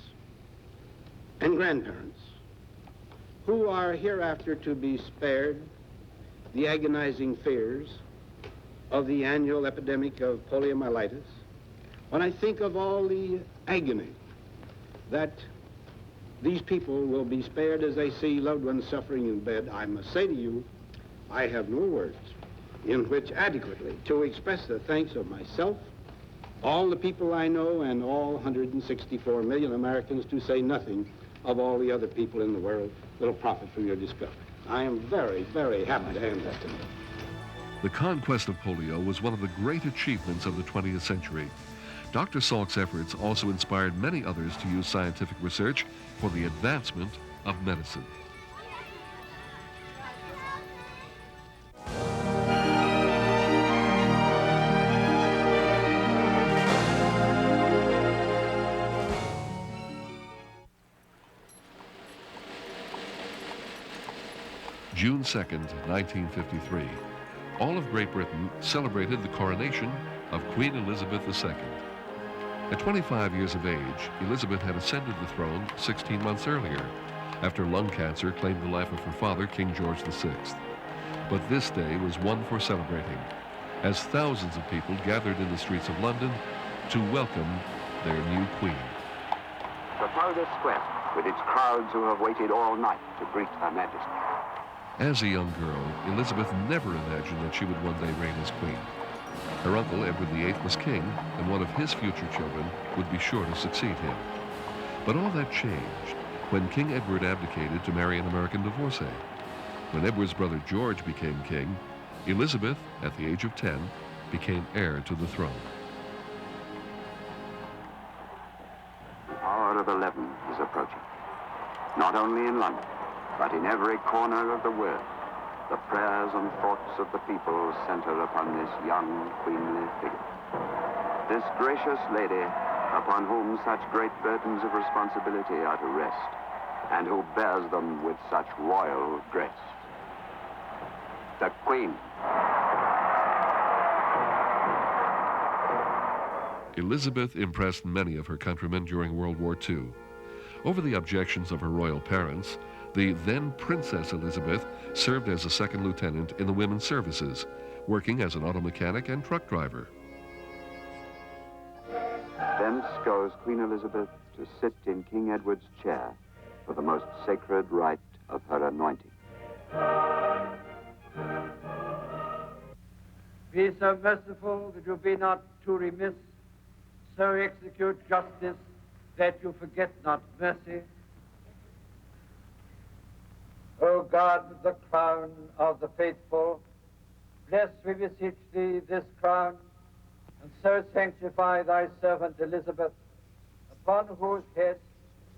and grandparents who are hereafter to be spared the agonizing fears of the annual epidemic of poliomyelitis, when I think of all the agony that these people will be spared as they see loved ones suffering in bed, I must say to you, I have no words in which adequately to express the thanks of myself, all the people I know, and all 164 million Americans, to say nothing of all the other people in the world that will profit from your discovery. I am very, very happy to hand that to you. The conquest of polio was one of the great achievements of the 20th century. Dr. Salk's efforts also inspired many others to use scientific research for the advancement of medicine. June 2nd, 1953, all of Great Britain celebrated the coronation of Queen Elizabeth II. At 25 years of age, Elizabeth had ascended the throne 16 months earlier, after lung cancer claimed the life of her father, King George VI. But this day was one for celebrating, as thousands of people gathered in the streets of London to welcome their new queen. Trafalgar Square, with its crowds who have waited all night to greet Her Majesty. As a young girl, Elizabeth never imagined that she would one day reign as queen. Her uncle, Edward VIII, was king, and one of his future children would be sure to succeed him. But all that changed when King Edward abdicated to marry an American divorcee. When Edward's brother George became king, Elizabeth, at the age of 10, became heir to the throne. The hour of 11 is approaching. Not only in London, but in every corner of the world, the prayers and thoughts of the people center upon this young, queenly figure. This gracious lady, upon whom such great burdens of responsibility are to rest, and who bears them with such royal grace. The Queen. Elizabeth impressed many of her countrymen during World War II. Over the objections of her royal parents, the then Princess Elizabeth served as a second lieutenant in the women's services, working as an auto mechanic and truck driver. Thence goes Queen Elizabeth to sit in King Edward's chair for the most sacred rite of her anointing. Be so merciful that you be not too remiss, so execute justice that you forget not mercy. O God, the crown of the faithful, bless, we beseech thee, this crown, and so sanctify thy servant Elizabeth, upon whose head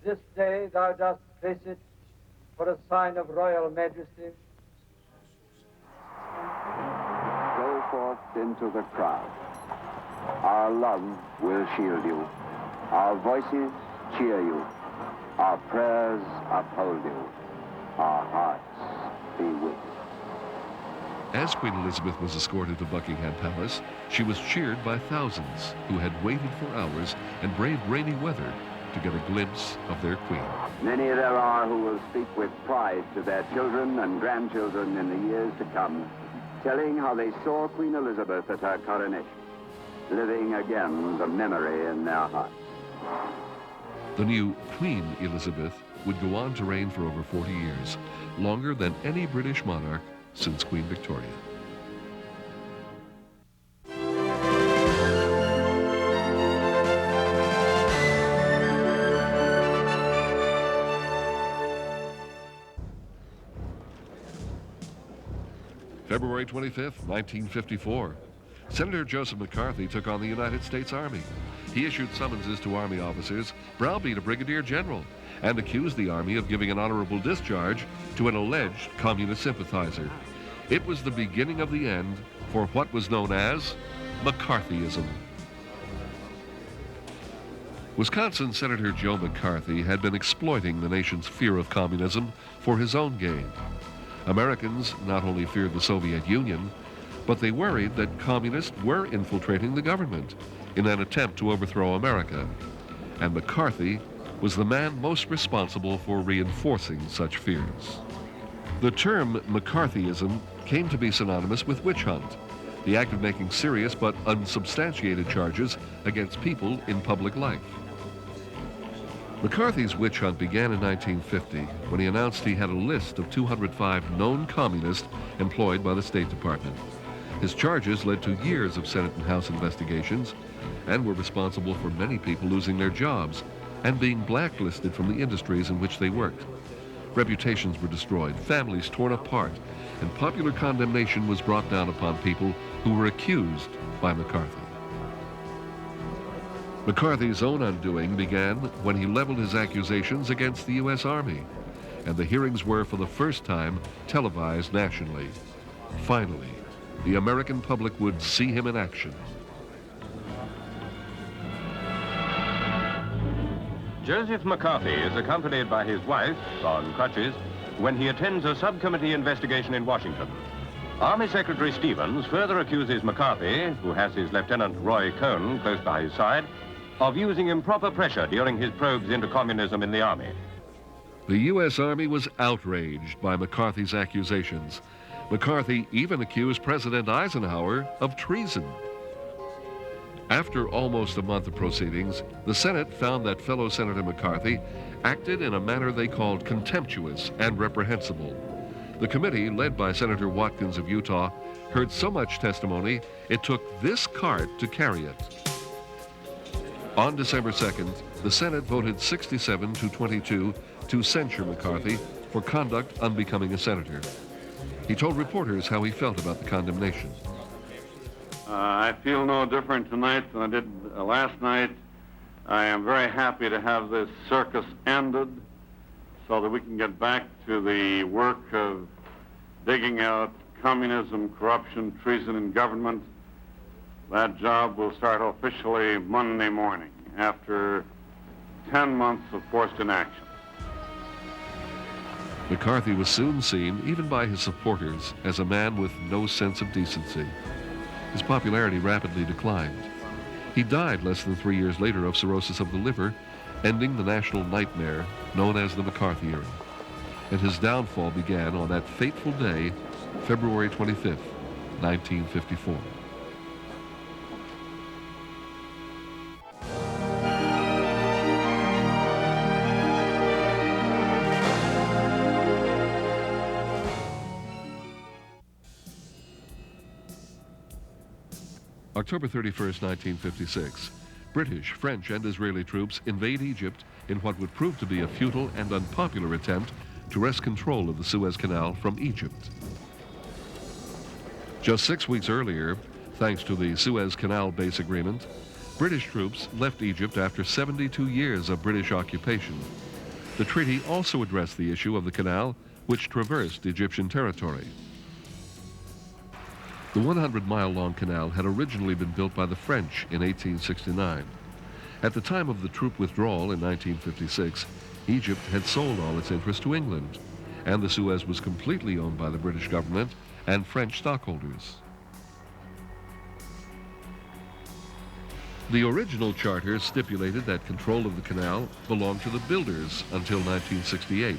this day thou dost place it for a sign of royal majesty. Go forth into the crowd. Our love will shield you. Our voices cheer you. Our prayers uphold you. Our hearts be with you. As Queen Elizabeth was escorted to Buckingham Palace, she was cheered by thousands who had waited for hours and braved rainy weather to get a glimpse of their queen. Many there are who will speak with pride to their children and grandchildren in the years to come, telling how they saw Queen Elizabeth at her coronation, living again the memory in their hearts. The new Queen Elizabeth would go on to reign for over 40 years, longer than any British monarch since Queen Victoria. February 25th, 1954. Senator Joseph McCarthy took on the United States Army. He issued summonses to Army officers, browbeat a brigadier general, and accused the Army of giving an honorable discharge to an alleged communist sympathizer. It was the beginning of the end for what was known as McCarthyism. Wisconsin Senator Joe McCarthy had been exploiting the nation's fear of communism for his own gain. Americans not only feared the Soviet Union, but they worried that communists were infiltrating the government in an attempt to overthrow America. And McCarthy was the man most responsible for reinforcing such fears. The term McCarthyism came to be synonymous with witch hunt, the act of making serious but unsubstantiated charges against people in public life. McCarthy's witch hunt began in 1950 when he announced he had a list of 205 known communists employed by the State Department. His charges led to years of Senate and House investigations and were responsible for many people losing their jobs and being blacklisted from the industries in which they worked. Reputations were destroyed, families torn apart, and popular condemnation was brought down upon people who were accused by McCarthy. McCarthy's own undoing began when he leveled his accusations against the U.S. Army, and the hearings were, for the first time, televised nationally. Finally, the American public would see him in action. Joseph McCarthy is accompanied by his wife, on crutches, when he attends a subcommittee investigation in Washington. Army Secretary Stevens further accuses McCarthy, who has his Lieutenant Roy Cohn close by his side, of using improper pressure during his probes into communism in the Army. The U.S. Army was outraged by McCarthy's accusations. McCarthy even accused President Eisenhower of treason. After almost a month of proceedings, the Senate found that fellow Senator McCarthy acted in a manner they called contemptuous and reprehensible. The committee, led by Senator Watkins of Utah, heard so much testimony, it took this cart to carry it. On December 2nd, the Senate voted 67 to 22 to censure McCarthy for conduct unbecoming a senator. He told reporters how he felt about the condemnation. I feel no different tonight than I did last night. I am very happy to have this circus ended so that we can get back to the work of digging out communism, corruption, treason in government. That job will start officially Monday morning after 10 months of forced inaction. McCarthy was soon seen, even by his supporters, as a man with no sense of decency. His popularity rapidly declined. He died less than 3 years later of cirrhosis of the liver, ending the national nightmare known as the McCarthy era. And his downfall began on that fateful day, February 25th, 1954. October 31st, 1956, British, French, and Israeli troops invade Egypt in what would prove to be a futile and unpopular attempt to wrest control of the Suez Canal from Egypt. Just 6 weeks earlier, thanks to the Suez Canal Base Agreement, British troops left Egypt after 72 years of British occupation. The treaty also addressed the issue of the canal, which traversed Egyptian territory. The 100-mile-long canal had originally been built by the French in 1869. At the time of the troop withdrawal in 1956, Egypt had sold all its interest to England, and the Suez was completely owned by the British government and French stockholders. The original charter stipulated that control of the canal belonged to the builders until 1968,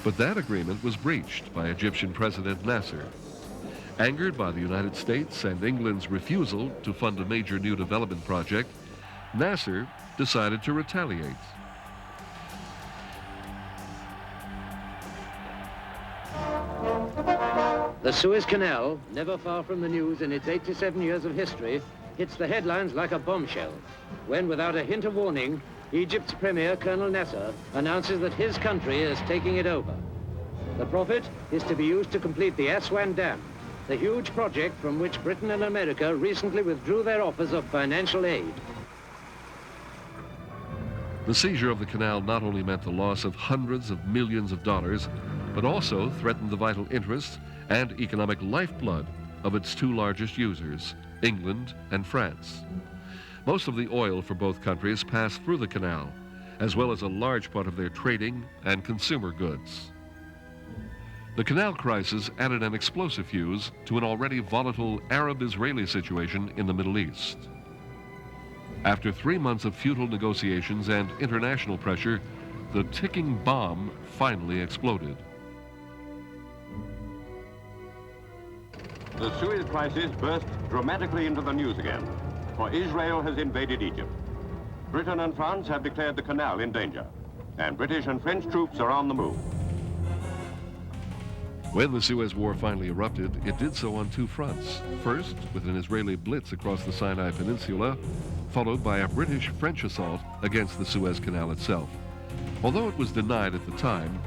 but that agreement was breached by Egyptian President Nasser. Angered by the United States and England's refusal to fund a major new development project, Nasser decided to retaliate. The Suez Canal, never far from the news in its 87 years of history, hits the headlines like a bombshell when, without a hint of warning, Egypt's Premier, Colonel Nasser, announces that his country is taking it over. The profit is to be used to complete the Aswan Dam, the huge project from which Britain and America recently withdrew their offers of financial aid. The seizure of the canal not only meant the loss of hundreds of millions of dollars, but also threatened the vital interests and economic lifeblood of its two largest users, England and France. Most of the oil for both countries passed through the canal, as well as a large part of their trading and consumer goods. The canal crisis added an explosive fuse to an already volatile Arab-Israeli situation in the Middle East. After 3 months of futile negotiations and international pressure, the ticking bomb finally exploded. The Suez crisis burst dramatically into the news again, for Israel has invaded Egypt. Britain and France have declared the canal in danger, and British and French troops are on the move. When the Suez War finally erupted, it did so on two fronts. First, with an Israeli blitz across the Sinai Peninsula, followed by a British-French assault against the Suez Canal itself. Although it was denied at the time,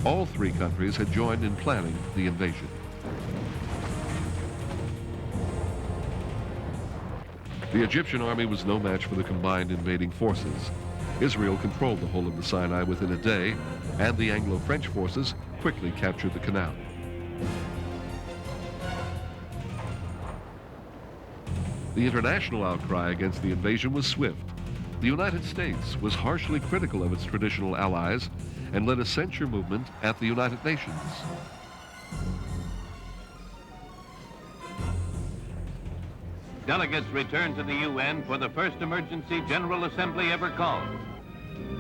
all three countries had joined in planning the invasion. The Egyptian army was no match for the combined invading forces. Israel controlled the whole of the Sinai within a day, and the Anglo-French forces quickly captured the canal. The international outcry against the invasion was swift. The United States was harshly critical of its traditional allies and led a censure movement at the United Nations. delegates returned to the UN for the first emergency General Assembly ever called.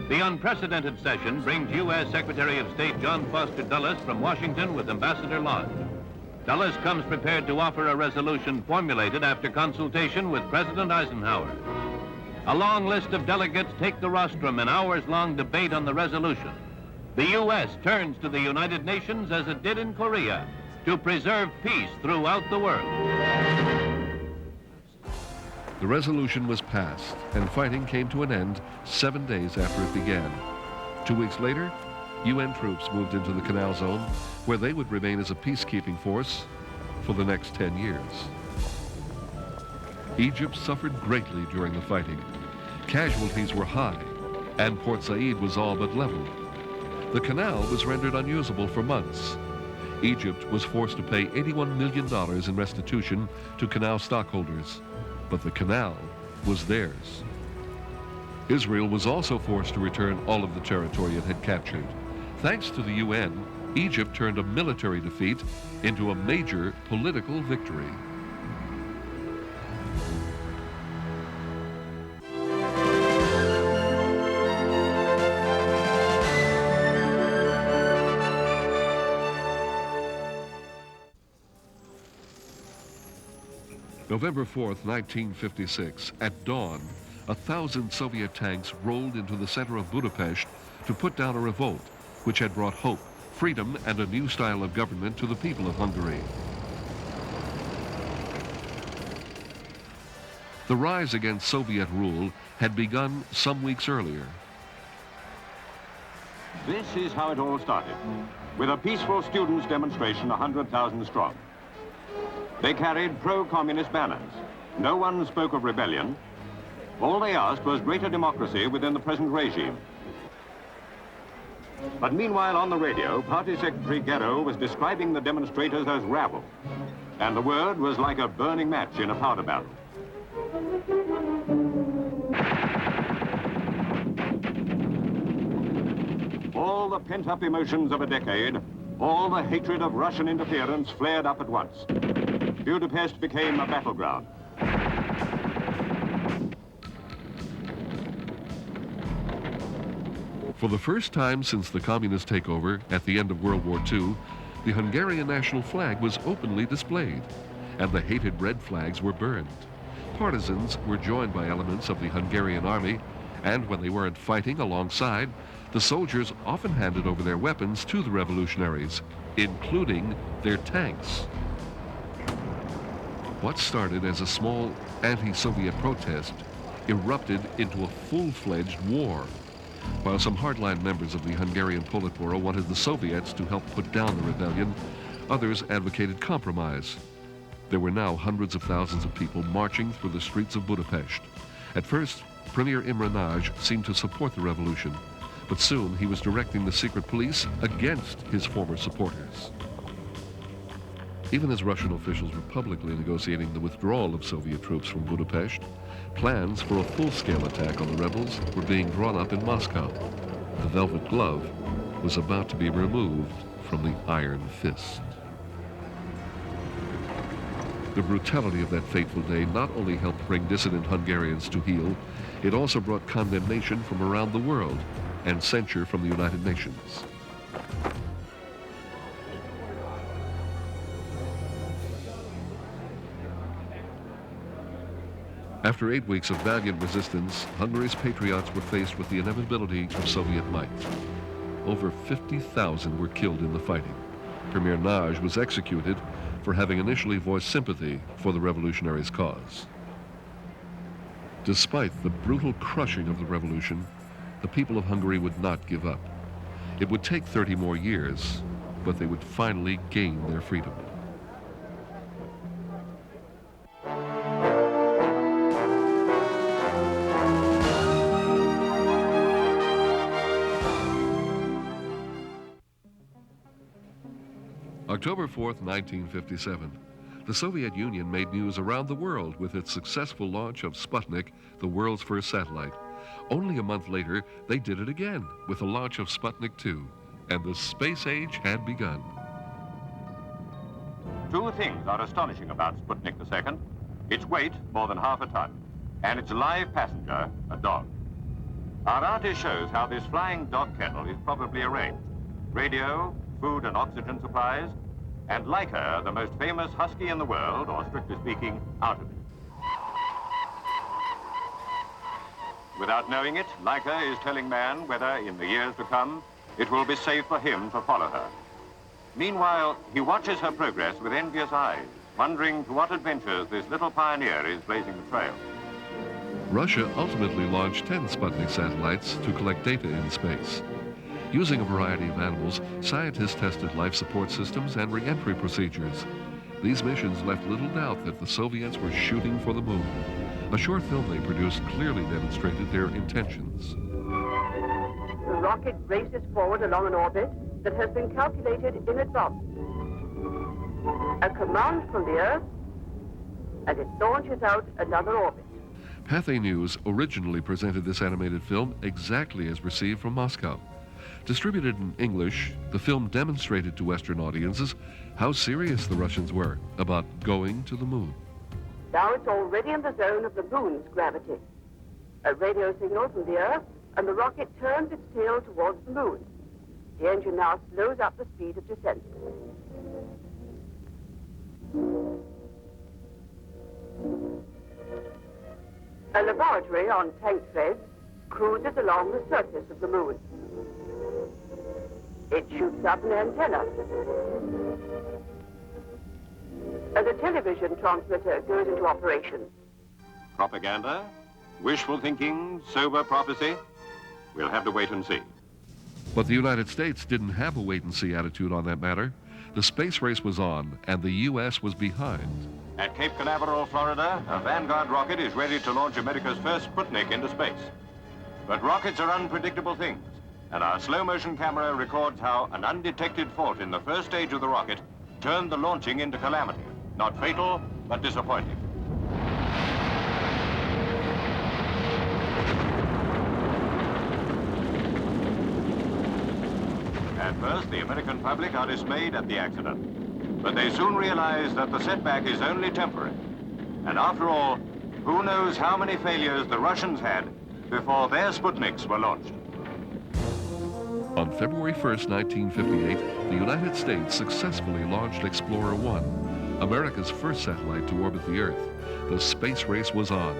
The unprecedented session brings U.S. Secretary of State John Foster Dulles from Washington with Ambassador Lodge. Dulles comes prepared to offer a resolution formulated after consultation with President Eisenhower. A long list of delegates take the rostrum in hours-long debate on the resolution. The U.S. turns to the United Nations as it did in Korea to preserve peace throughout the world. The resolution was passed, and fighting came to an end 7 days after it began. 2 weeks later, UN troops moved into the Canal Zone, where they would remain as a peacekeeping force for the next 10 years. Egypt suffered greatly during the fighting. Casualties were high, and Port Said was all but leveled. The canal was rendered unusable for months. Egypt was forced to pay $81 million in restitution to canal stockholders, but the canal was theirs. Israel was also forced to return all of the territory it had captured. Thanks to the UN, Egypt turned a military defeat into a major political victory. November 4th, 1956, at dawn, 1,000 Soviet tanks rolled into the center of Budapest to put down a revolt which had brought hope, freedom, and a new style of government to the people of Hungary. The rise against Soviet rule had begun some weeks earlier. This is how it all started, with a peaceful students' demonstration 100,000 strong. They carried pro-communist banners. No one spoke of rebellion. All they asked was greater democracy within the present regime. But meanwhile, on the radio, Party Secretary Guerreau was describing the demonstrators as rabble. And the word was like a burning match in a powder barrel. All the pent-up emotions of a decade, all the hatred of Russian interference flared up at once. Budapest became a battleground. For the first time since the communist takeover at the end of World War II, the Hungarian national flag was openly displayed, and the hated red flags were burned. Partisans were joined by elements of the Hungarian army, and when they weren't fighting alongside, the soldiers often handed over their weapons to the revolutionaries, including their tanks. What started as a small anti-Soviet protest erupted into a full-fledged war. While some hardline members of the Hungarian Politburo wanted the Soviets to help put down the rebellion, others advocated compromise. There were now hundreds of thousands of people marching through the streets of Budapest. At first, Premier Imre Nagy seemed to support the revolution, but soon he was directing the secret police against his former supporters. Even as Russian officials were publicly negotiating the withdrawal of Soviet troops from Budapest, plans for a full-scale attack on the rebels were being drawn up in Moscow. The velvet glove was about to be removed from the iron fist. The brutality of that fateful day not only helped bring dissident Hungarians to heel, it also brought condemnation from around the world and censure from the United Nations. After 8 weeks of valiant resistance, Hungary's patriots were faced with the inevitability of Soviet might. Over 50,000 were killed in the fighting. Premier Nagy was executed for having initially voiced sympathy for the revolutionaries' cause. Despite the brutal crushing of the revolution, the people of Hungary would not give up. It would take 30 more years, but they would finally gain their freedom. October 4th, 1957. The Soviet Union made news around the world with its successful launch of Sputnik, the world's first satellite. Only a month later, they did it again with the launch of Sputnik 2, and the space age had begun. Two things are astonishing about Sputnik II. its weight more than half a ton, and its live passenger a dog. Our artist shows how this flying dog kennel is probably arranged. Radio, food and oxygen supplies, and Leica, the most famous husky in the world, or strictly speaking, out of it. Without knowing it, Leica is telling man whether, in the years to come, it will be safe for him to follow her. Meanwhile, he watches her progress with envious eyes, wondering to what adventures this little pioneer is blazing the trail. Russia ultimately launched 10 Sputnik satellites to collect data in space. Using a variety of animals, scientists tested life support systems and re-entry procedures. These missions left little doubt that the Soviets were shooting for the moon. A short film they produced clearly demonstrated their intentions. The rocket races forward along an orbit that has been calculated in advance. A command from the Earth, and it launches out another orbit. Pathé News originally presented this animated film exactly as received from Moscow. Distributed in English, the film demonstrated to Western audiences how serious the Russians were about going to the moon. Now it's already in the zone of the moon's gravity. A radio signal from the Earth, and the rocket turns its tail towards the moon. The engine now slows up the speed of descent. A laboratory on tank threads cruises along the surface of the moon. It shoots up an antenna. And a television transmitter goes into operation. Propaganda? Wishful thinking? Sober prophecy? We'll have to wait and see. But the United States didn't have a wait-and-see attitude on that matter. The space race was on, and the U.S. was behind. At Cape Canaveral, Florida, a Vanguard rocket is ready to launch America's first Sputnik into space. But rockets are unpredictable things, and our slow-motion camera records how an undetected fault in the first stage of the rocket turned the launching into calamity. Not fatal, but disappointing. At first, the American public are dismayed at the accident, but they soon realize that the setback is only temporary. And after all, who knows how many failures the Russians had before their Sputniks were launched. On February 1st, 1958, the United States successfully launched Explorer 1, America's first satellite to orbit the Earth. The space race was on,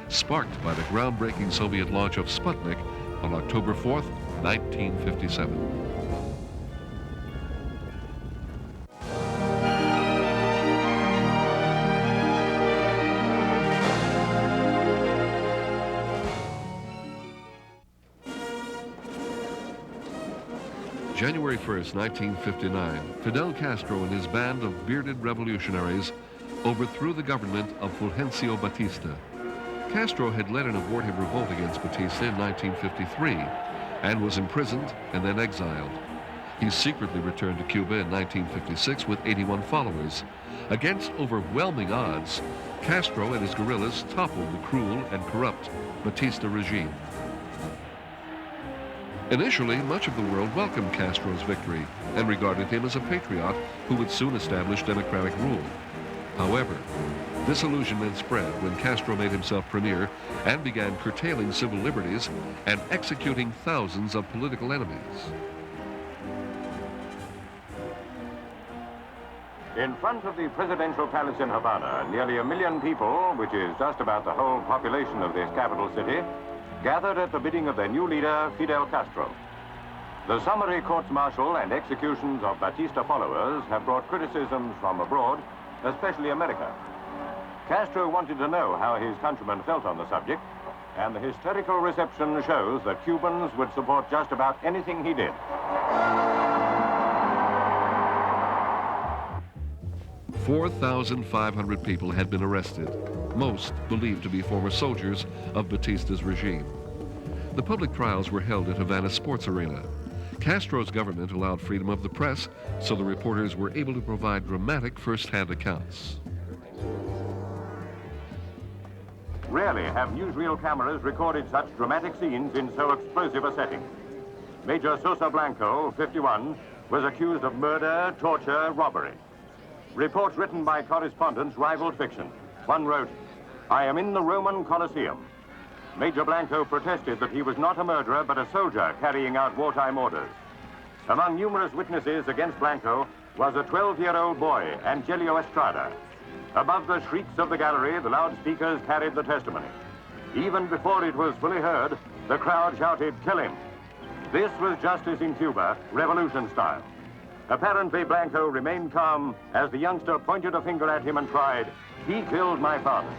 sparked by the groundbreaking Soviet launch of Sputnik on October 4th, 1957. January 1st, 1959, Fidel Castro and his band of bearded revolutionaries overthrew the government of Fulgencio Batista. Castro had led an abortive revolt against Batista in 1953 and was imprisoned and then exiled. He secretly returned to Cuba in 1956 with 81 followers. Against overwhelming odds, Castro and his guerrillas toppled the cruel and corrupt Batista regime. Initially, much of the world welcomed Castro's victory and regarded him as a patriot who would soon establish democratic rule. However, disillusionment spread when Castro made himself premier and began curtailing civil liberties and executing thousands of political enemies. In front of the presidential palace in Havana, nearly 1 million people, which is just about the whole population of this capital city, gathered at the bidding of their new leader, Fidel Castro. The summary courts-martial and executions of Batista followers have brought criticisms from abroad, especially America. Castro wanted to know how his countrymen felt on the subject, and the hysterical reception shows that Cubans would support just about anything he did. 4,500 people had been arrested, most believed to be former soldiers of Batista's regime. The public trials were held at Havana Sports Arena. Castro's government allowed freedom of the press, so the reporters were able to provide dramatic first-hand accounts. Rarely have newsreel cameras recorded such dramatic scenes in so explosive a setting. Major Sosa Blanco, 51, was accused of murder, torture, robbery. Reports written by correspondents rivaled fiction. One wrote, I am in the Roman Colosseum. Major Blanco protested that he was not a murderer, but a soldier carrying out wartime orders. Among numerous witnesses against Blanco was a 12-year-old boy, Angelio Estrada. Above the shrieks of the gallery, the loudspeakers carried the testimony. Even before it was fully heard, the crowd shouted, "Kill him." This was justice in Cuba, revolution style. Apparently, Blanco remained calm as the youngster pointed a finger at him and cried, "He killed my father."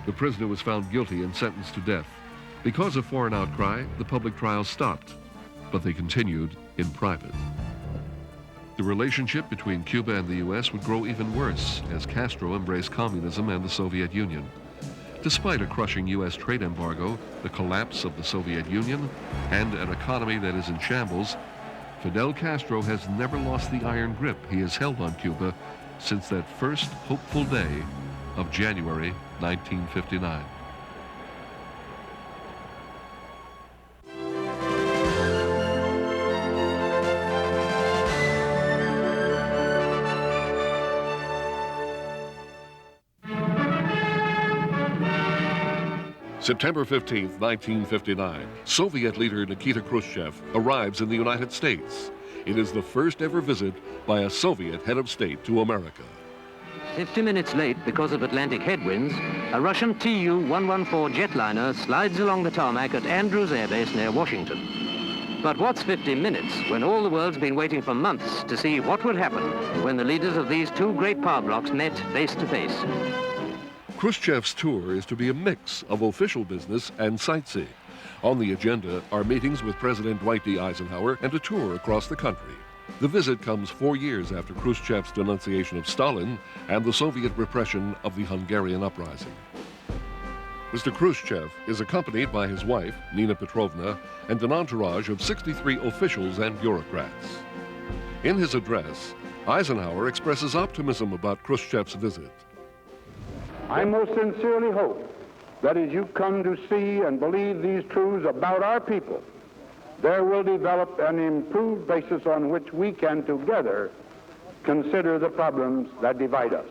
The prisoner was found guilty and sentenced to death. Because of foreign outcry, the public trials stopped, but they continued in private. The relationship between Cuba and the U.S. would grow even worse as Castro embraced communism and the Soviet Union. Despite a crushing U.S. trade embargo, the collapse of the Soviet Union, and an economy that is in shambles, Fidel Castro has never lost the iron grip he has held on Cuba since that first hopeful day of January 1959. September 15th, 1959, Soviet leader Nikita Khrushchev arrives in the United States. It is the first ever visit by a Soviet head of state to America. 50 minutes late because of Atlantic headwinds, a Russian Tu-114 jetliner slides along the tarmac at Andrews Air Base near Washington. But what's 50 minutes when all the world's been waiting for months to see what would happen when the leaders of these two great power blocks met face to face? Khrushchev's tour is to be a mix of official business and sightseeing. On the agenda are meetings with President Dwight D. Eisenhower and a tour across the country. The visit comes 4 years after Khrushchev's denunciation of Stalin and the Soviet repression of the Hungarian uprising. Mr. Khrushchev is accompanied by his wife, Nina Petrovna, and an entourage of 63 officials and bureaucrats. In his address, Eisenhower expresses optimism about Khrushchev's visit. I most sincerely hope that as you come to see and believe these truths about our people, there will develop an improved basis on which we can together consider the problems that divide us.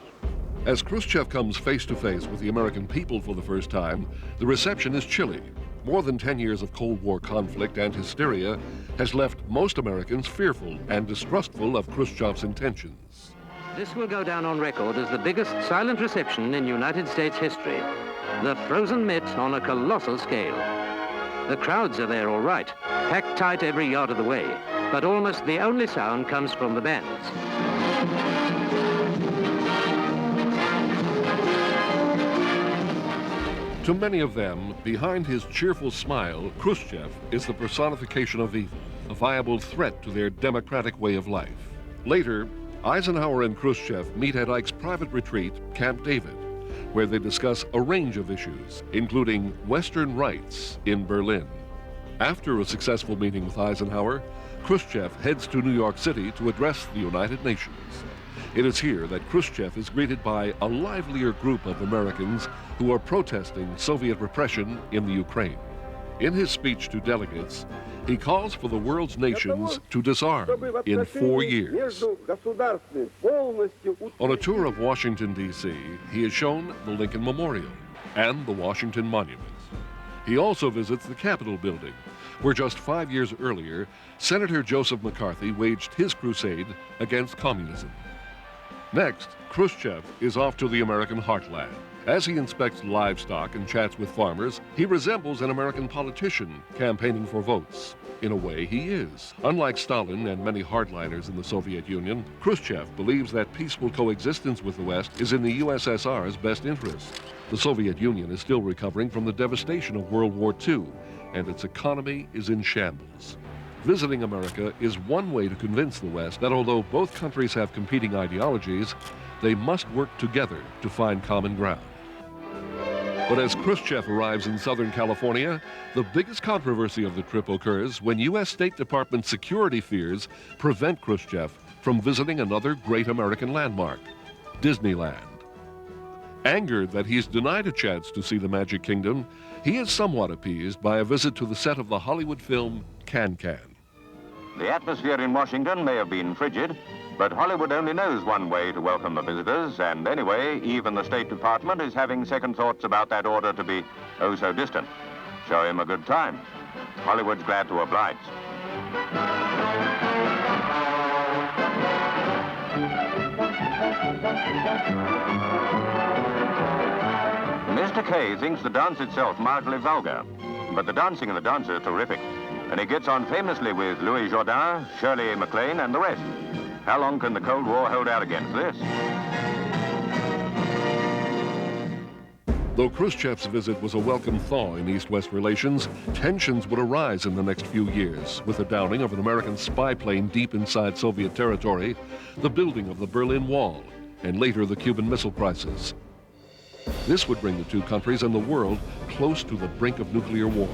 As Khrushchev comes face to face with the American people for the first time, the reception is chilly. More than 10 years of Cold War conflict and hysteria has left most Americans fearful and distrustful of Khrushchev's intentions. This will go down on record as the biggest silent reception in United States history. The frozen Met on a colossal scale. The crowds are there all right, packed tight every yard of the way, but almost the only sound comes from the bands. To many of them, behind his cheerful smile, Khrushchev is the personification of evil, a viable threat to their democratic way of life. Later, Eisenhower and Khrushchev meet at Ike's private retreat, Camp David, where they discuss a range of issues, including Western rights in Berlin. After a successful meeting with Eisenhower, Khrushchev heads to New York City to address the United Nations. It is here that Khrushchev is greeted by a livelier group of Americans who are protesting Soviet repression in the Ukraine. In his speech to delegates, he calls for the world's nations to disarm in 4 years. On a tour of Washington, D.C., he is shown the Lincoln Memorial and the Washington Monument. He also visits the Capitol building, where just 5 years earlier, Senator Joseph McCarthy waged his crusade against communism. Next, Khrushchev is off to the American heartland. As he inspects livestock and chats with farmers, he resembles an American politician campaigning for votes. In a way, he is. Unlike Stalin and many hardliners in the Soviet Union, Khrushchev believes that peaceful coexistence with the West is in the USSR's best interest. The Soviet Union is still recovering from the devastation of World War II, and its economy is in shambles. Visiting America is one way to convince the West that although both countries have competing ideologies, they must work together to find common ground. But as Khrushchev arrives in Southern California, the biggest controversy of the trip occurs when U.S. State Department security fears prevent Khrushchev from visiting another great American landmark, Disneyland. Angered that he's denied a chance to see the Magic Kingdom, he is somewhat appeased by a visit to the set of the Hollywood film Can-Can. The atmosphere in Washington may have been frigid, But Hollywood only knows one way to welcome the visitors, and anyway, even the State Department is having second thoughts about that order to be oh so distant. Show him a good time. Hollywood's glad to oblige. Mr. Kay thinks the dance itself mildly vulgar, but the dancing and the dancer are terrific, and he gets on famously with Louis Jourdain, Shirley MacLaine, and the rest. How long can the Cold War hold out against this? Though Khrushchev's visit was a welcome thaw in East-West relations, tensions would arise in the next few years, with the downing of an American spy plane deep inside Soviet territory, the building of the Berlin Wall, and later the Cuban Missile Crisis. This would bring the two countries and the world close to the brink of nuclear war.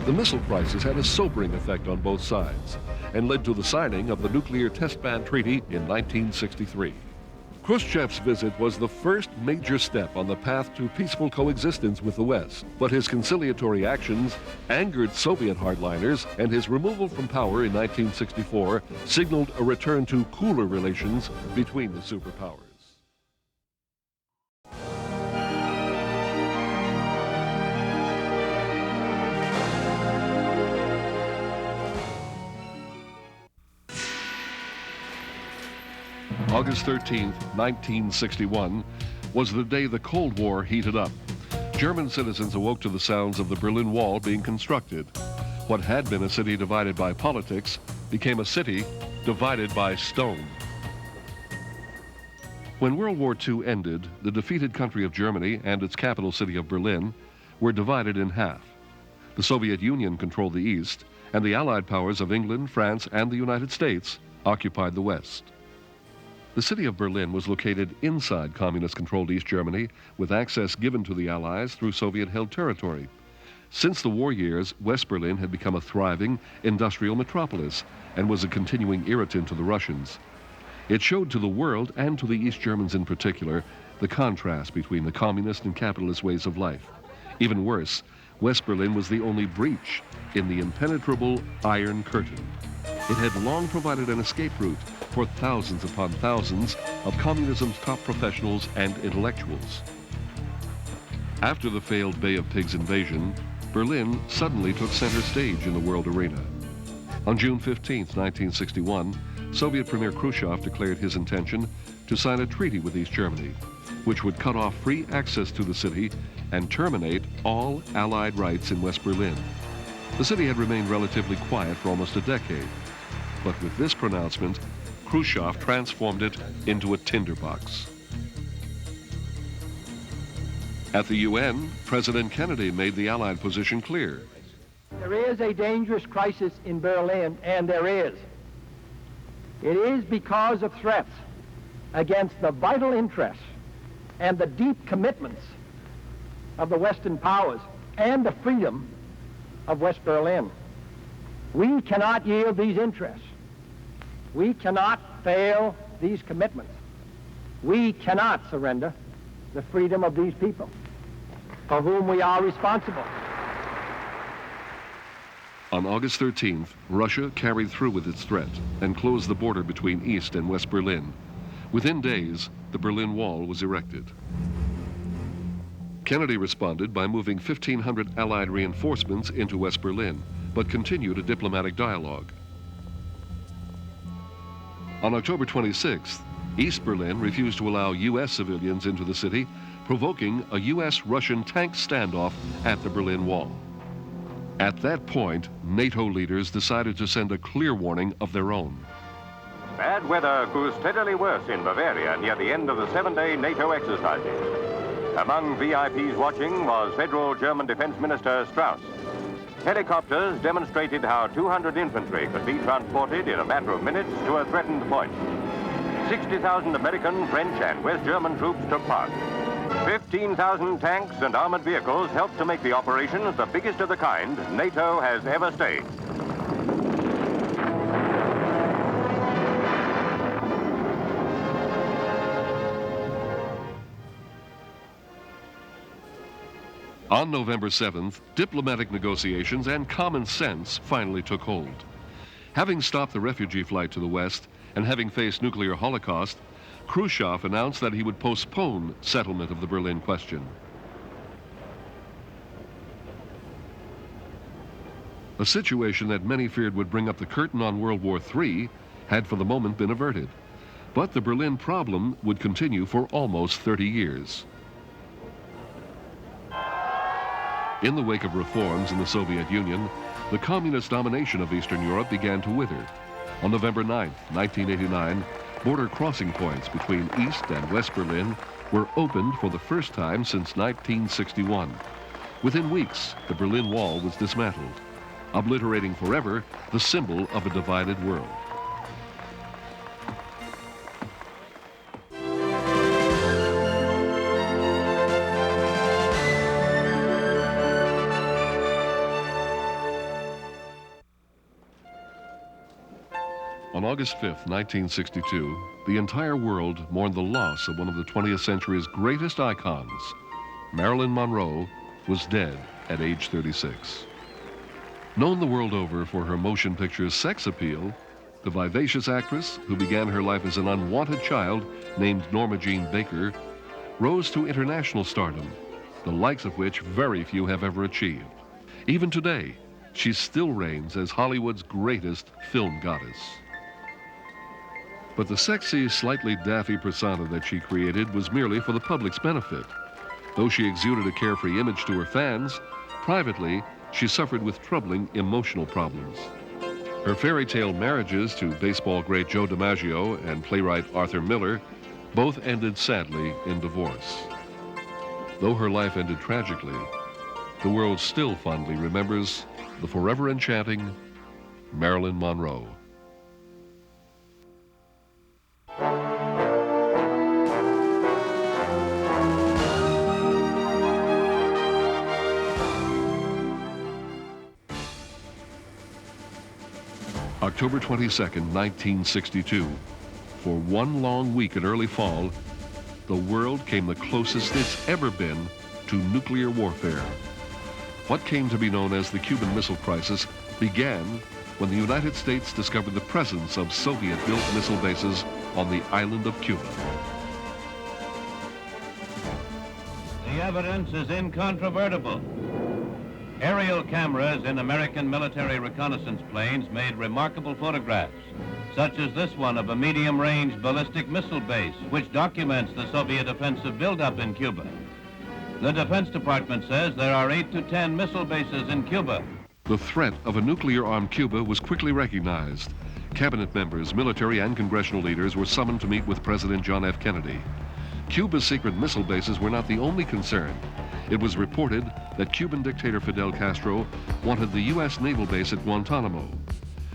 The missile crisis had a sobering effect on both sides and led to the signing of the Nuclear Test Ban Treaty in 1963. Khrushchev's visit was the first major step on the path to peaceful coexistence with the West, but his conciliatory actions angered Soviet hardliners, and his removal from power in 1964 signaled a return to cooler relations between the superpowers. August 13th, 1961, was the day the Cold War heated up. German citizens awoke to the sounds of the Berlin Wall being constructed. What had been a city divided by politics became a city divided by stone. When World War II ended, the defeated country of Germany and its capital city of Berlin were divided in half. The Soviet Union controlled the East, and the Allied powers of England, France, and the United States occupied the West. The city of Berlin was located inside communist-controlled East Germany, with access given to the Allies through Soviet-held territory. Since the war years, West Berlin had become a thriving industrial metropolis and was a continuing irritant to the Russians. It showed to the world, and to the East Germans in particular, the contrast between the communist and capitalist ways of life. Even worse, West Berlin was the only breach in the impenetrable Iron Curtain. It had long provided an escape route for thousands upon thousands of communism's top professionals and intellectuals. After the failed Bay of Pigs invasion, Berlin suddenly took center stage in the world arena. On June 15, 1961, Soviet Premier Khrushchev declared his intention to sign a treaty with East Germany, which would cut off free access to the city and terminate all Allied rights in West Berlin. The city had remained relatively quiet for almost a decade, but with this pronouncement, Khrushchev transformed it into a tinderbox. At the UN, President Kennedy made the Allied position clear. There is a dangerous crisis in Berlin, and there is. It is because of threats against the vital interests and the deep commitments of the Western powers and the freedom of West Berlin. We cannot yield these interests. We cannot fail these commitments. We cannot surrender the freedom of these people, for whom we are responsible. On August 13th, Russia carried through with its threat and closed the border between East and West Berlin. Within days, the Berlin Wall was erected. Kennedy responded by moving 1,500 Allied reinforcements into West Berlin, but continued a diplomatic dialogue. On October 26th, East Berlin refused to allow U.S. civilians into the city, provoking a U.S.-Russian tank standoff at the Berlin Wall. At that point, NATO leaders decided to send a clear warning of their own. Bad weather grew steadily worse in Bavaria near the end of the 7-day NATO exercises. Among VIPs watching was Federal German Defense Minister Strauss. Helicopters demonstrated how 200 infantry could be transported in a matter of minutes to a threatened point. 60,000 American, French, and West German troops took part. 15,000 tanks and armored vehicles helped to make the operations the biggest of the kind NATO has ever staged. On November 7th, diplomatic negotiations and common sense finally took hold. Having stopped the refugee flight to the West, And having faced nuclear holocaust, Khrushchev announced that he would postpone settlement of the Berlin question. A situation that many feared would bring up the curtain on World War III had for the moment been averted. But the Berlin problem would continue for almost 30 years. In the wake of reforms in the Soviet Union, the communist domination of Eastern Europe began to wither. On November 9, 1989, border crossing points between East and West Berlin were opened for the first time since 1961. Within weeks, the Berlin Wall was dismantled, obliterating forever the symbol of a divided world. On August 5, 1962, the entire world mourned the loss of one of the 20th century's greatest icons. Marilyn Monroe was dead at age 36. Known the world over for her motion picture sex appeal, the vivacious actress, who began her life as an unwanted child named Norma Jean Baker, rose to international stardom, the likes of which very few have ever achieved. Even today, she still reigns as Hollywood's greatest film goddess. But the sexy, slightly daffy persona that she created was merely for the public's benefit. Though she exuded a carefree image to her fans, privately, she suffered with troubling emotional problems. Her fairy tale marriages to baseball great Joe DiMaggio and playwright Arthur Miller both ended sadly in divorce. Though her life ended tragically, the world still fondly remembers the forever enchanting Marilyn Monroe. October 22nd, 1962. For one long week in early fall, the world came the closest it's ever been to nuclear warfare. What came to be known as the Cuban Missile Crisis began when the United States discovered the presence of Soviet-built missile bases on the island of Cuba. The evidence is incontrovertible. Aerial cameras in American military reconnaissance planes made remarkable photographs, such as this one of a medium-range ballistic missile base, which documents the Soviet offensive buildup in Cuba. The Defense Department says there are 8 to 10 missile bases in Cuba. The threat of a nuclear-armed Cuba was quickly recognized. Cabinet members, military and congressional leaders were summoned to meet with President John F. Kennedy. Cuba's secret missile bases were not the only concern. It was reported that Cuban dictator Fidel Castro wanted the U.S. naval base at Guantanamo.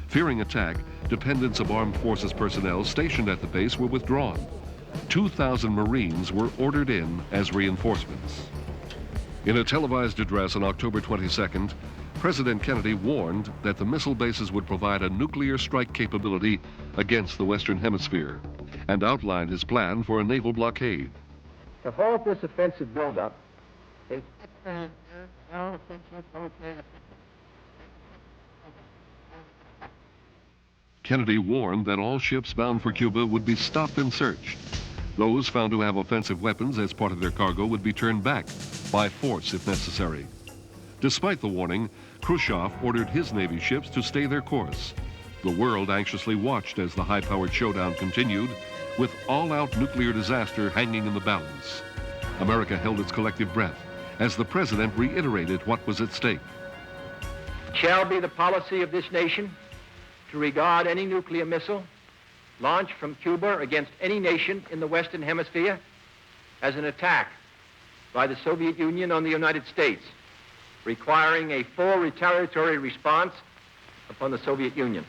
Fearing attack, dependents of armed forces personnel stationed at the base were withdrawn. 2,000 Marines were ordered in as reinforcements. In a televised address on October 22nd, President Kennedy warned that the missile bases would provide a nuclear strike capability against the Western Hemisphere and outlined his plan for a naval blockade. To halt this offensive buildup, Kennedy warned that all ships bound for Cuba would be stopped and searched. Those found to have offensive weapons as part of their cargo would be turned back by force if necessary. Despite the warning, Khrushchev ordered his Navy ships to stay their course. The world anxiously watched as the high-powered showdown continued, with all-out nuclear disaster hanging in the balance. America held its collective breath as the president reiterated what was at stake. It shall be the policy of this nation to regard any nuclear missile launched from Cuba against any nation in the Western Hemisphere as an attack by the Soviet Union on the United States, requiring a full retaliatory response upon the Soviet Union.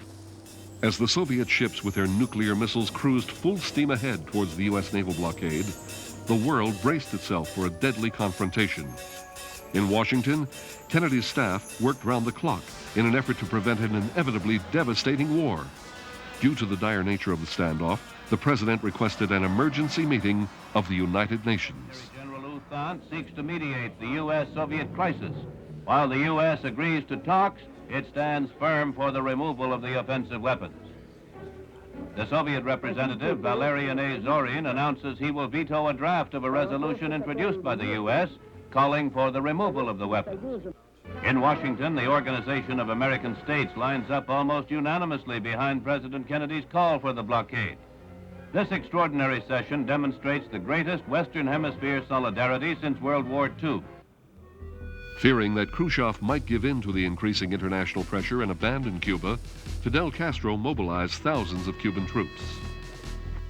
As the Soviet ships with their nuclear missiles cruised full steam ahead towards the U.S. naval blockade, the world braced itself for a deadly confrontation. In Washington, Kennedy's staff worked round the clock in an effort to prevent an inevitably devastating war. Due to the dire nature of the standoff, the president requested an emergency meeting of the United Nations. General Outhant seeks to mediate the U.S.-Soviet crisis. While the U.S. agrees to talks, it stands firm for the removal of the offensive weapons. The Soviet representative, Valerian A. Zorin, announces he will veto a draft of a resolution introduced by the U.S. calling for the removal of the weapons. In Washington, the Organization of American States lines up almost unanimously behind President Kennedy's call for the blockade. This extraordinary session demonstrates the greatest Western Hemisphere solidarity since World War II. Fearing that Khrushchev might give in to the increasing international pressure and abandon Cuba, Fidel Castro mobilized thousands of Cuban troops.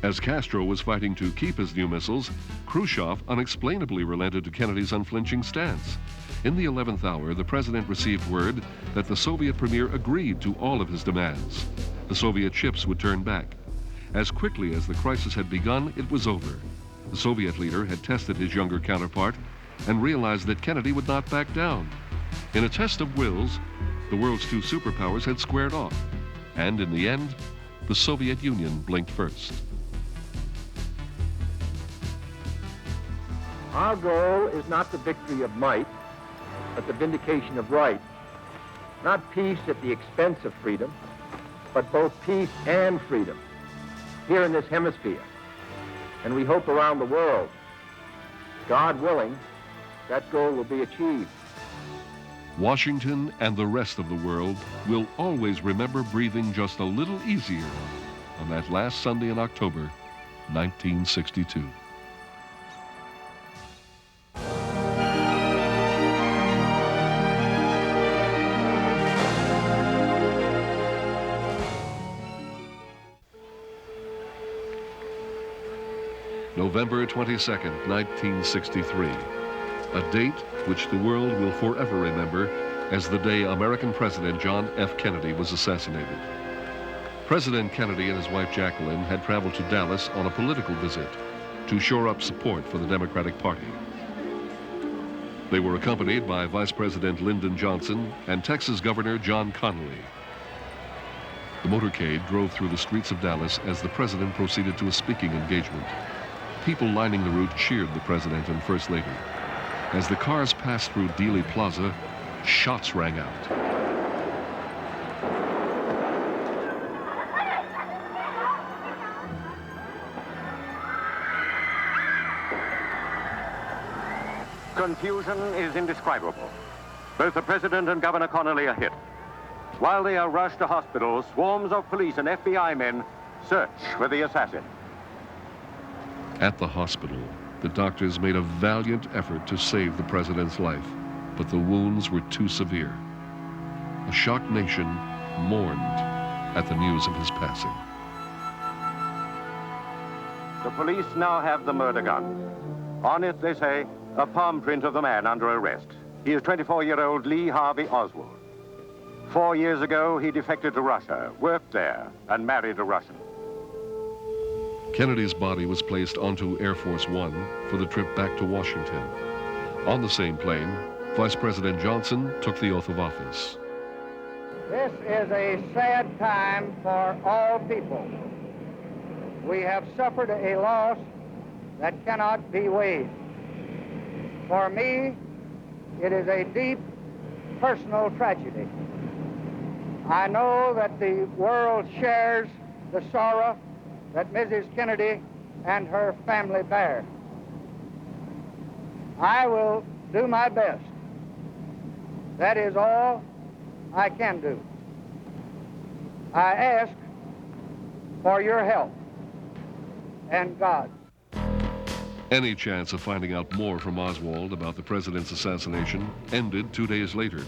As Castro was fighting to keep his new missiles, Khrushchev unexplainably relented to Kennedy's unflinching stance. In the 11th hour, the president received word that the Soviet premier agreed to all of his demands. The Soviet ships would turn back. As quickly as the crisis had begun, it was over. The Soviet leader had tested his younger counterpart and realized that Kennedy would not back down. In a test of wills, the world's two superpowers had squared off. And in the end, the Soviet Union blinked first. Our goal is not the victory of might, but the vindication of right. Not peace at the expense of freedom, but both peace and freedom here in this hemisphere. And we hope around the world. God willing, that goal will be achieved. Washington and the rest of the world will always remember breathing just a little easier on that last Sunday in October, 1962. November 22nd, 1963. A date which the world will forever remember as the day American President John F. Kennedy was assassinated. President Kennedy and his wife Jacqueline had traveled to Dallas on a political visit to shore up support for the Democratic Party. They were accompanied by Vice President Lyndon Johnson and Texas Governor John Connally. The motorcade drove through the streets of Dallas as the president proceeded to a speaking engagement. People lining the route cheered the president and First Lady. As the cars passed through Dealey Plaza, shots rang out. Confusion is indescribable. Both the president and Governor Connally are hit. While they are rushed to hospital, swarms of police and FBI men search for the assassin. At the hospital, the doctors made a valiant effort to save the president's life, but the wounds were too severe. A shocked nation mourned at the news of his passing. The police now have the murder gun. On it, they say, a palm print of the man under arrest. He is 24-year-old Lee Harvey Oswald. 4 years ago, he defected to Russia, worked there, and married a Russian. Kennedy's body was placed onto Air Force One for the trip back to Washington. On the same plane, Vice President Johnson took the oath of office. This is a sad time for all people. We have suffered a loss that cannot be weighed. For me, it is a deep personal tragedy. I know that the world shares the sorrow that Mrs. Kennedy and her family bear. I will do my best. That is all I can do. I ask for your help and God. Any chance of finding out more from Oswald about the president's assassination ended 2 days later.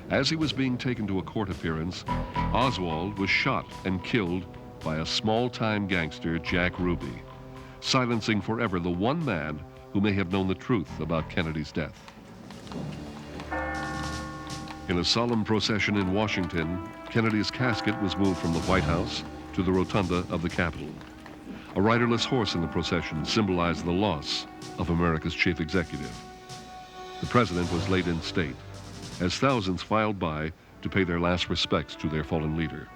As he was being taken to a court appearance, Oswald was shot and killed by a small-time gangster, Jack Ruby, silencing forever the one man who may have known the truth about Kennedy's death. In a solemn procession in Washington, Kennedy's casket was moved from the White House to the rotunda of the Capitol. A riderless horse in the procession symbolized the loss of America's chief executive. The president was laid in state as thousands filed by to pay their last respects to their fallen leader.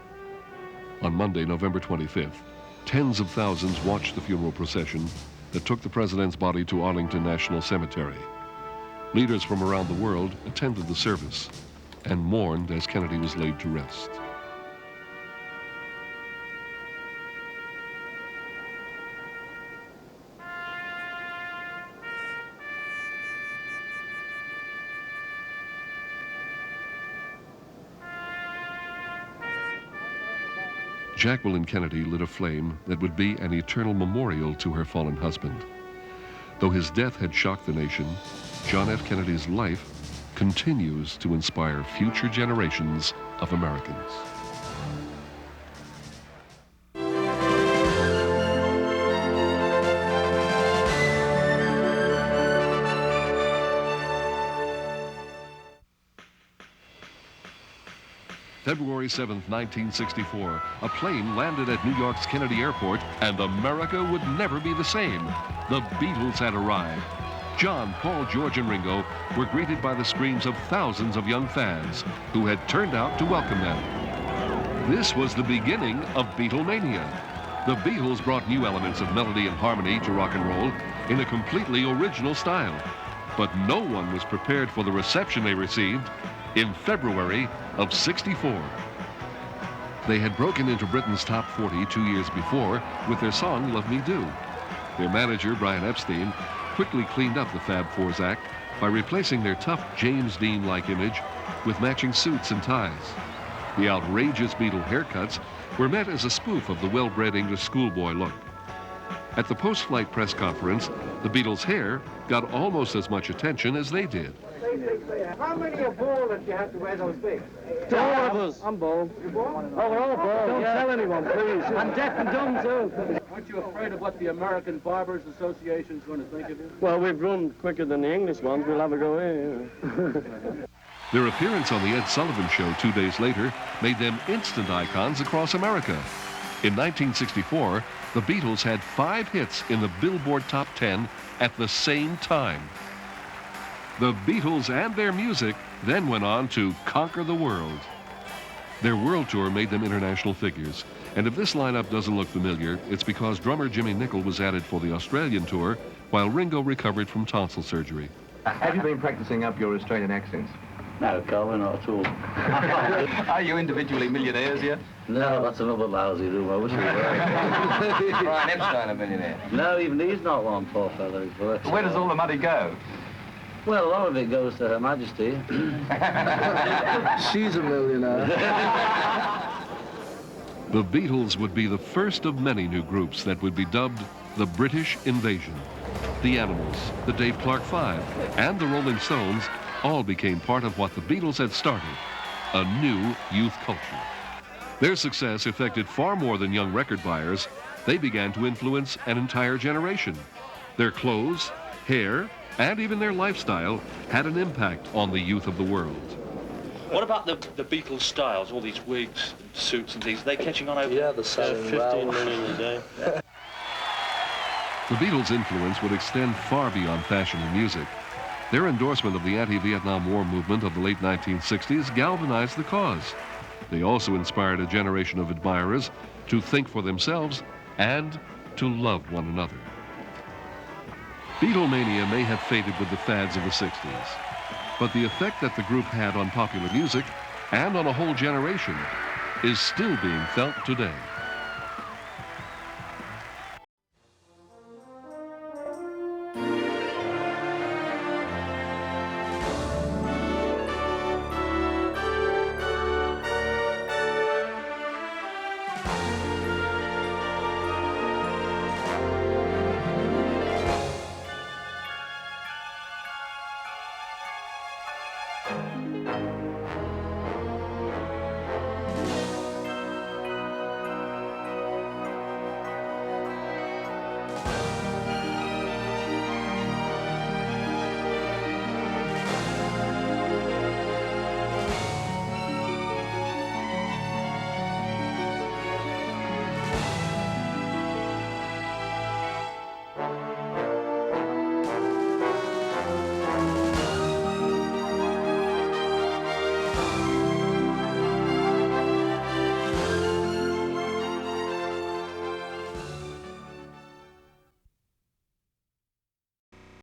On Monday, November 25th, tens of thousands watched the funeral procession that took the president's body to Arlington National Cemetery. Leaders from around the world attended the service and mourned as Kennedy was laid to rest. Jacqueline Kennedy lit a flame that would be an eternal memorial to her fallen husband. Though his death had shocked the nation, John F. Kennedy's life continues to inspire future generations of Americans. February 7, 1964, a plane landed at New York's Kennedy Airport, and America would never be the same. The Beatles had arrived. John, Paul, George, and Ringo were greeted by the screams of thousands of young fans who had turned out to welcome them. This was the beginning of Beatlemania. The Beatles brought new elements of melody and harmony to rock and roll in a completely original style. But no one was prepared for the reception they received in February of '64. They had broken into Britain's top 40 2 years before with their song Love Me Do. Their manager, Brian Epstein, quickly cleaned up the Fab Four's act by replacing their tough James Dean-like image with matching suits and ties. The outrageous Beatle haircuts were meant as a spoof of the well-bred English schoolboy look. At the post-flight press conference, the Beatles' hair got almost as much attention as they did. How many are bald that you have to wear those things? All of us. I'm bald. You're bald? Oh, we're all bald. Don't tell anyone, please. I'm deaf and dumb, too. Aren't you afraid of what the American Barbers Association is going to think of you? Well, we've grown quicker than the English ones. We'll have a go in. Their appearance on The Ed Sullivan Show 2 days later made them instant icons across America. In 1964, the Beatles had 5 hits in the Billboard Top 10 at the same time. The Beatles and their music then went on to conquer the world. Their world tour made them international figures. And if this lineup doesn't look familiar, it's because drummer Jimmy Nicol was added for the Australian tour while Ringo recovered from tonsil surgery. Have you been practicing up your Australian accents? No, Colin, not at all. Are you individually millionaires yet? No, that's another lousy room. I wish we were. Brian Epstein a millionaire? No, even he's not one, poor fellow. Where does all the money go? Well, a lot of it goes to Her Majesty. She's a millionaire. The Beatles would be the first of many new groups that would be dubbed the British Invasion. The Animals, the Dave Clark Five, and the Rolling Stones all became part of what the Beatles had started, a new youth culture. Their success affected far more than young record buyers. They began to influence an entire generation. Their clothes, hair, and even their lifestyle had an impact on the youth of the world. What about the Beatles styles, all these wigs, suits and things? Are they catching on over? Yeah, they're selling 15 million a day. The Beatles' influence would extend far beyond fashion and music. Their endorsement of the anti-Vietnam War movement of the late 1960s galvanized the cause. They also inspired a generation of admirers to think for themselves and to love one another. Beatlemania may have faded with the fads of the 60s, but the effect that the group had on popular music and on a whole generation is still being felt today.